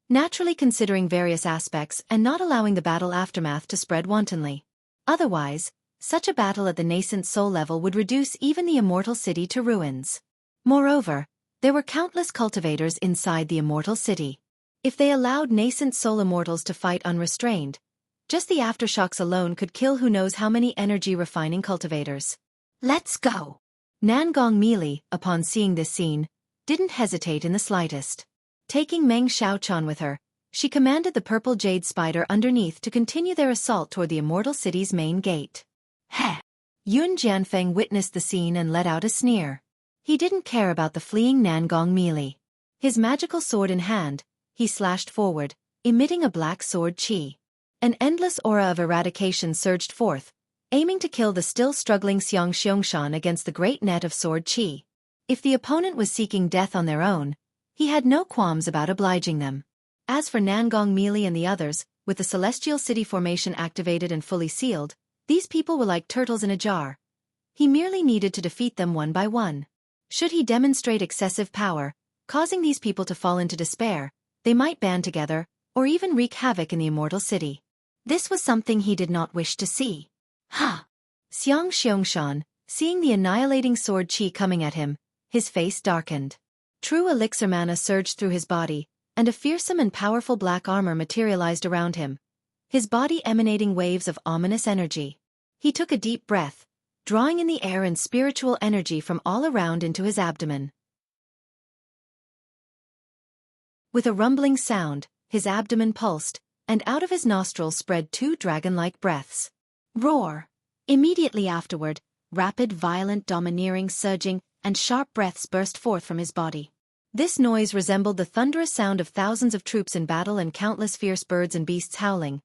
naturally considering various aspects and not allowing the battle aftermath to spread wantonly. Otherwise, such a battle at the nascent soul level would reduce even the immortal city to ruins. Moreover, there were countless cultivators inside the immortal city. If they allowed nascent soul immortals to fight unrestrained, just the aftershocks alone could kill who knows how many energy-refining cultivators. Let's go! Nangong melee, upon seeing this scene, didn't hesitate in the slightest. Taking Meng Xiaochan with her, she commanded the purple jade spider underneath to continue their assault toward the immortal city's main gate. Heh! Yun Jianfeng witnessed the scene and let out a sneer. He didn't care about the fleeing Nangong melee. His magical sword in hand, he slashed forward, emitting a black sword chi. An endless aura of eradication surged forth, aiming to kill the still struggling Xiang Xiangshan against the great net of sword chi. If the opponent was seeking death on their own, he had no qualms about obliging them. As for Nangong melee and the others, with the Celestial City formation activated and fully sealed, these people were like turtles in a jar. He merely needed to defeat them one by one. Should he demonstrate excessive power, causing these people to fall into despair, they might band together, or even wreak havoc in the immortal city. This was something he did not wish to see. Ha! Xiang Xiangshan, seeing the annihilating sword chi coming at him, his face darkened. True elixir mana surged through his body, and a fearsome and powerful black armor materialized around him, his body emanating waves of ominous energy. He took a deep breath, drawing in the air and spiritual energy from all around into his abdomen. With a rumbling sound, his abdomen pulsed, and out of his nostrils spread two dragon-like breaths. Roar! Immediately afterward, rapid, violent, domineering, surging, and sharp breaths burst forth from his body. This noise resembled the thunderous sound of thousands of troops in battle and countless fierce birds and beasts howling.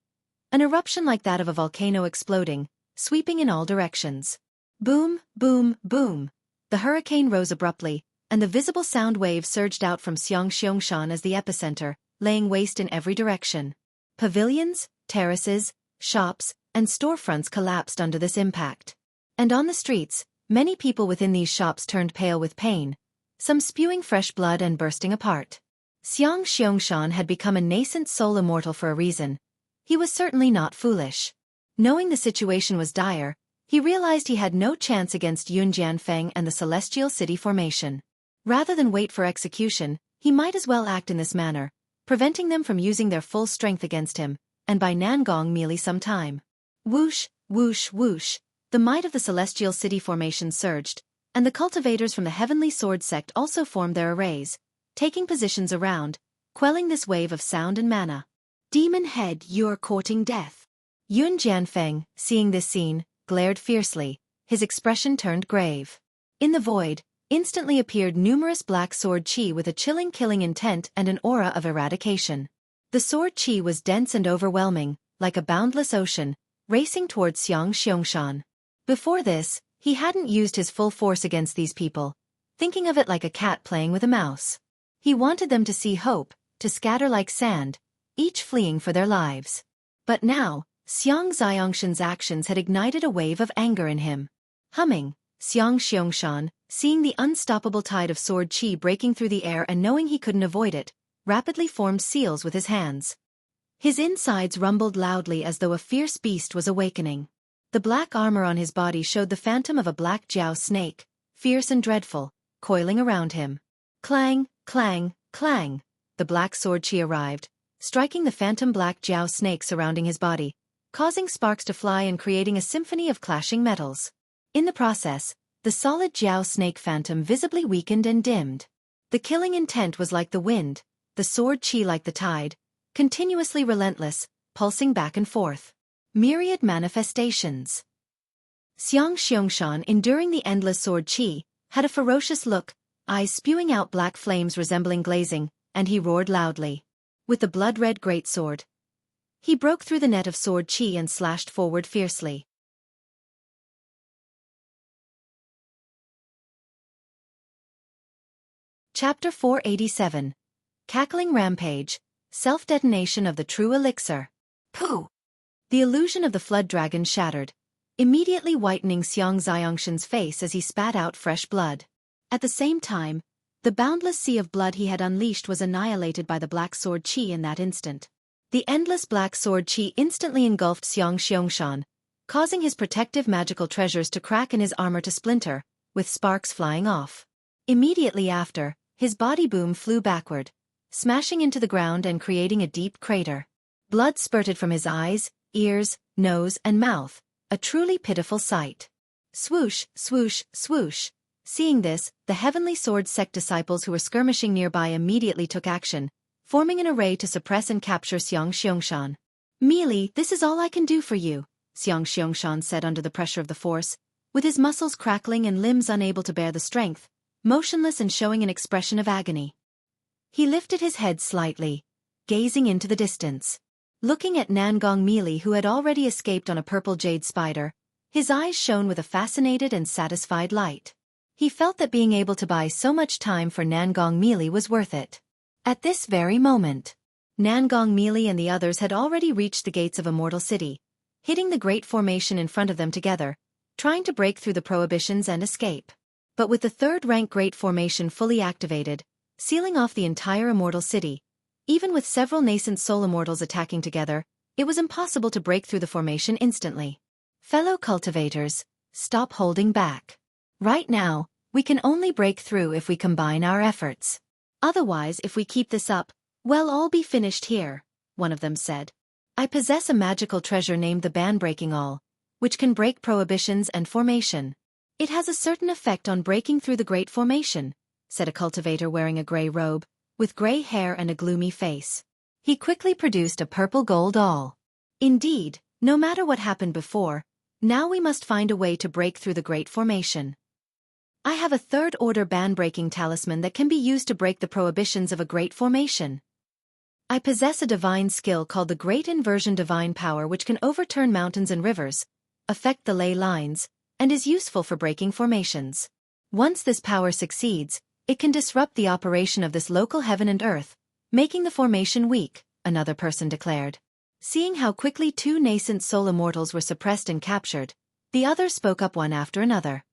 An eruption like that of a volcano exploding, sweeping in all directions. Boom, boom, boom. The hurricane rose abruptly, and the visible sound wave surged out from Xiang Xiangshan as the epicenter, laying waste in every direction. Pavilions, terraces, shops, and storefronts collapsed under this impact. And on the streets, many people within these shops turned pale with pain, some spewing fresh blood and bursting apart. Xiang Xiangshan had become a nascent soul immortal for a reason. He was certainly not foolish. Knowing the situation was dire, he realized he had no chance against Yun Jianfeng and the Celestial City formation. Rather than wait for execution, he might as well act in this manner, preventing them from using their full strength against him, and by Nangong melee some time. Whoosh, whoosh, whoosh, the might of the Celestial City formation surged, and the cultivators from the Heavenly Sword Sect also formed their arrays, taking positions around, quelling this wave of sound and mana. Demon head, you're courting death. Yun Jianfeng, seeing this scene, glared fiercely, his expression turned grave. In the void, instantly appeared numerous black sword chi with a chilling killing intent and an aura of eradication. The sword chi was dense and overwhelming, like a boundless ocean, racing towards Xiang Xiangshan. Before this, he hadn't used his full force against these people, thinking of it like a cat playing with a mouse. He wanted them to see hope, to scatter like sand, each fleeing for their lives. But now, Xiang Xiangshan's actions had ignited a wave of anger in him. Humming, Xiang Xiangshan, seeing the unstoppable tide of sword qi breaking through the air and knowing he couldn't avoid it, rapidly formed seals with his hands. His insides rumbled loudly as though a fierce beast was awakening. The black armor on his body showed the phantom of a black jiao snake, fierce and dreadful, coiling around him. Clang, clang, clang, the black sword qi arrived, striking the phantom black jiao snake surrounding his body, causing sparks to fly and creating a symphony of clashing metals. In the process, the solid jiao snake phantom visibly weakened and dimmed. The killing intent was like the wind, the sword qi like the tide, continuously relentless, pulsing back and forth. Myriad manifestations. Xiang Xiangshan, enduring the endless sword qi, had a ferocious look, eyes spewing out black flames resembling glazing, and he roared loudly. With the blood-red greatsword, he broke through the net of sword qi and slashed forward fiercely. Chapter 487. Cackling Rampage, Self-Detonation of the True Elixir. Pooh! The illusion of the flood dragon shattered, immediately whitening Xiang Xiangshan's face as he spat out fresh blood. At the same time, the boundless sea of blood he had unleashed was annihilated by the black sword qi in that instant. The endless black sword qi instantly engulfed Xiang Xiangshan, causing his protective magical treasures to crack and his armor to splinter, with sparks flying off. Immediately after, his body boom flew backward, smashing into the ground and creating a deep crater. Blood spurted from his eyes, ears, nose, and mouth, a truly pitiful sight. Swoosh, swoosh, swoosh. Seeing this, the heavenly sword sect disciples who were skirmishing nearby immediately took action, forming an array to suppress and capture Xiang Xiangshan. "Mealy, this is all I can do for you," Xiang Xiangshan said under the pressure of the force, with his muscles crackling and limbs unable to bear the strength, motionless and showing an expression of agony. He lifted his head slightly, gazing into the distance. Looking at Nangong Mealy, who had already escaped on a purple jade spider, his eyes shone with a fascinated and satisfied light. He felt that being able to buy so much time for Nangong Mealy was worth it. At this very moment, Nangong Mealy and the others had already reached the gates of Immortal City, hitting the great formation in front of them together, trying to break through the prohibitions and escape. But with the third-rank Great Formation fully activated, sealing off the entire Immortal City, even with several nascent soul immortals attacking together, it was impossible to break through the formation instantly. Fellow cultivators, stop holding back. Right now, we can only break through if we combine our efforts. Otherwise, if we keep this up, we'll all be finished here, one of them said. I possess a magical treasure named the Ban-Breaking All, which can break prohibitions and formation. It has a certain effect on breaking through the Great Formation, said a cultivator wearing a gray robe, with gray hair and a gloomy face. He quickly produced a purple gold awl. Indeed, no matter what happened before, now we must find a way to break through the Great Formation. I have a third-order ban-breaking talisman that can be used to break the prohibitions of a Great Formation. I possess a divine skill called the Great Inversion Divine Power, which can overturn mountains and rivers, affect the ley lines, and is useful for breaking formations. Once this power succeeds, it can disrupt the operation of this local heaven and earth, making the formation weak, another person declared. Seeing how quickly two nascent soul immortals were suppressed and captured, the others spoke up one after another.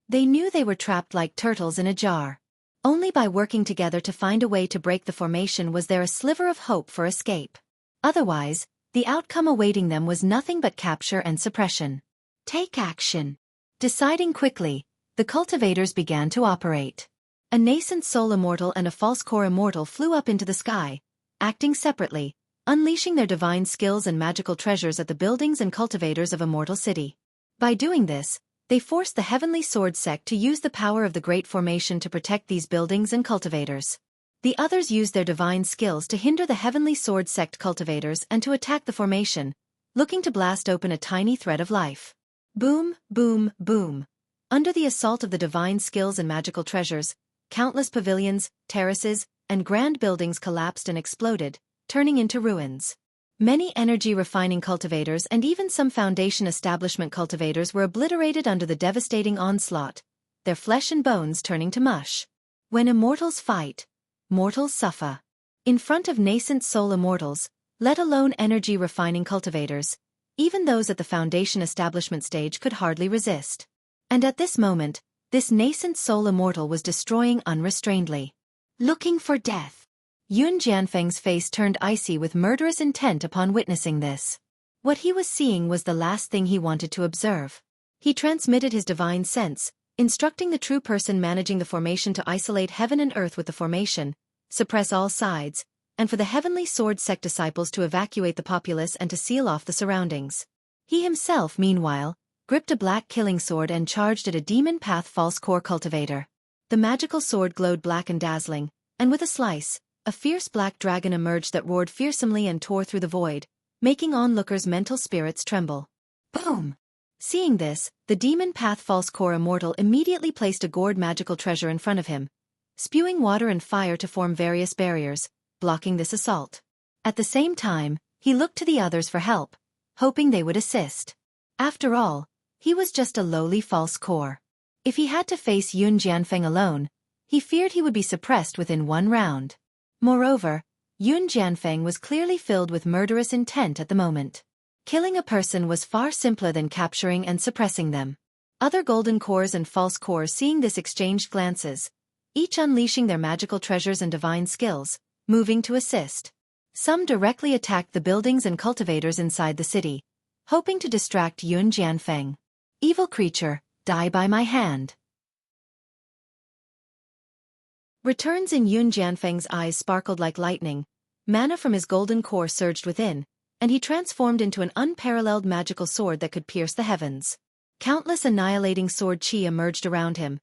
They knew they were trapped like turtles in a jar. Only by working together to find a way to break the formation was there a sliver of hope for escape. Otherwise, the outcome awaiting them was nothing but capture and suppression. Take action. Deciding quickly, the cultivators began to operate. A nascent soul immortal and a false core immortal flew up into the sky, acting separately, unleashing their divine skills and magical treasures at the buildings and cultivators of Immortal City. By doing this, they forced the Heavenly Sword Sect to use the power of the Great Formation to protect these buildings and cultivators. The others used their divine skills to hinder the Heavenly Sword Sect cultivators and to attack the formation, looking to blast open a tiny thread of life. Boom, boom, boom. Under the assault of the divine skills and magical treasures, countless pavilions, terraces, and grand buildings collapsed and exploded, turning into ruins. Many energy-refining cultivators and even some foundation establishment cultivators were obliterated under the devastating onslaught, their flesh and bones turning to mush. When immortals fight, mortals suffer. In front of nascent soul immortals, let alone energy-refining cultivators, even those at the foundation establishment stage could hardly resist. And at this moment, this nascent soul immortal was destroying unrestrainedly. Looking for death. Yun Jianfeng's face turned icy with murderous intent upon witnessing this. What he was seeing was the last thing he wanted to observe. He transmitted his divine sense, instructing the true person managing the formation to isolate heaven and earth with the formation, suppress all sides, and for the heavenly sword sect disciples to evacuate the populace and to seal off the surroundings. He himself, meanwhile, gripped a black killing sword and charged at a demon path false core cultivator. The magical sword glowed black and dazzling, and with a slice, a fierce black dragon emerged that roared fearsomely and tore through the void, making onlookers' mental spirits tremble. Boom! Seeing this, the demon path false core immortal immediately placed a gourd magical treasure in front of him, spewing water and fire to form various barriers, blocking this assault. At the same time, he looked to the others for help, hoping they would assist. After all, he was just a lowly false core. If he had to face Yun Jianfeng alone, he feared he would be suppressed within one round. Moreover, Yun Jianfeng was clearly filled with murderous intent at the moment. Killing a person was far simpler than capturing and suppressing them. Other golden cores and false cores seeing this exchanged glances, each unleashing their magical treasures and divine skills, moving to assist. Some directly attacked the buildings and cultivators inside the city, hoping to distract Yun Jianfeng. Evil creature, die by my hand. Returns in Yun Jianfeng's eyes sparkled like lightning, mana from his golden core surged within, and he transformed into an unparalleled magical sword that could pierce the heavens. Countless annihilating sword chi emerged around him,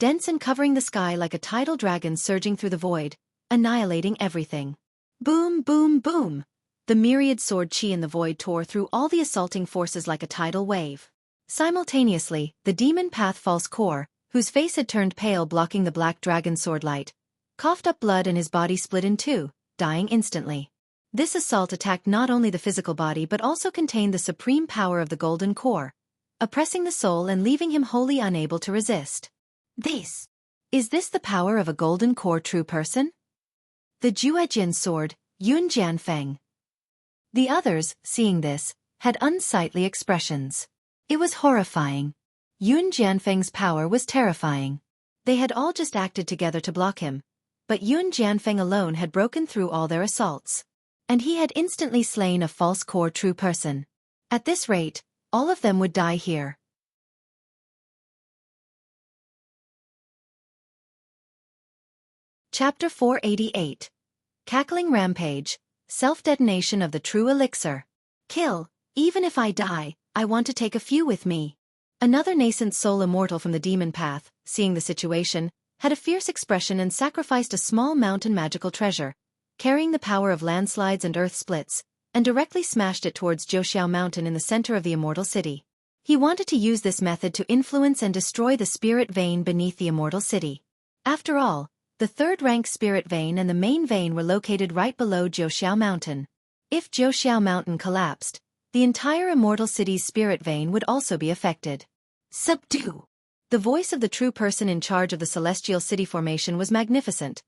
dense and covering the sky like a tidal dragon surging through the void, annihilating everything. Boom, boom, boom! The myriad sword chi in the void tore through all the assaulting forces like a tidal wave. Simultaneously, the demon path false core, whose face had turned pale blocking the black dragon sword light, coughed up blood and his body split in two, dying instantly. This assault attacked not only the physical body but also contained the supreme power of the golden core, oppressing the soul and leaving him wholly unable to resist. Is this the power of a golden core true person? The Juejin sword, Yun Jianfeng. The others, seeing this, had unsightly expressions. It was horrifying. Yun Jianfeng's power was terrifying. They had all just acted together to block him, but Yun Jianfeng alone had broken through all their assaults. And he had instantly slain a false core true person. At this rate, all of them would die here. Chapter 488. Cackling Rampage, Self-Detonation of the True Elixir. Kill, even if I die, I want to take a few with me. Another nascent soul immortal from the demon path, seeing the situation, had a fierce expression and sacrificed a small mountain magical treasure, carrying the power of landslides and earth splits, and directly smashed it towards Wuxia Mountain in the center of the immortal city. He wanted to use this method to influence and destroy the spirit vein beneath the immortal city. After all, the third-rank spirit vein and the main vein were located right below Wuxia Mountain. If Wuxia Mountain collapsed, the entire immortal city's spirit vein would also be affected. Subdue! The voice of the true person in charge of the celestial city formation was magnificent,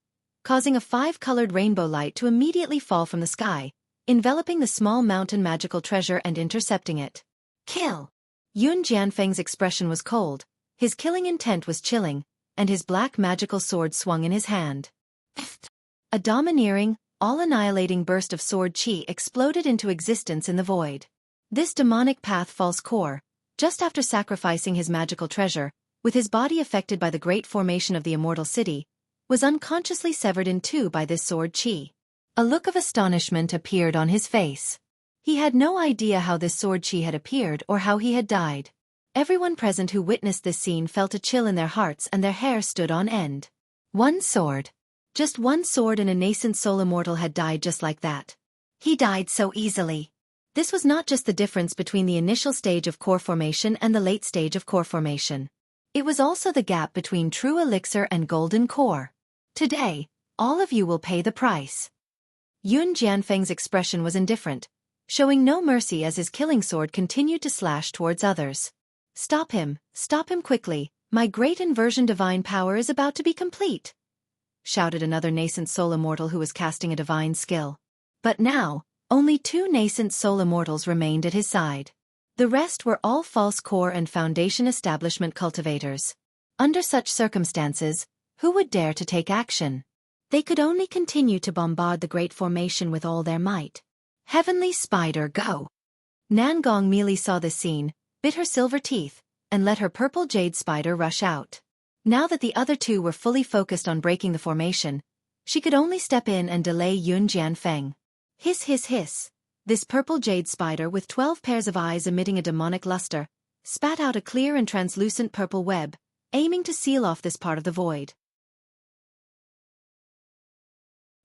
causing a 5-colored rainbow light to immediately fall from the sky, enveloping the small mountain magical treasure and intercepting it. Kill! Yun Jianfeng's expression was cold, his killing intent was chilling, and his black magical sword swung in his hand. A domineering, all-annihilating burst of sword chi exploded into existence in the void. This demonic path false core, just after sacrificing his magical treasure, with his body affected by the great formation of the immortal city, was unconsciously severed in two by this sword chi. A look of astonishment appeared on his face. He had no idea how this sword chi had appeared or how he had died. Everyone present who witnessed this scene felt a chill in their hearts and their hair stood on end. One sword. Just one sword and a nascent soul immortal had died just like that. He died so easily. This was not just the difference between the initial stage of core formation and the late stage of core formation. It was also the gap between true elixir and golden core. Today, all of you will pay the price. Yun Jianfeng's expression was indifferent, showing no mercy as his killing sword continued to slash towards others. Stop him quickly, my great inversion divine power is about to be complete. shouted another nascent soul immortal who was casting a divine skill. But now, only 2 nascent soul immortals remained at his side. The rest were all false core and foundation establishment cultivators. Under such circumstances, who would dare to take action? They could only continue to bombard the Great Formation with all their might. Heavenly Spider, go! Nangong Meili saw this scene, bit her silver teeth, and let her purple jade spider rush out. Now that the other 2 were fully focused on breaking the formation, she could only step in and delay Yun Jianfeng. Hiss hiss hiss. This purple jade spider with 12 pairs of eyes emitting a demonic luster, spat out a clear and translucent purple web, aiming to seal off this part of the void.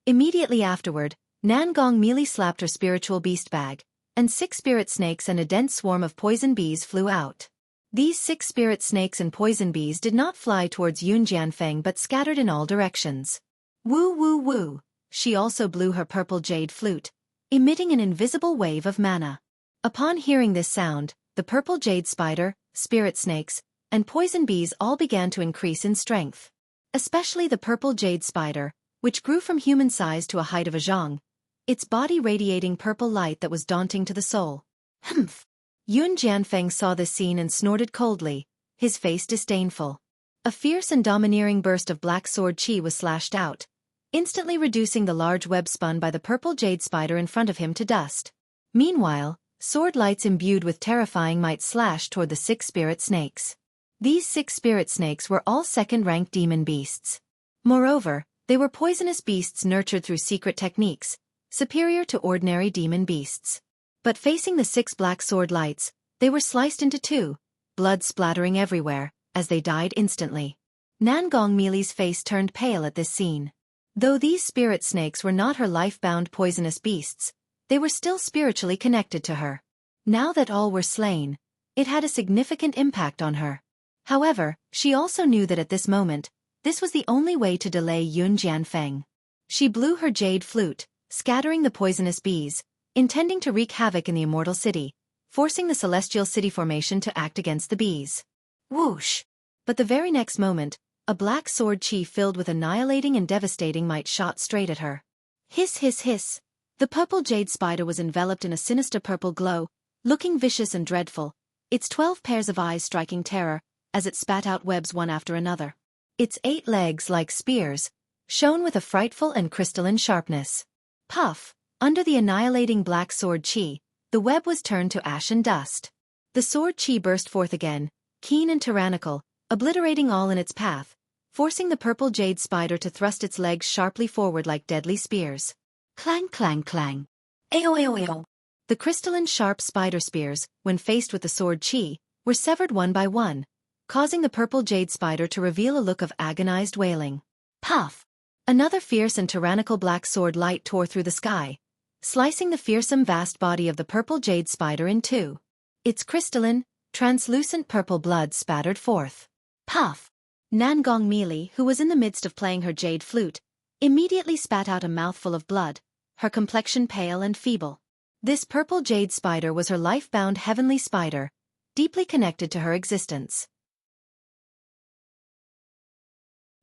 Immediately afterward, Nangong Meili slapped her spiritual beast bag, and 6 spirit snakes and a dense swarm of poison bees flew out. These 6 spirit snakes and poison bees did not fly towards Yun Jianfeng but scattered in all directions. Woo woo woo, she also blew her purple jade flute, emitting an invisible wave of mana. Upon hearing this sound, the purple jade spider, spirit snakes, and poison bees all began to increase in strength. Especially the purple jade spider, which grew from human size to a height of a zhang, its body radiating purple light that was daunting to the soul. Humph! Yun Jianfeng saw this scene and snorted coldly, his face disdainful. A fierce and domineering burst of black sword chi was slashed out, instantly reducing the large web spun by the purple jade spider in front of him to dust. Meanwhile, sword lights imbued with terrifying might slashed toward the 6 spirit snakes. These 6 spirit snakes were all second-rank demon beasts. Moreover, they were poisonous beasts nurtured through secret techniques, superior to ordinary demon beasts. But facing the 6 black sword lights, they were sliced into 2, blood splattering everywhere, as they died instantly. Nangong Meili's face turned pale at this scene. Though these spirit snakes were not her life-bound poisonous beasts, they were still spiritually connected to her. Now that all were slain, it had a significant impact on her. However, she also knew that at this moment, this was the only way to delay Yun Jianfeng. She blew her jade flute, scattering the poisonous bees, intending to wreak havoc in the immortal city, forcing the celestial city formation to act against the bees. Whoosh! But the very next moment, a black sword chi filled with annihilating and devastating might shot straight at her. Hiss hiss hiss. The purple jade spider was enveloped in a sinister purple glow, looking vicious and dreadful, its 12 pairs of eyes striking terror, as it spat out webs one after another. Its 8 legs, like spears, shone with a frightful and crystalline sharpness. Puff! Under the annihilating black sword chi, the web was turned to ash and dust. The sword chi burst forth again, keen and tyrannical, obliterating all in its path, forcing the purple jade spider to thrust its legs sharply forward like deadly spears. Clang clang clang. Ayo ayo ayo. The crystalline sharp spider spears, when faced with the sword chi, were severed one by one, causing the purple jade spider to reveal a look of agonized wailing. Puff! Another fierce and tyrannical black sword light tore through the sky, slicing the fearsome vast body of the purple jade spider in 2. Its crystalline, translucent purple blood spattered forth. Puff! Nangong Meili, who was in the midst of playing her jade flute, immediately spat out a mouthful of blood, her complexion pale and feeble. This purple jade spider was her life-bound heavenly spider, deeply connected to her existence.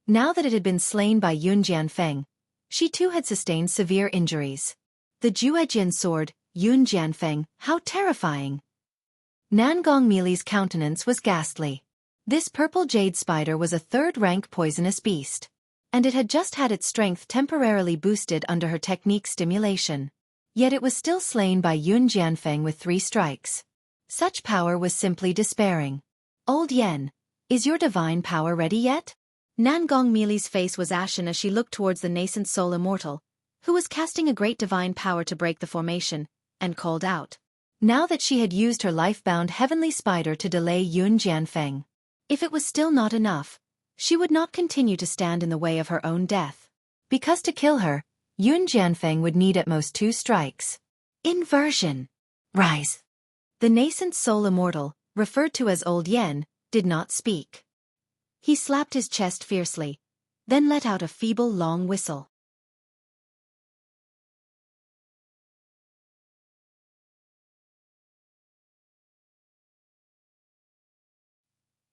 Now that it had been slain by Yun Jianfeng, she too had sustained severe injuries. The Juejian sword, Yun Jianfeng, how terrifying! Nangong Meili's countenance was ghastly. This purple jade spider was a 3rd-rank poisonous beast, and it had just had its strength temporarily boosted under her technique stimulation. Yet it was still slain by Yun Jianfeng with 3 strikes. Such power was simply despairing. Old Yen, is your divine power ready yet? Nangong Meili's face was ashen as she looked towards the nascent soul immortal, who was casting a great divine power to break the formation, and called out. Now that she had used her life-bound heavenly spider to delay Yun Jianfeng, if it was still not enough, she would not continue to stand in the way of her own death. Because to kill her, Yun Jianfeng would need at most 2 strikes. Inversion. Rise. The nascent soul immortal, referred to as Old Yen, did not speak. He slapped his chest fiercely, then let out a feeble long whistle.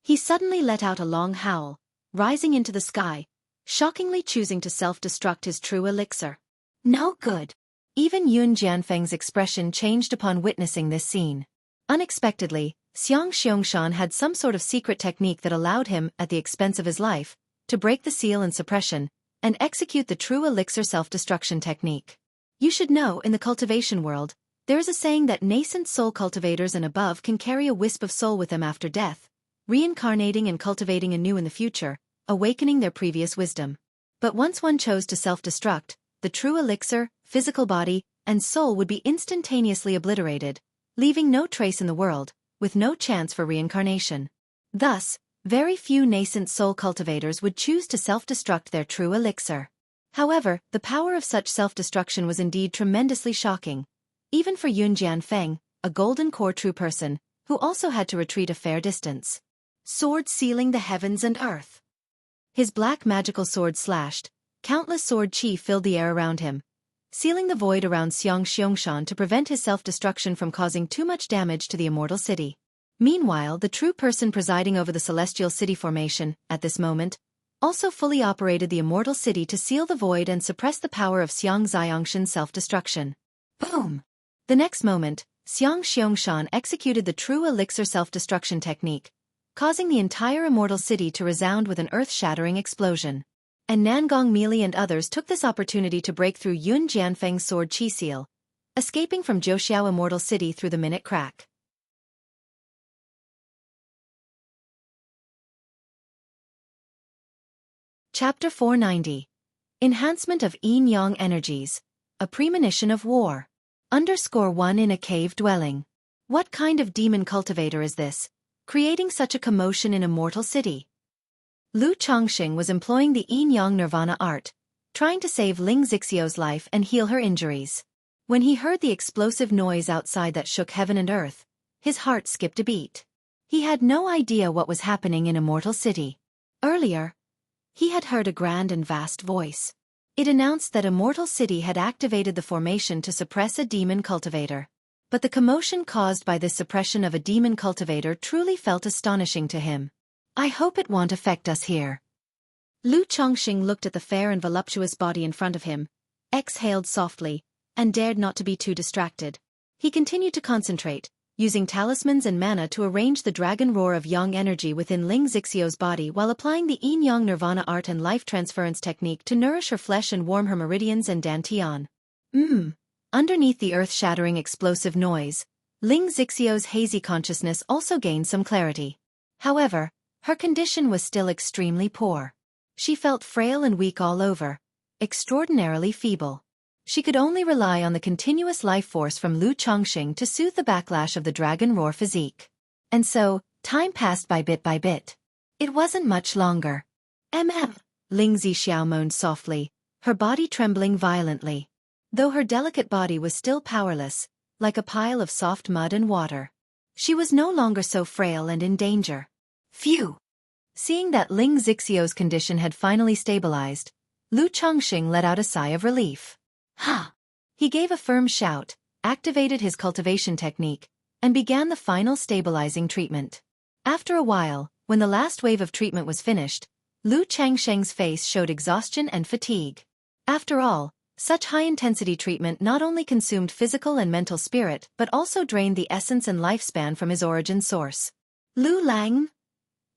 He suddenly let out a long howl, rising into the sky, shockingly choosing to self-destruct his true elixir. No good. Even Yun Jianfeng's expression changed upon witnessing this scene. Unexpectedly, Xiaofan had some sort of secret technique that allowed him, at the expense of his life, to break the seal and suppression, and execute the true elixir self-destruction technique. You should know, in the cultivation world, there is a saying that nascent soul cultivators and above can carry a wisp of soul with them after death, reincarnating and cultivating anew in the future, awakening their previous wisdom. But once one chose to self-destruct, the true elixir, physical body, and soul would be instantaneously obliterated, leaving no trace in the world, with no chance for reincarnation. Thus, very few nascent soul cultivators would choose to self-destruct their true elixir. However, the power of such self-destruction was indeed tremendously shocking, even for Yun Jianfeng, a golden core true person, who also had to retreat a fair distance. Sword sealing the heavens and earth. His black magical sword slashed, countless sword chi filled the air around him, sealing the void around Xiaofan to prevent his self-destruction from causing too much damage to the immortal city. Meanwhile, the true person presiding over the celestial city formation, at this moment, also fully operated the immortal city to seal the void and suppress the power of Xiaongshan's self-destruction. Boom! The next moment, Xiaofan executed the true elixir self-destruction technique, causing the entire immortal city to resound with an earth-shattering explosion. And Nangong Meili and others took this opportunity to break through Yun Jianfeng's sword chi seal, escaping from Zhouxiao immortal city through the minute crack. Chapter 490. Enhancement of Yin-Yang Energies. A Premonition of War. _1 in a cave dwelling. What kind of demon cultivator is this, creating such a commotion in a mortal city? Lu Chongqing was employing the Yin-Yang Nirvana art, trying to save Ling Xixiu's life and heal her injuries. When he heard the explosive noise outside that shook heaven and earth, his heart skipped a beat. He had no idea what was happening in a mortal city. Earlier, he had heard a grand and vast voice. It announced that a mortal city had activated the formation to suppress a demon cultivator. But the commotion caused by this suppression of a demon cultivator truly felt astonishing to him. I hope it won't affect us here. Lu Chongqing looked at the fair and voluptuous body in front of him, exhaled softly, and dared not to be too distracted. He continued to concentrate, using talismans and mana to arrange the dragon roar of yang energy within Ling Xixiu's body while applying the Yin-Yang Nirvana art and life transference technique to nourish her flesh and warm her meridians and dantian. Underneath the earth-shattering explosive noise, Ling Xixiu's hazy consciousness also gained some clarity. However, her condition was still extremely poor. She felt frail and weak all over, extraordinarily feeble. She could only rely on the continuous life force from Lu Chongqing to soothe the backlash of the dragon roar physique. And so, time passed by bit. It wasn't much longer. Ling Xixiu moaned softly, her body trembling violently. Though her delicate body was still powerless, like a pile of soft mud and water. She was no longer so frail and in danger. Phew! Seeing that Ling Xixiu's condition had finally stabilized, Lu Chongqing let out a sigh of relief. Ha! He gave a firm shout, activated his cultivation technique, and began the final stabilizing treatment. After a while, when the last wave of treatment was finished, Lu Chongqing's face showed exhaustion and fatigue. After all, such high-intensity treatment not only consumed physical and mental spirit but also drained the essence and lifespan from his origin source. Lu Lang?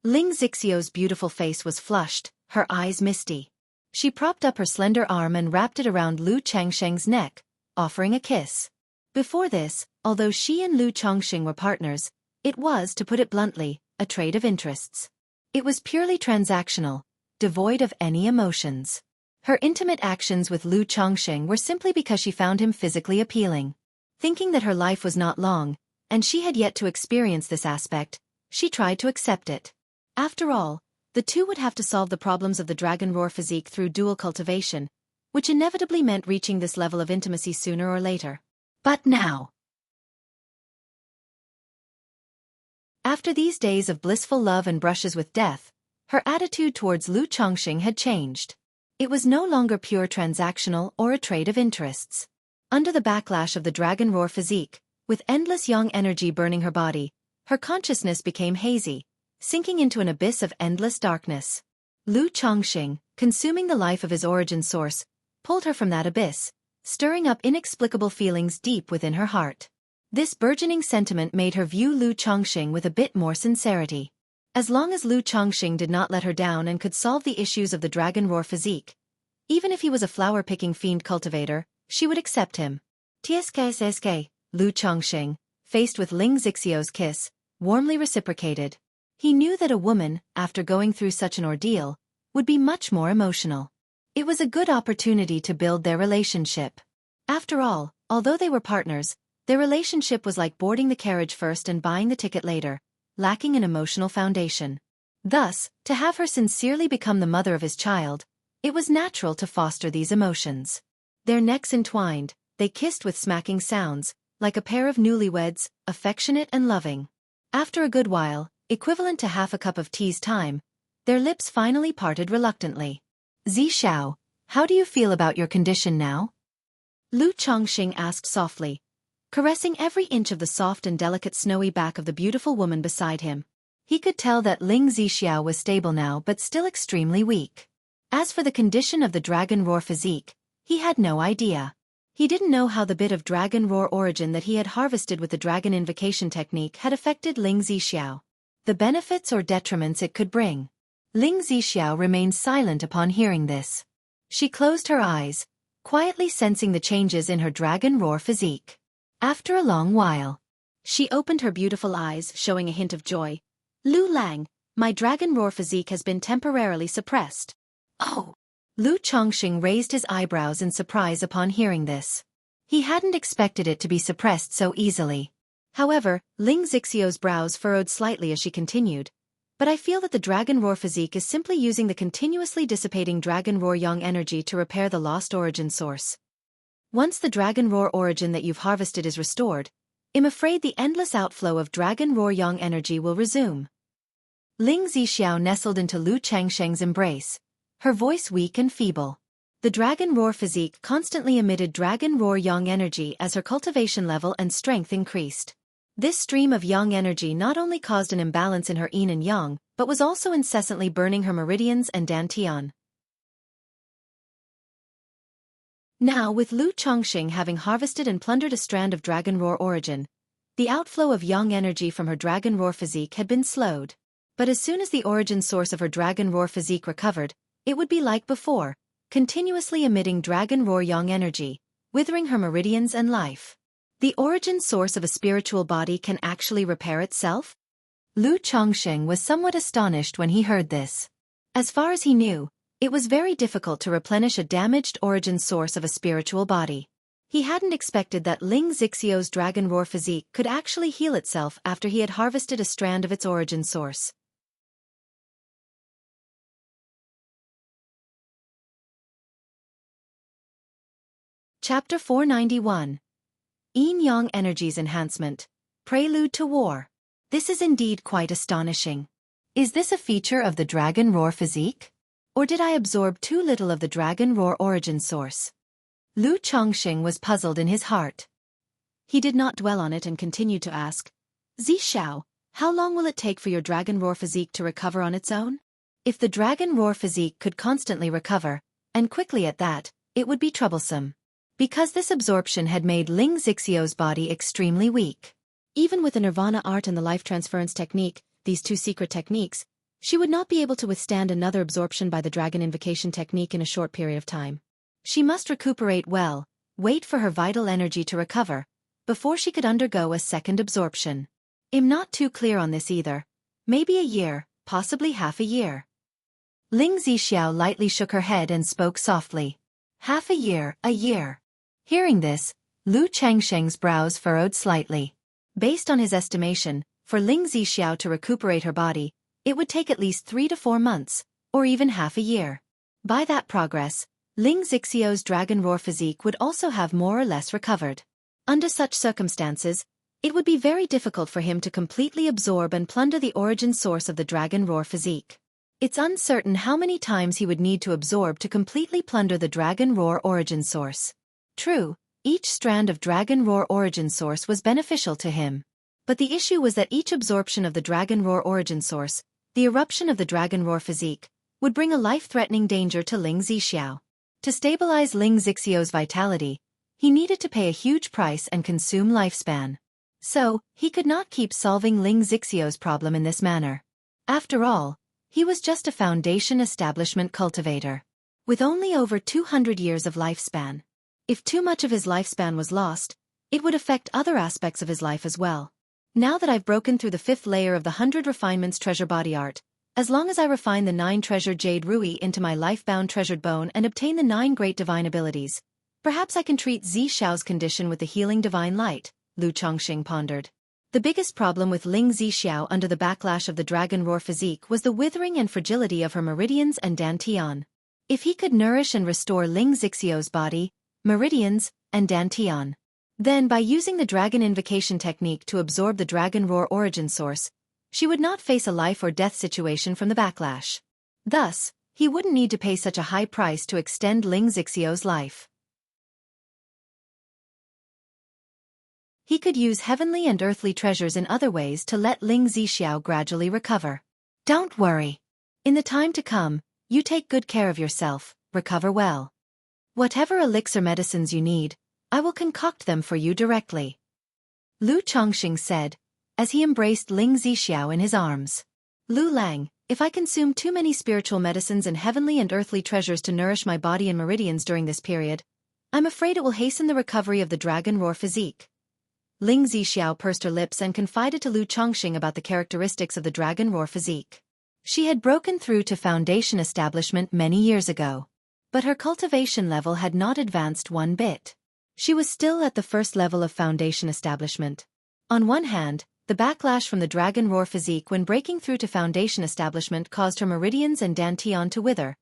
Ling Xixiu's beautiful face was flushed, her eyes misty. She propped up her slender arm and wrapped it around Lu Chongqing's neck, offering a kiss. Before this, although she and Lu Chongqing were partners, it was, to put it bluntly, a trade of interests. It was purely transactional, devoid of any emotions. Her intimate actions with Lu Chongqing were simply because she found him physically appealing. Thinking that her life was not long, and she had yet to experience this aspect, she tried to accept it. After all, the two would have to solve the problems of the dragon roar physique through dual cultivation, which inevitably meant reaching this level of intimacy sooner or later. But now, after these days of blissful love and brushes with death, her attitude towards Lu Chongqing had changed. It was no longer pure transactional or a trade of interests. Under the backlash of the dragon roar physique, with endless yang energy burning her body, her consciousness became hazy, sinking into an abyss of endless darkness. Lu Chongqing, consuming the life of his origin source, pulled her from that abyss, stirring up inexplicable feelings deep within her heart. This burgeoning sentiment made her view Lu Chongqing with a bit more sincerity. As long as Lu Chongqing did not let her down and could solve the issues of the dragon roar physique, even if he was a flower-picking fiend cultivator, she would accept him. TSK, Lu Chongqing, faced with Ling Xixiu's kiss, warmly reciprocated. He knew that a woman, after going through such an ordeal, would be much more emotional. It was a good opportunity to build their relationship. After all, although they were partners, their relationship was like boarding the carriage first and buying the ticket later, lacking an emotional foundation. Thus, to have her sincerely become the mother of his child, it was natural to foster these emotions. Their necks entwined, they kissed with smacking sounds, like a pair of newlyweds, affectionate and loving. After a good while, equivalent to half a cup of tea's time, their lips finally parted reluctantly. Zishao, how do you feel about your condition now? Lu Chongqing asked softly, caressing every inch of the soft and delicate snowy back of the beautiful woman beside him. He could tell that Ling Zixiao was stable now but still extremely weak. As for the condition of the dragon roar physique, he had no idea. He didn't know how the bit of dragon roar origin that he had harvested with the dragon invocation technique had affected Ling Zixiao. The benefits or detriments it could bring. Ling Zixiao remained silent upon hearing this. She closed her eyes, quietly sensing the changes in her dragon roar physique. After a long while, she opened her beautiful eyes, showing a hint of joy. Lu Lang, my dragon roar physique has been temporarily suppressed. Oh! Lu Chongqing raised his eyebrows in surprise upon hearing this. He hadn't expected it to be suppressed so easily. However, Ling Zixiu's brows furrowed slightly as she continued. But I feel that the dragon roar physique is simply using the continuously dissipating dragon roar yang energy to repair the lost origin source. Once the dragon roar origin that you've harvested is restored, I'm afraid the endless outflow of dragon roar yang energy will resume. Ling Zixiao nestled into Lu Chongqing's embrace, her voice weak and feeble. The dragon roar physique constantly emitted dragon roar yang energy as her cultivation level and strength increased. This stream of yang energy not only caused an imbalance in her yin and yang, but was also incessantly burning her meridians and dantian. Now, with Lu Chongqing having harvested and plundered a strand of dragon roar origin, the outflow of yang energy from her dragon roar physique had been slowed. But as soon as the origin source of her dragon roar physique recovered, it would be like before, continuously emitting dragon roar yang energy, withering her meridians and life. The origin source of a spiritual body can actually repair itself? Lu Chongqing was somewhat astonished when he heard this. As far as he knew, it was very difficult to replenish a damaged origin source of a spiritual body. He hadn't expected that Ling Zixiu's dragon roar physique could actually heal itself after he had harvested a strand of its origin source. Chapter 491. Yin-Yang Energies Enhancement. Prelude to War. This is indeed quite astonishing. Is this a feature of the dragon roar physique? Or did I absorb too little of the dragon roar origin source? Lu Chongqing was puzzled in his heart. He did not dwell on it and continued to ask, Zishao, how long will it take for your dragon roar physique to recover on its own? If the dragon roar physique could constantly recover, and quickly at that, it would be troublesome. Because this absorption had made Ling Zixiu's body extremely weak. Even with the Nirvana art and the life transference technique, these two secret techniques, she would not be able to withstand another absorption by the dragon invocation technique in a short period of time. She must recuperate well, wait for her vital energy to recover, before she could undergo a second absorption. I'm not too clear on this either. Maybe a year, possibly half a year. Ling Zixiao lightly shook her head and spoke softly. Half a year, a year. Hearing this, Lu Chongqing's brows furrowed slightly. Based on his estimation, for Ling Zixiao to recuperate her body, it would take at least 3 to 4 months, or even half a year. By that progress, Ling Zixiu's dragon roar physique would also have more or less recovered. Under such circumstances, it would be very difficult for him to completely absorb and plunder the origin source of the dragon roar physique. It's uncertain how many times he would need to absorb to completely plunder the dragon roar origin source. True, each strand of dragon roar origin source was beneficial to him. But the issue was that each absorption of the dragon roar origin source, the eruption of the dragon roar physique, would bring a life-threatening danger to Ling Zixiao. To stabilize Ling Zixiao's vitality, he needed to pay a huge price and consume lifespan. So, he could not keep solving Ling Zixiao's problem in this manner. After all, he was just a foundation establishment cultivator, with only over 200 years of lifespan. If too much of his lifespan was lost, it would affect other aspects of his life as well. Now that I've broken through the 5th layer of the 100 refinements treasure body art, as long as I refine the 9 treasured jade rui into my life-bound treasured bone and obtain the 9 great divine abilities, perhaps I can treat Zixiao's condition with the healing divine light, Lu Chongqing pondered. The biggest problem with Ling Zixiao under the backlash of the dragon roar physique was the withering and fragility of her meridians and dantian. If he could nourish and restore Ling Zixiao's body, meridians, and dantian, then by using the dragon invocation technique to absorb the dragon roar origin source, she would not face a life or death situation from the backlash. Thus, he wouldn't need to pay such a high price to extend Ling Zixiao's life. He could use heavenly and earthly treasures in other ways to let Ling Zixiao gradually recover. Don't worry. In the time to come, you take good care of yourself, recover well. Whatever elixir medicines you need, I will concoct them for you directly. Lu Chongqing said, as he embraced Ling Zixiao in his arms. Lu Lang, if I consume too many spiritual medicines and heavenly and earthly treasures to nourish my body and meridians during this period, I'm afraid it will hasten the recovery of the dragon roar physique. Ling Zixiao pursed her lips and confided to Lu Chongqing about the characteristics of the dragon roar physique. She had broken through to foundation establishment many years ago, but her cultivation level had not advanced one bit. She was still at the first level of foundation establishment. On one hand, the backlash from the dragon roar physique when breaking through to foundation establishment caused her meridians and dantian to wither,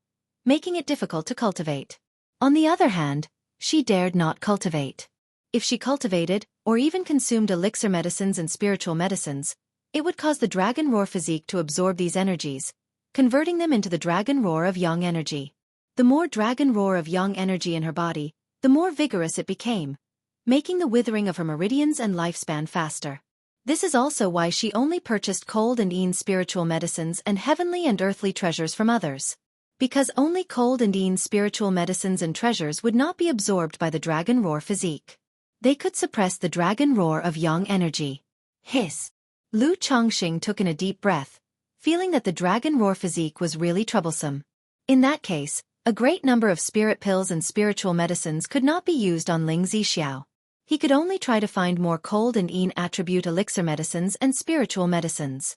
making it difficult to cultivate. On the other hand, she dared not cultivate. If she cultivated, or even consumed elixir medicines and spiritual medicines, it would cause the dragon roar physique to absorb these energies, converting them into the dragon roar of yang energy. The more dragon roar of yang energy in her body, the more vigorous it became, making the withering of her meridians and lifespan faster. This is also why she only purchased cold and yin spiritual medicines and heavenly and earthly treasures from others. Because only cold and yin spiritual medicines and treasures would not be absorbed by the dragon roar physique. They could suppress the dragon roar of yang energy. Hiss. Lu Chongqing took in a deep breath, feeling that the dragon roar physique was really troublesome. In that case, a great number of spirit pills and spiritual medicines could not be used on Ling Zixiao. He could only try to find more cold and yin attribute elixir medicines and spiritual medicines.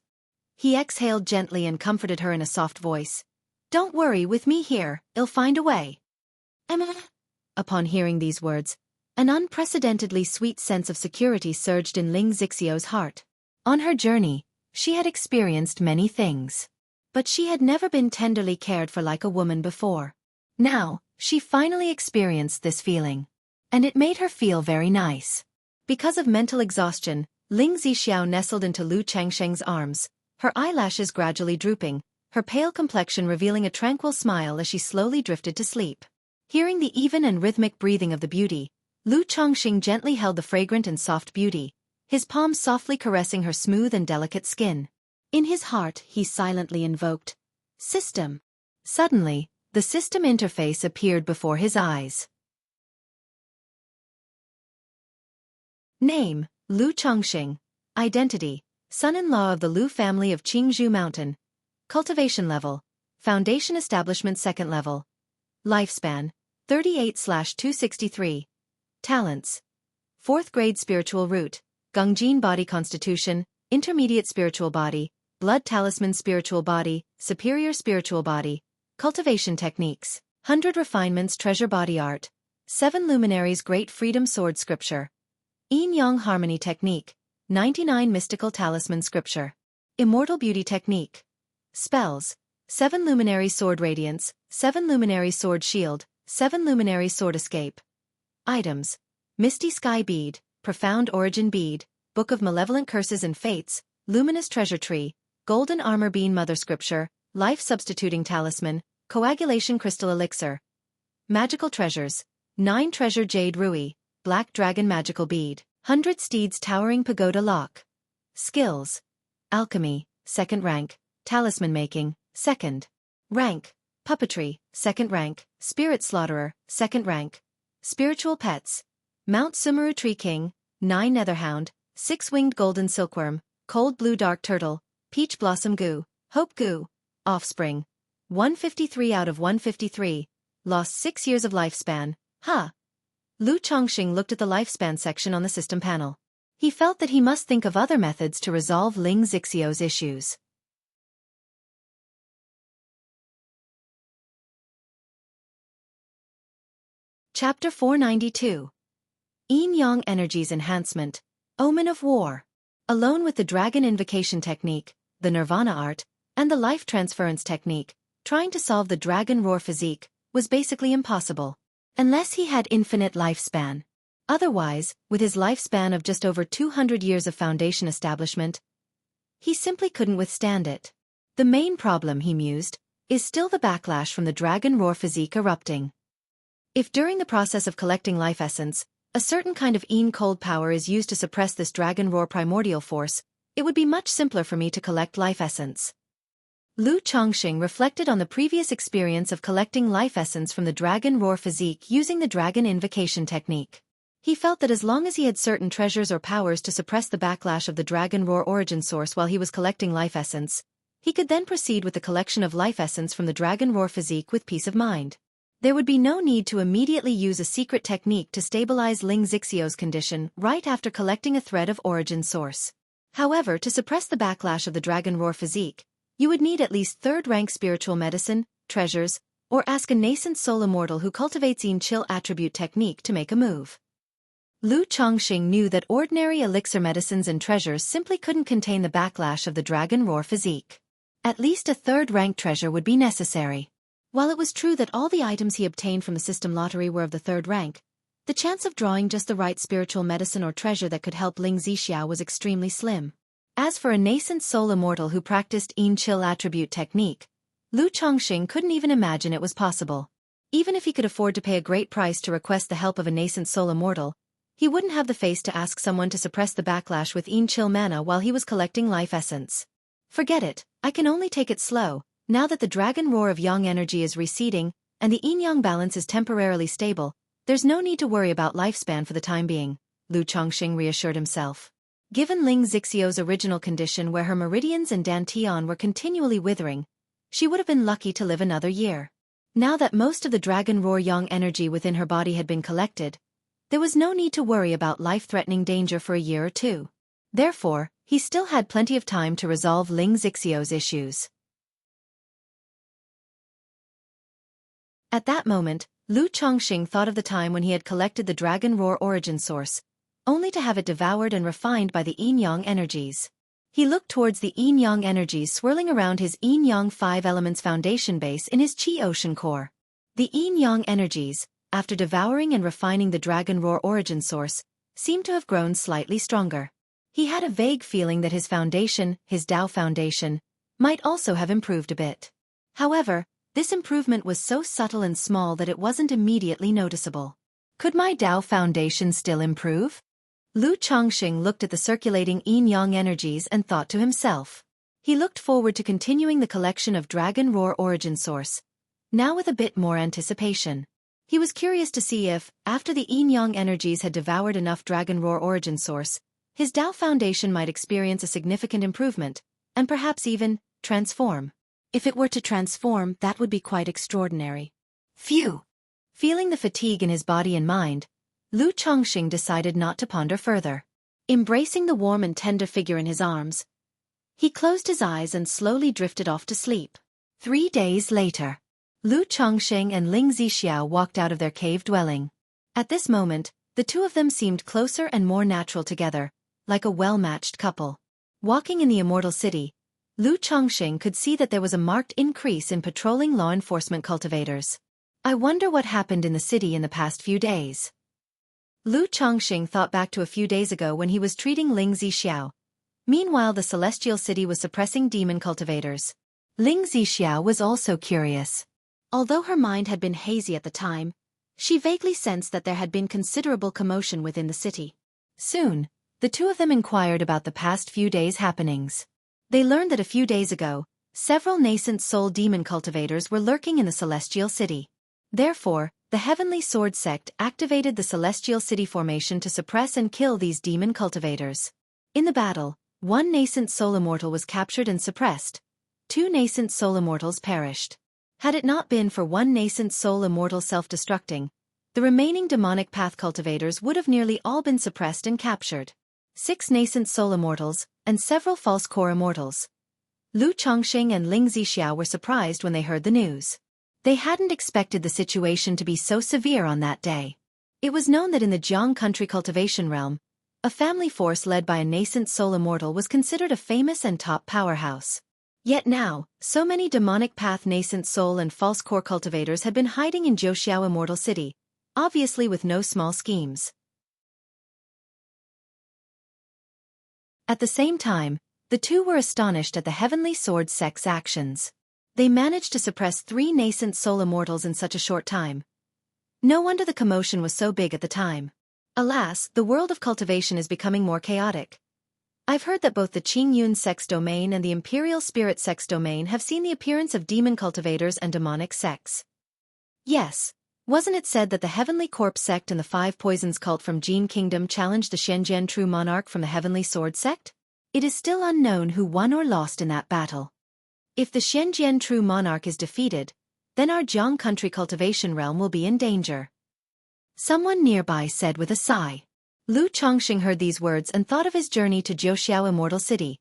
He exhaled gently and comforted her in a soft voice. Don't worry with me here, I'll find a way. Upon hearing these words, an unprecedentedly sweet sense of security surged in Ling Zixiao's heart. On her journey, she had experienced many things. But she had never been tenderly cared for like a woman before. Now, she finally experienced this feeling. And it made her feel very nice. Because of mental exhaustion, Ling Zixiao nestled into Lu Chongqing's arms, her eyelashes gradually drooping, her pale complexion revealing a tranquil smile as she slowly drifted to sleep. Hearing the even and rhythmic breathing of the beauty, Lu Chongqing gently held the fragrant and soft beauty, his palms softly caressing her smooth and delicate skin. In his heart, he silently invoked, System. Suddenly, the system interface appeared before his eyes. Name, Lu Chongqing. Identity, son-in-law of the Lu family of Qingzhou Mountain. Cultivation level, foundation establishment 2nd level. Lifespan, 38/263. Talents, 4th grade spiritual root, Gongjin body constitution, intermediate spiritual body, blood talisman spiritual body, superior spiritual body. Cultivation techniques, 100 refinements treasure body art, 7 luminaries great freedom sword scripture. Yin-yang harmony technique, 99 mystical talisman scripture. Immortal beauty technique. Spells, 7 luminary sword radiance, 7 luminary sword shield, 7 luminary sword escape. Items, misty sky bead, profound origin bead, book of malevolent curses and fates, luminous treasure tree, golden armor bean mother scripture, life substituting talisman, coagulation crystal elixir. Magical treasures, 9 treasure jade rui, black dragon magical bead, 100 steeds towering pagoda lock. Skills, alchemy, 2nd rank, talisman making, 2nd. Rank: Puppetry, 2nd rank, Spirit Slaughterer, 2nd rank. Spiritual Pets: Mount Sumeru Tree King, 9 Netherhound, 6-Winged Golden Silkworm, Cold Blue Dark Turtle, Peach Blossom Goo, Hope Goo. Offspring: 153 out of 153, lost 6 years of lifespan, Lu Chongqing looked at the lifespan section on the system panel. He felt that he must think of other methods to resolve Ling Xixiu's issues. Chapter 492. Yin-Yang Energies Enhancement, Omen of War. Alone with the Dragon Invocation Technique, the Nirvana Art, and the Life Transference Technique, trying to solve the Dragon Roar physique was basically impossible. Unless he had infinite lifespan. Otherwise, with his lifespan of just over 200 years of foundation establishment, he simply couldn't withstand it. The main problem, he mused, is still the backlash from the Dragon Roar physique erupting. If during the process of collecting life essence, a certain kind of Yin cold power is used to suppress this Dragon Roar primordial force, it would be much simpler for me to collect life essence. Lu Chongqing reflected on the previous experience of collecting life essence from the Dragon Roar physique using the Dragon Invocation Technique. He felt that as long as he had certain treasures or powers to suppress the backlash of the Dragon Roar origin source while he was collecting life essence, he could then proceed with the collection of life essence from the Dragon Roar physique with peace of mind. There would be no need to immediately use a secret technique to stabilize Ling Xixiu's condition right after collecting a thread of origin source. However, to suppress the backlash of the Dragon Roar physique, you would need at least 3rd-rank spiritual medicine, treasures, or ask a nascent soul immortal who cultivates Yin Chill attribute technique to make a move. Lu Chongqing knew that ordinary elixir medicines and treasures simply couldn't contain the backlash of the Dragon Roar physique. At least a 3rd-rank treasure would be necessary. While it was true that all the items he obtained from the system lottery were of the 3rd rank, the chance of drawing just the right spiritual medicine or treasure that could help Ling Xixiu was extremely slim. As for a nascent soul immortal who practiced Yin Chill attribute technique, Lu Chongqing couldn't even imagine it was possible. Even if he could afford to pay a great price to request the help of a nascent soul immortal, he wouldn't have the face to ask someone to suppress the backlash with Yin Chill mana while he was collecting life essence. Forget it, I can only take it slow, now that the Dragon Roar of Yang energy is receding, and the Yin-Yang balance is temporarily stable, there's no need to worry about lifespan for the time being, Lu Chongqing reassured himself. Given Ling Xixiu's original condition where her meridians and dantian were continually withering, she would have been lucky to live another year. Now that most of the Dragon Roar Yang energy within her body had been collected, there was no need to worry about life-threatening danger for a year or two. Therefore, he still had plenty of time to resolve Ling Xixiu's issues. At that moment, Lu Chongqing thought of the time when he had collected the Dragon Roar origin source, only to have it devoured and refined by the Yin-Yang energies. He looked towards the Yin-Yang energies swirling around his Yin-Yang 5 elements foundation base in his Qi Ocean core. The Yin-Yang energies, after devouring and refining the Dragon Roar origin source, seemed to have grown slightly stronger. He had a vague feeling that his foundation, his Dao foundation, might also have improved a bit. However, this improvement was so subtle and small that it wasn't immediately noticeable. Could my Dao foundation still improve? Lu Chongqing looked at the circulating Yin-Yang energies and thought to himself. He looked forward to continuing the collection of Dragon Roar origin source, now with a bit more anticipation. He was curious to see if, after the Yin-Yang energies had devoured enough Dragon Roar origin source, his Dao foundation might experience a significant improvement, and perhaps even transform. If it were to transform, that would be quite extraordinary. Phew! Feeling the fatigue in his body and mind, Lu Chongqing decided not to ponder further. Embracing the warm and tender figure in his arms, he closed his eyes and slowly drifted off to sleep. 3 days later, Lu Chongqing and Ling Xixiu walked out of their cave dwelling. At this moment, the two of them seemed closer and more natural together, like a well-matched couple. Walking in the immortal city, Lu Chongqing could see that there was a marked increase in patrolling law enforcement cultivators. I wonder what happened in the city in the past few days. Lu Chongqing thought back to a few days ago when he was treating Ling Xixiu. Meanwhile, the celestial city was suppressing demon cultivators. Ling Xixiu was also curious. Although her mind had been hazy at the time, she vaguely sensed that there had been considerable commotion within the city. Soon, the two of them inquired about the past few days' happenings. They learned that a few days ago, Several nascent soul demon cultivators were lurking in the Celestial City. Therefore, the Heavenly Sword sect activated the Celestial City formation to suppress and kill these demon cultivators. In the battle, one nascent soul immortal was captured and suppressed. 2 nascent soul immortals perished. Had it not been for one nascent soul immortal self-destructing, the remaining demonic path cultivators would have nearly all been suppressed and captured. 6 nascent soul immortals, and several false core immortals. Lu Chongqing and Ling Zixiao were surprised when they heard the news. They hadn't expected the situation to be so severe on that day. It was known that in the Jiang country cultivation realm, a family force led by a nascent soul immortal was considered a famous and top powerhouse. Yet now, so many demonic path nascent soul and false core cultivators had been hiding in Zhouxiao Immortal City, obviously with no small schemes. At the same time, the two were astonished at the Heavenly Sword sect's actions. They managed to suppress 3 nascent soul immortals in such a short time. No wonder the commotion was so big at the time. Alas, the world of cultivation is becoming more chaotic. I've heard that both the Qingyun sect's domain and the Imperial Spirit sect's domain have seen the appearance of demon cultivators and demonic sects. Yes, wasn't it said that the Heavenly Corpse sect and the 5 Poisons cult from Jin Kingdom challenged the Shenzhen True Monarch from the Heavenly Sword sect? It is still unknown who won or lost in that battle. If the Shenzhen True Monarch is defeated, then our Jiang country cultivation realm will be in danger. Someone nearby said with a sigh. Lu Chongqing heard these words and thought of his journey to Zhouxiao Immortal City,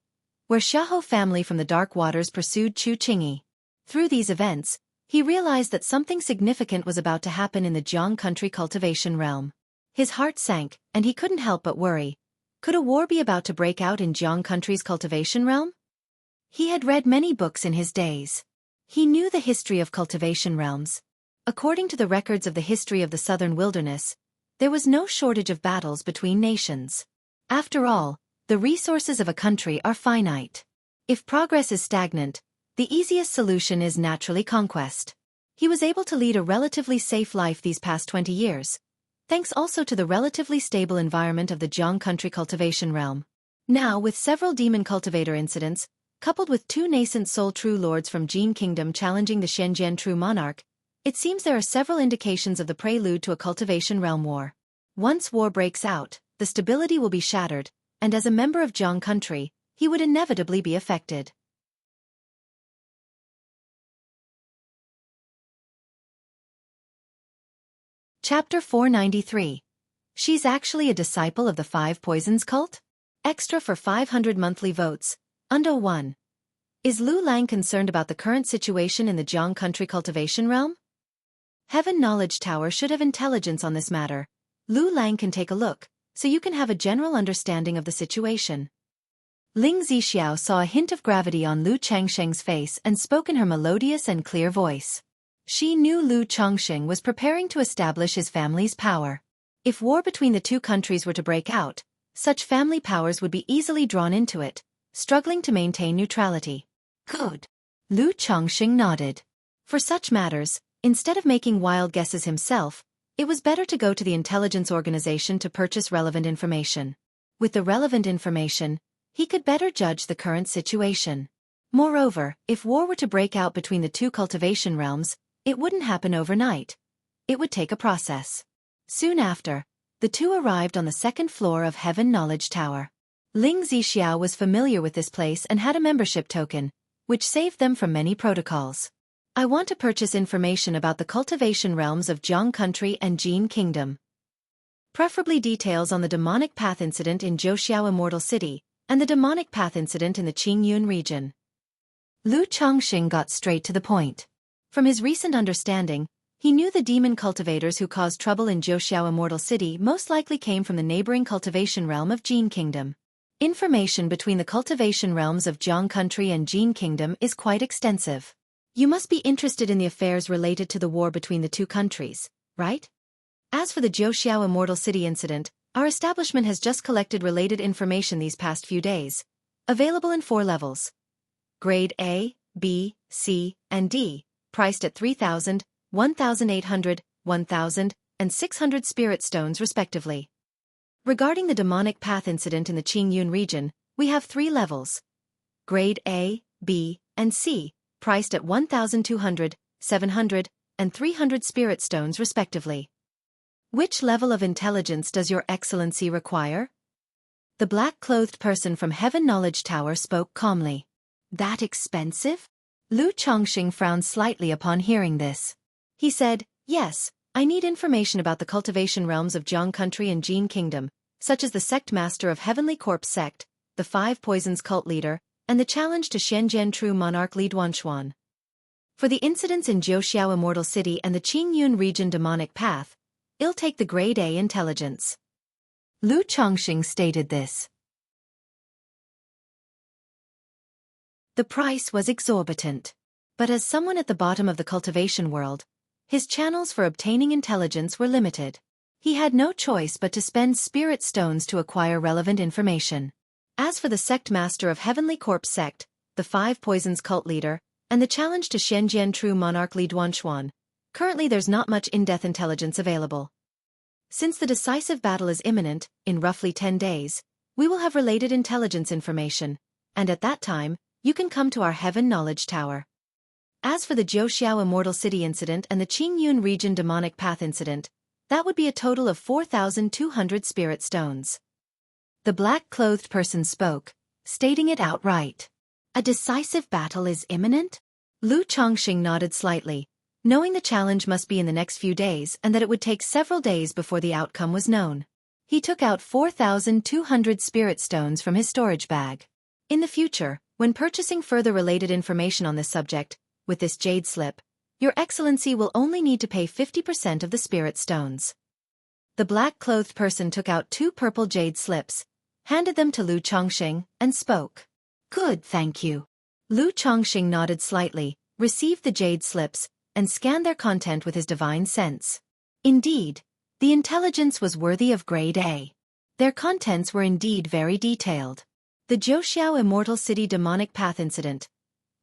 where Xiaofan family from the Dark Waters pursued Chu Qingyi. Through these events, he realized that something significant was about to happen in the Jiang country cultivation realm. His heart sank, and he couldn't help but worry. Could a war be about to break out in Jiang country's cultivation realm? He had read many books in his days. He knew the history of cultivation realms. According to the records of the history of the southern wilderness, there was no shortage of battles between nations. After all, the resources of a country are finite. If progress is stagnant, the easiest solution is naturally conquest. He was able to lead a relatively safe life these past 20 years, thanks also to the relatively stable environment of the Jiang country cultivation realm. Now, with several demon cultivator incidents, coupled with 2 nascent soul true lords from Jin Kingdom challenging the Shenzhen True Monarch, it seems there are several indications of the prelude to a cultivation realm war. Once war breaks out, the stability will be shattered, and as a member of Jiang country, he would inevitably be affected. Chapter 493. She's actually a disciple of the 5 Poisons cult? Extra for 500 monthly votes. Under 1. Is Lu Lang concerned about the current situation in the Jiang country cultivation realm? Heaven Knowledge Tower should have intelligence on this matter. Lu Lang can take a look, so you can have a general understanding of the situation. Ling Zixiao saw a hint of gravity on Lu Changsheng's face and spoke in her melodious and clear voice. She knew Lu Chongqing was preparing to establish his family's power. If war between the two countries were to break out, such family powers would be easily drawn into it, struggling to maintain neutrality. Good. Lu Chongqing nodded. For such matters, instead of making wild guesses himself, it was better to go to the intelligence organization to purchase relevant information. With the relevant information, he could better judge the current situation. Moreover, if war were to break out between the two cultivation realms, it wouldn't happen overnight. It would take a process. Soon after, the two arrived on the 2nd floor of Heaven Knowledge Tower. Ling Zixiao was familiar with this place and had a membership token, which saved them from many protocols. I want to purchase information about the cultivation realms of Jiang country and Jin Kingdom. Preferably details on the demonic path incident in Zhouxiao Immortal City, and the demonic path incident in the Qingyun region. Lu Chongqing got straight to the point. From his recent understanding, he knew the demon cultivators who caused trouble in Zhouxiao Immortal City most likely came from the neighboring cultivation realm of Jin Kingdom. Information between the cultivation realms of Jiang country and Jin Kingdom is quite extensive. You must be interested in the affairs related to the war between the two countries, right? As for the Zhouxiao Immortal City incident, our establishment has just collected related information these past few days. Available in 4 levels. Grade A, B, C, and D. Priced at 3,000, 1,800, 1,000, and 600 spirit stones respectively. Regarding the demonic path incident in the Qingyun region, we have 3 levels. Grade A, B, and C, priced at 1,200, 700, and 300 spirit stones respectively. Which level of intelligence does your excellency require? The black-clothed person from Heaven Knowledge Tower spoke calmly. That expensive? Lu Chongqing frowned slightly upon hearing this. He said, yes, I need information about the cultivation realms of Jiang Country and Jin Kingdom, such as the sect master of Heavenly Corpse sect, the 5 poisons cult leader, and the challenge to Shenzhen True Monarch Li Duanshuan. For the incidents in Jiuxiao Immortal City and the Qingyun region demonic path, I'll take the grade A intelligence. Lu Chongqing stated this. The price was exorbitant. But as someone at the bottom of the cultivation world, his channels for obtaining intelligence were limited. He had no choice but to spend spirit stones to acquire relevant information. As for the sect master of Heavenly Corpse sect, the 5 poisons cult leader, and the challenge to Shenzhen True Monarch Li Duanshuan, currently there's not much in-depth intelligence available. Since the decisive battle is imminent, in roughly 10 days, we will have related intelligence information, and at that time, you can come to our Heaven Knowledge Tower. As for the Jiuxiao Immortal City incident and the Qingyun region demonic path incident, that would be a total of 4,200 spirit stones. The black-clothed person spoke, stating it outright. A decisive battle is imminent? Lu Chongqing nodded slightly, knowing the challenge must be in the next few days and that it would take several days before the outcome was known. He took out 4,200 spirit stones from his storage bag. In the future, when purchasing further related information on this subject, with this jade slip, Your Excellency will only need to pay 50% of the spirit stones. The black-clothed person took out 2 purple jade slips, handed them to Lu Chongqing, and spoke. Good, thank you. Lu Chongqing nodded slightly, received the jade slips, and scanned their content with his divine sense. Indeed, the intelligence was worthy of grade A. Their contents were indeed very detailed. The Jiuxiao Immortal City Demonic Path Incident.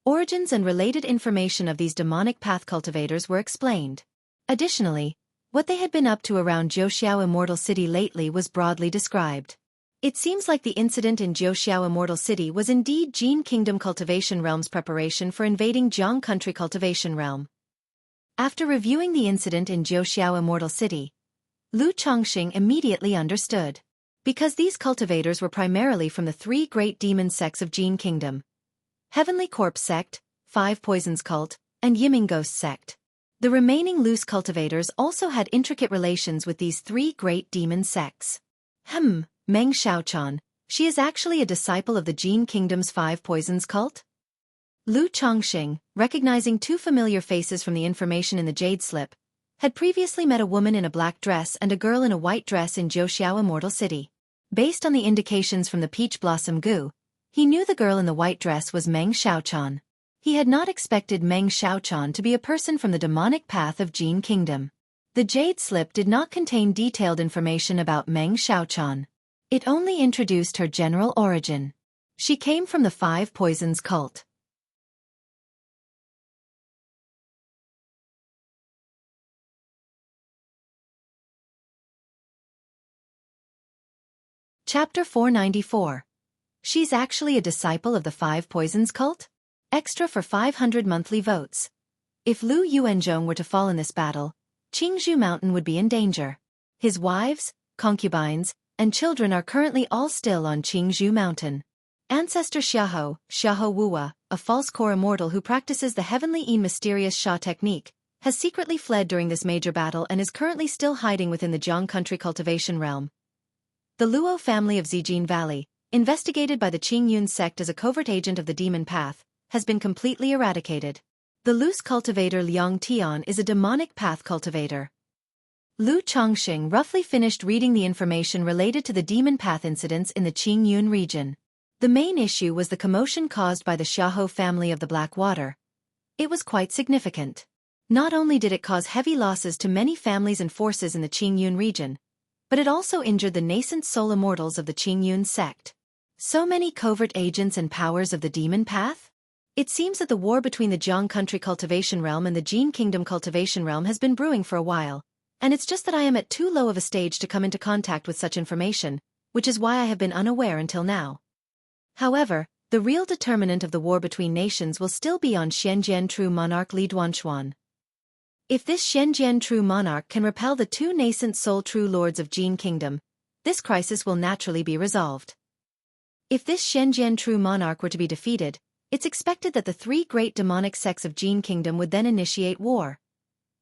Origins and related information of these demonic path cultivators were explained. Additionally, what they had been up to around Jiuxiao Immortal City lately was broadly described. It seems like the incident in Jiuxiao Immortal City was indeed Jin Kingdom Cultivation Realm's preparation for invading Jiang Country Cultivation Realm. After reviewing the incident in Jiuxiao Immortal City, Lu Chongqing immediately understood. Because these cultivators were primarily from the 3 great demon sects of Jin Kingdom. Heavenly Corpse sect, 5 Poisons cult, and Yiming Ghost sect. The remaining loose cultivators also had intricate relations with these 3 great demon sects. Meng Xiaochan, she is actually a disciple of the Jin Kingdom's 5 Poisons cult? Lu Chongqing, recognizing 2 familiar faces from the information in the jade slip, had previously met a woman in a black dress and a girl in a white dress in Jiuxiao Immortal City. Based on the indications from the peach blossom goo, he knew the girl in the white dress was Meng Xiaochan. He had not expected Meng Xiaochan to be a person from the demonic path of Jin Kingdom. The jade slip did not contain detailed information about Meng Xiaochan. It only introduced her general origin. She came from the 5 Poisons cult. Chapter 494. She's actually a disciple of the 5 Poisons cult? Extra for 500 monthly votes. If Lu Yuanzhong were to fall in this battle, Qingzhou Mountain would be in danger. His wives, concubines, and children are currently all still on Qingzhou Mountain. Ancestor Xiahou Wuwa, a false core immortal who practices the heavenly and mysterious Sha technique, has secretly fled during this major battle and is currently still hiding within the Jiang Country cultivation realm. The Luo family of Zijin Valley, investigated by the Qingyun sect as a covert agent of the demon path, has been completely eradicated. The loose cultivator Liang Tian is a demonic path cultivator. Lu Chongqing roughly finished reading the information related to the demon path incidents in the Qingyun region. The main issue was the commotion caused by the Xiahou family of the Black Water. It was quite significant. Not only did it cause heavy losses to many families and forces in the Qingyun region, but it also injured the nascent soul immortals of the Qingyun sect. So many covert agents and powers of the demon path? It seems that the war between the Jiang Country cultivation realm and the Jin Kingdom cultivation realm has been brewing for a while, and it's just that I am at too low of a stage to come into contact with such information, which is why I have been unaware until now. However, the real determinant of the war between nations will still be on Xianjian true monarch Li Duanshuan. If this Xianjian true monarch can repel the two nascent soul true lords of Jin Kingdom, this crisis will naturally be resolved. If this Xianjian true monarch were to be defeated, it's expected that the three great demonic sects of Jin Kingdom would then initiate war.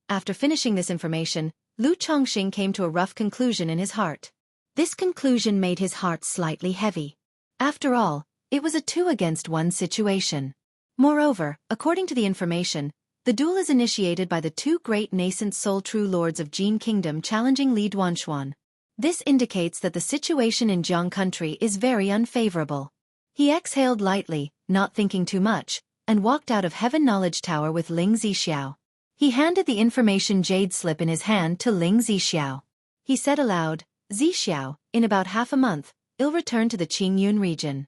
After finishing this information, Lu Chongqing came to a rough conclusion in his heart. This conclusion made his heart slightly heavy. After all, it was a 2-against-1 situation. Moreover, according to the information, the duel is initiated by the two great nascent soul true lords of Jin Kingdom challenging Li Duanshuan. This indicates that the situation in Jiang country is very unfavorable. He exhaled lightly, not thinking too much, and walked out of Heaven Knowledge Tower with Ling Zixiao. He handed the information jade slip in his hand to Ling Zixiao. He said aloud, "Zixiao, in about half a month, I'll return to the Qingyun region.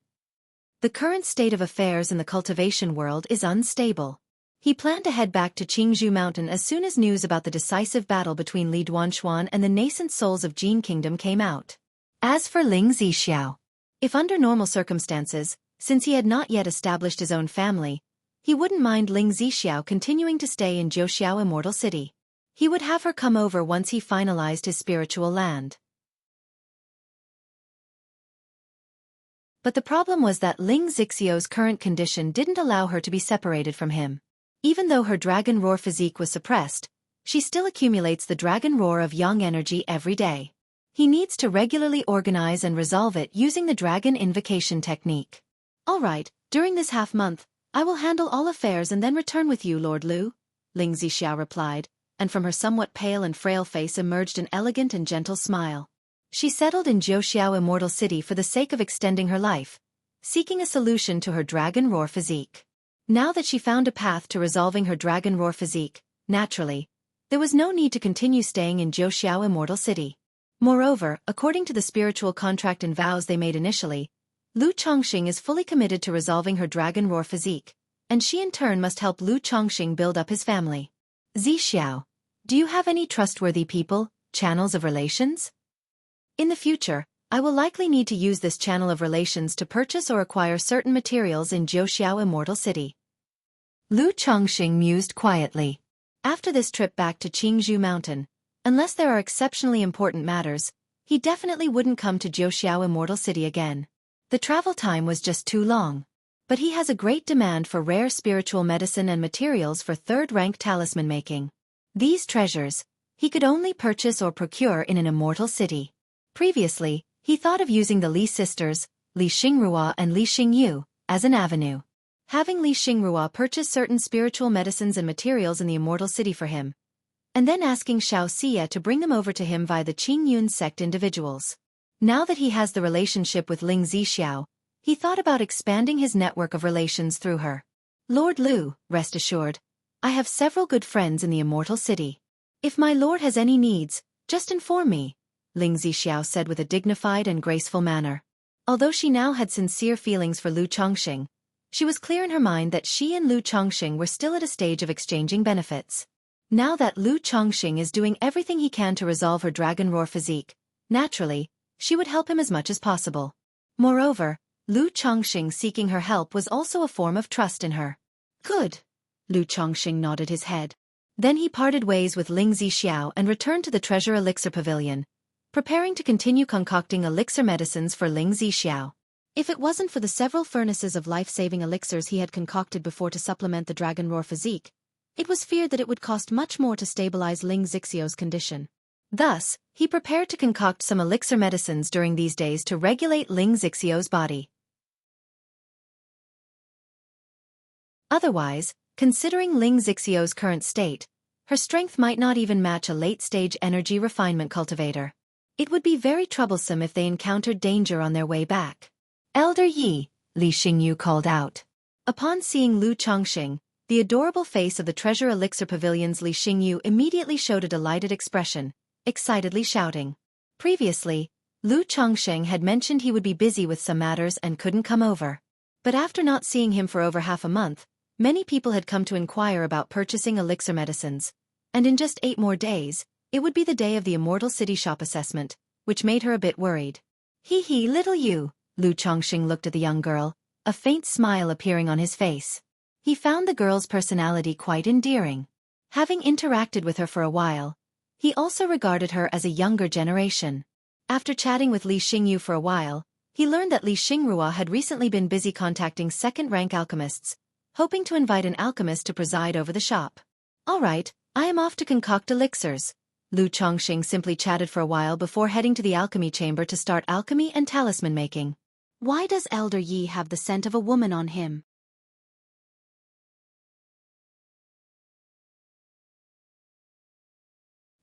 The current state of affairs in the cultivation world is unstable." He planned to head back to Qingzhou Mountain as soon as news about the decisive battle between Li Duanshuan and the nascent souls of Jin Kingdom came out. As for Ling Zixiao, if under normal circumstances, since he had not yet established his own family, he wouldn't mind Ling Zixiao continuing to stay in Zhouxiao Immortal City. He would have her come over once he finalized his spiritual land. But the problem was that Ling Zixiao's current condition didn't allow her to be separated from him. Even though her dragon roar physique was suppressed, she still accumulates the dragon roar of yang energy every day. He needs to regularly organize and resolve it using the dragon invocation technique. "All right, during this half-month, I will handle all affairs and then return with you, Lord Lu," Ling Zixiao replied, and from her somewhat pale and frail face emerged an elegant and gentle smile. She settled in Zhouxiao Immortal City for the sake of extending her life, seeking a solution to her dragon roar physique. Now that she found a path to resolving her dragon roar physique, naturally, there was no need to continue staying in Zhouxiao Immortal City. Moreover, according to the spiritual contract and vows they made initially, Lu Chongqing is fully committed to resolving her dragon roar physique, and she in turn must help Lu Chongqing build up his family. "Zixiao, do you have any trustworthy people, channels of relations? In the future, I will likely need to use this channel of relations to purchase or acquire certain materials in Zhouxiao Immortal City." Lu Chongqing mused quietly. After this trip back to Qingzhou Mountain, unless there are exceptionally important matters, he definitely wouldn't come to Zhouxiao Immortal City again. The travel time was just too long. But he has a great demand for rare spiritual medicine and materials for third-rank talisman making. These treasures, he could only purchase or procure in an immortal city. Previously, he thought of using the Li sisters, Li Xingrua and Li Xingyu, as an avenue. Having Li Xingrua purchase certain spiritual medicines and materials in the immortal city for him, and then asking Xiaofan to bring them over to him via the Qingyun sect individuals. Now that he has the relationship with Ling Zixiao, he thought about expanding his network of relations through her. "Lord Lu, rest assured, I have several good friends in the immortal city. If my lord has any needs, just inform me," Ling Zixiao said with a dignified and graceful manner. Although she now had sincere feelings for Lu Chongqing, she was clear in her mind that she and Lu Chongqing were still at a stage of exchanging benefits. Now that Lu Chongqing is doing everything he can to resolve her dragon roar physique, naturally, she would help him as much as possible. Moreover, Lu Chongqing seeking her help was also a form of trust in her. "Good." Lu Chongqing nodded his head. Then he parted ways with Ling Zixiao and returned to the Treasure Elixir Pavilion, preparing to continue concocting elixir medicines for Ling Zixiao. If it wasn't for the several furnaces of life-saving elixirs he had concocted before to supplement the dragon roar physique, it was feared that it would cost much more to stabilize Ling Zixiao's condition. Thus, he prepared to concoct some elixir medicines during these days to regulate Ling Zixiao's body. Otherwise, considering Ling Zixiao's current state, her strength might not even match a late-stage energy refinement cultivator. It would be very troublesome if they encountered danger on their way back. "Elder Yi," Li Xingyu called out. Upon seeing Lu Chongqing, the adorable face of the Treasure Elixir Pavilion's Li Xingyu immediately showed a delighted expression, excitedly shouting. Previously, Lu Chongqing had mentioned he would be busy with some matters and couldn't come over. But after not seeing him for over half a month, many people had come to inquire about purchasing elixir medicines, and in just 8 more days, it would be the day of the Immortal City shop assessment, which made her a bit worried. "Hee hee, little you," Lu Chongqing looked at the young girl, a faint smile appearing on his face. He found the girl's personality quite endearing. Having interacted with her for a while, he also regarded her as a younger generation. After chatting with Li Xingyu for a while, he learned that Li Xingrua had recently been busy contacting second-rank alchemists, hoping to invite an alchemist to preside over the shop. "All right, I am off to concoct elixirs." Lu Chongqing simply chatted for a while before heading to the alchemy chamber to start alchemy and talisman making. Why does Elder Yi have the scent of a woman on him?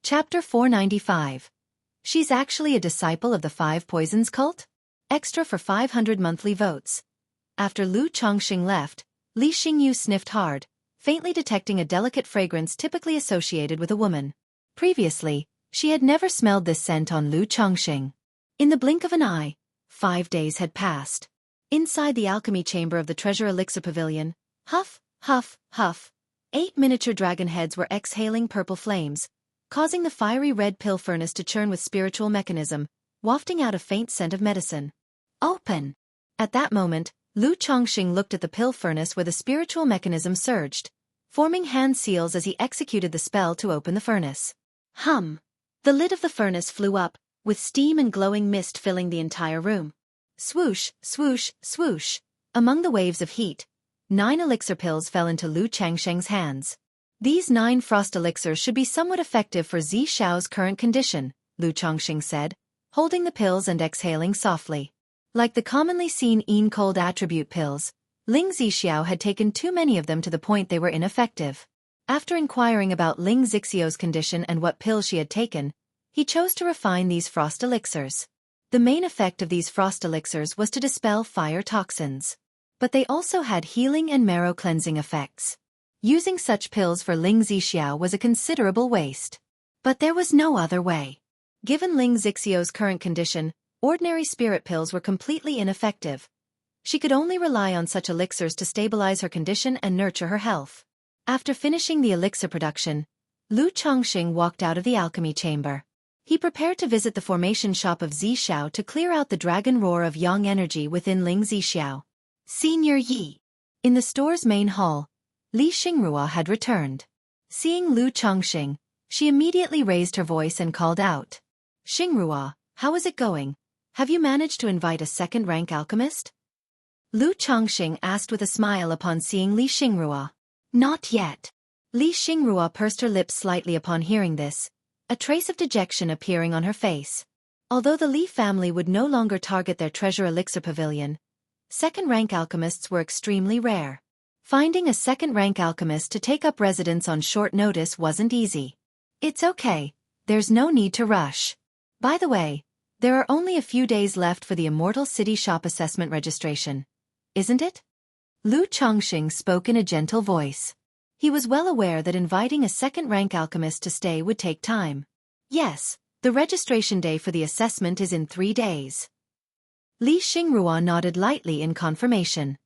Chapter 495. She's actually a disciple of the Five Poisons cult? Extra for 500 monthly votes. After Lu Chongqing left, Li Xingyu sniffed hard, faintly detecting a delicate fragrance typically associated with a woman. Previously, she had never smelled this scent on Lu Chongqing. In the blink of an eye, 5 days had passed. Inside the alchemy chamber of the Treasure Elixir Pavilion, huff, huff, huff, 8 miniature dragon heads were exhaling purple flames, causing the fiery red pill furnace to churn with spiritual mechanism, wafting out a faint scent of medicine. Open! At that moment, Lu Chongqing looked at the pill furnace where the spiritual mechanism surged, forming hand seals as he executed the spell to open the furnace. Hum! The lid of the furnace flew up, with steam and glowing mist filling the entire room. Swoosh, swoosh, swoosh. Among the waves of heat, 9 elixir pills fell into Lu Changsheng's hands. These 9 frost elixirs should be somewhat effective for Zi Xiao's current condition, Lu Chongqing said, holding the pills and exhaling softly. Like the commonly seen cold attribute pills, Ling Zixiao had taken too many of them to the point they were ineffective. After inquiring about Ling Zixiao's condition and what pills she had taken, he chose to refine these frost elixirs. The main effect of these frost elixirs was to dispel fire toxins. But they also had healing and marrow cleansing effects. Using such pills for Ling Zixiao was a considerable waste. But there was no other way. Given Ling Zixiao's current condition, ordinary spirit pills were completely ineffective. She could only rely on such elixirs to stabilize her condition and nurture her health. After finishing the elixir production, Lu Chongqing walked out of the alchemy chamber. He prepared to visit the formation shop of Zixiao to clear out the dragon roar of yang energy within Ling Zixiao. Senior Yi. In the store's main hall, Li Xingrua had returned. Seeing Lu Chongqing, she immediately raised her voice and called out. "Xingrua, how is it going? Have you managed to invite a second-rank alchemist?" Lu Chongqing asked with a smile upon seeing Li Xingrua. "Not yet." Li Xingrua pursed her lips slightly upon hearing this, a trace of dejection appearing on her face. Although the Li family would no longer target their treasure elixir pavilion, second-rank alchemists were extremely rare. Finding a second-rank alchemist to take up residence on short notice wasn't easy. "It's okay, there's no need to rush. By the way, there are only a few days left for the Immortal City Shop assessment registration, isn't it?" Lu Chongqing spoke in a gentle voice. He was well aware that inviting a second-rank alchemist to stay would take time. "Yes, the registration day for the assessment is in 3 days." Li Xingrua nodded lightly in confirmation.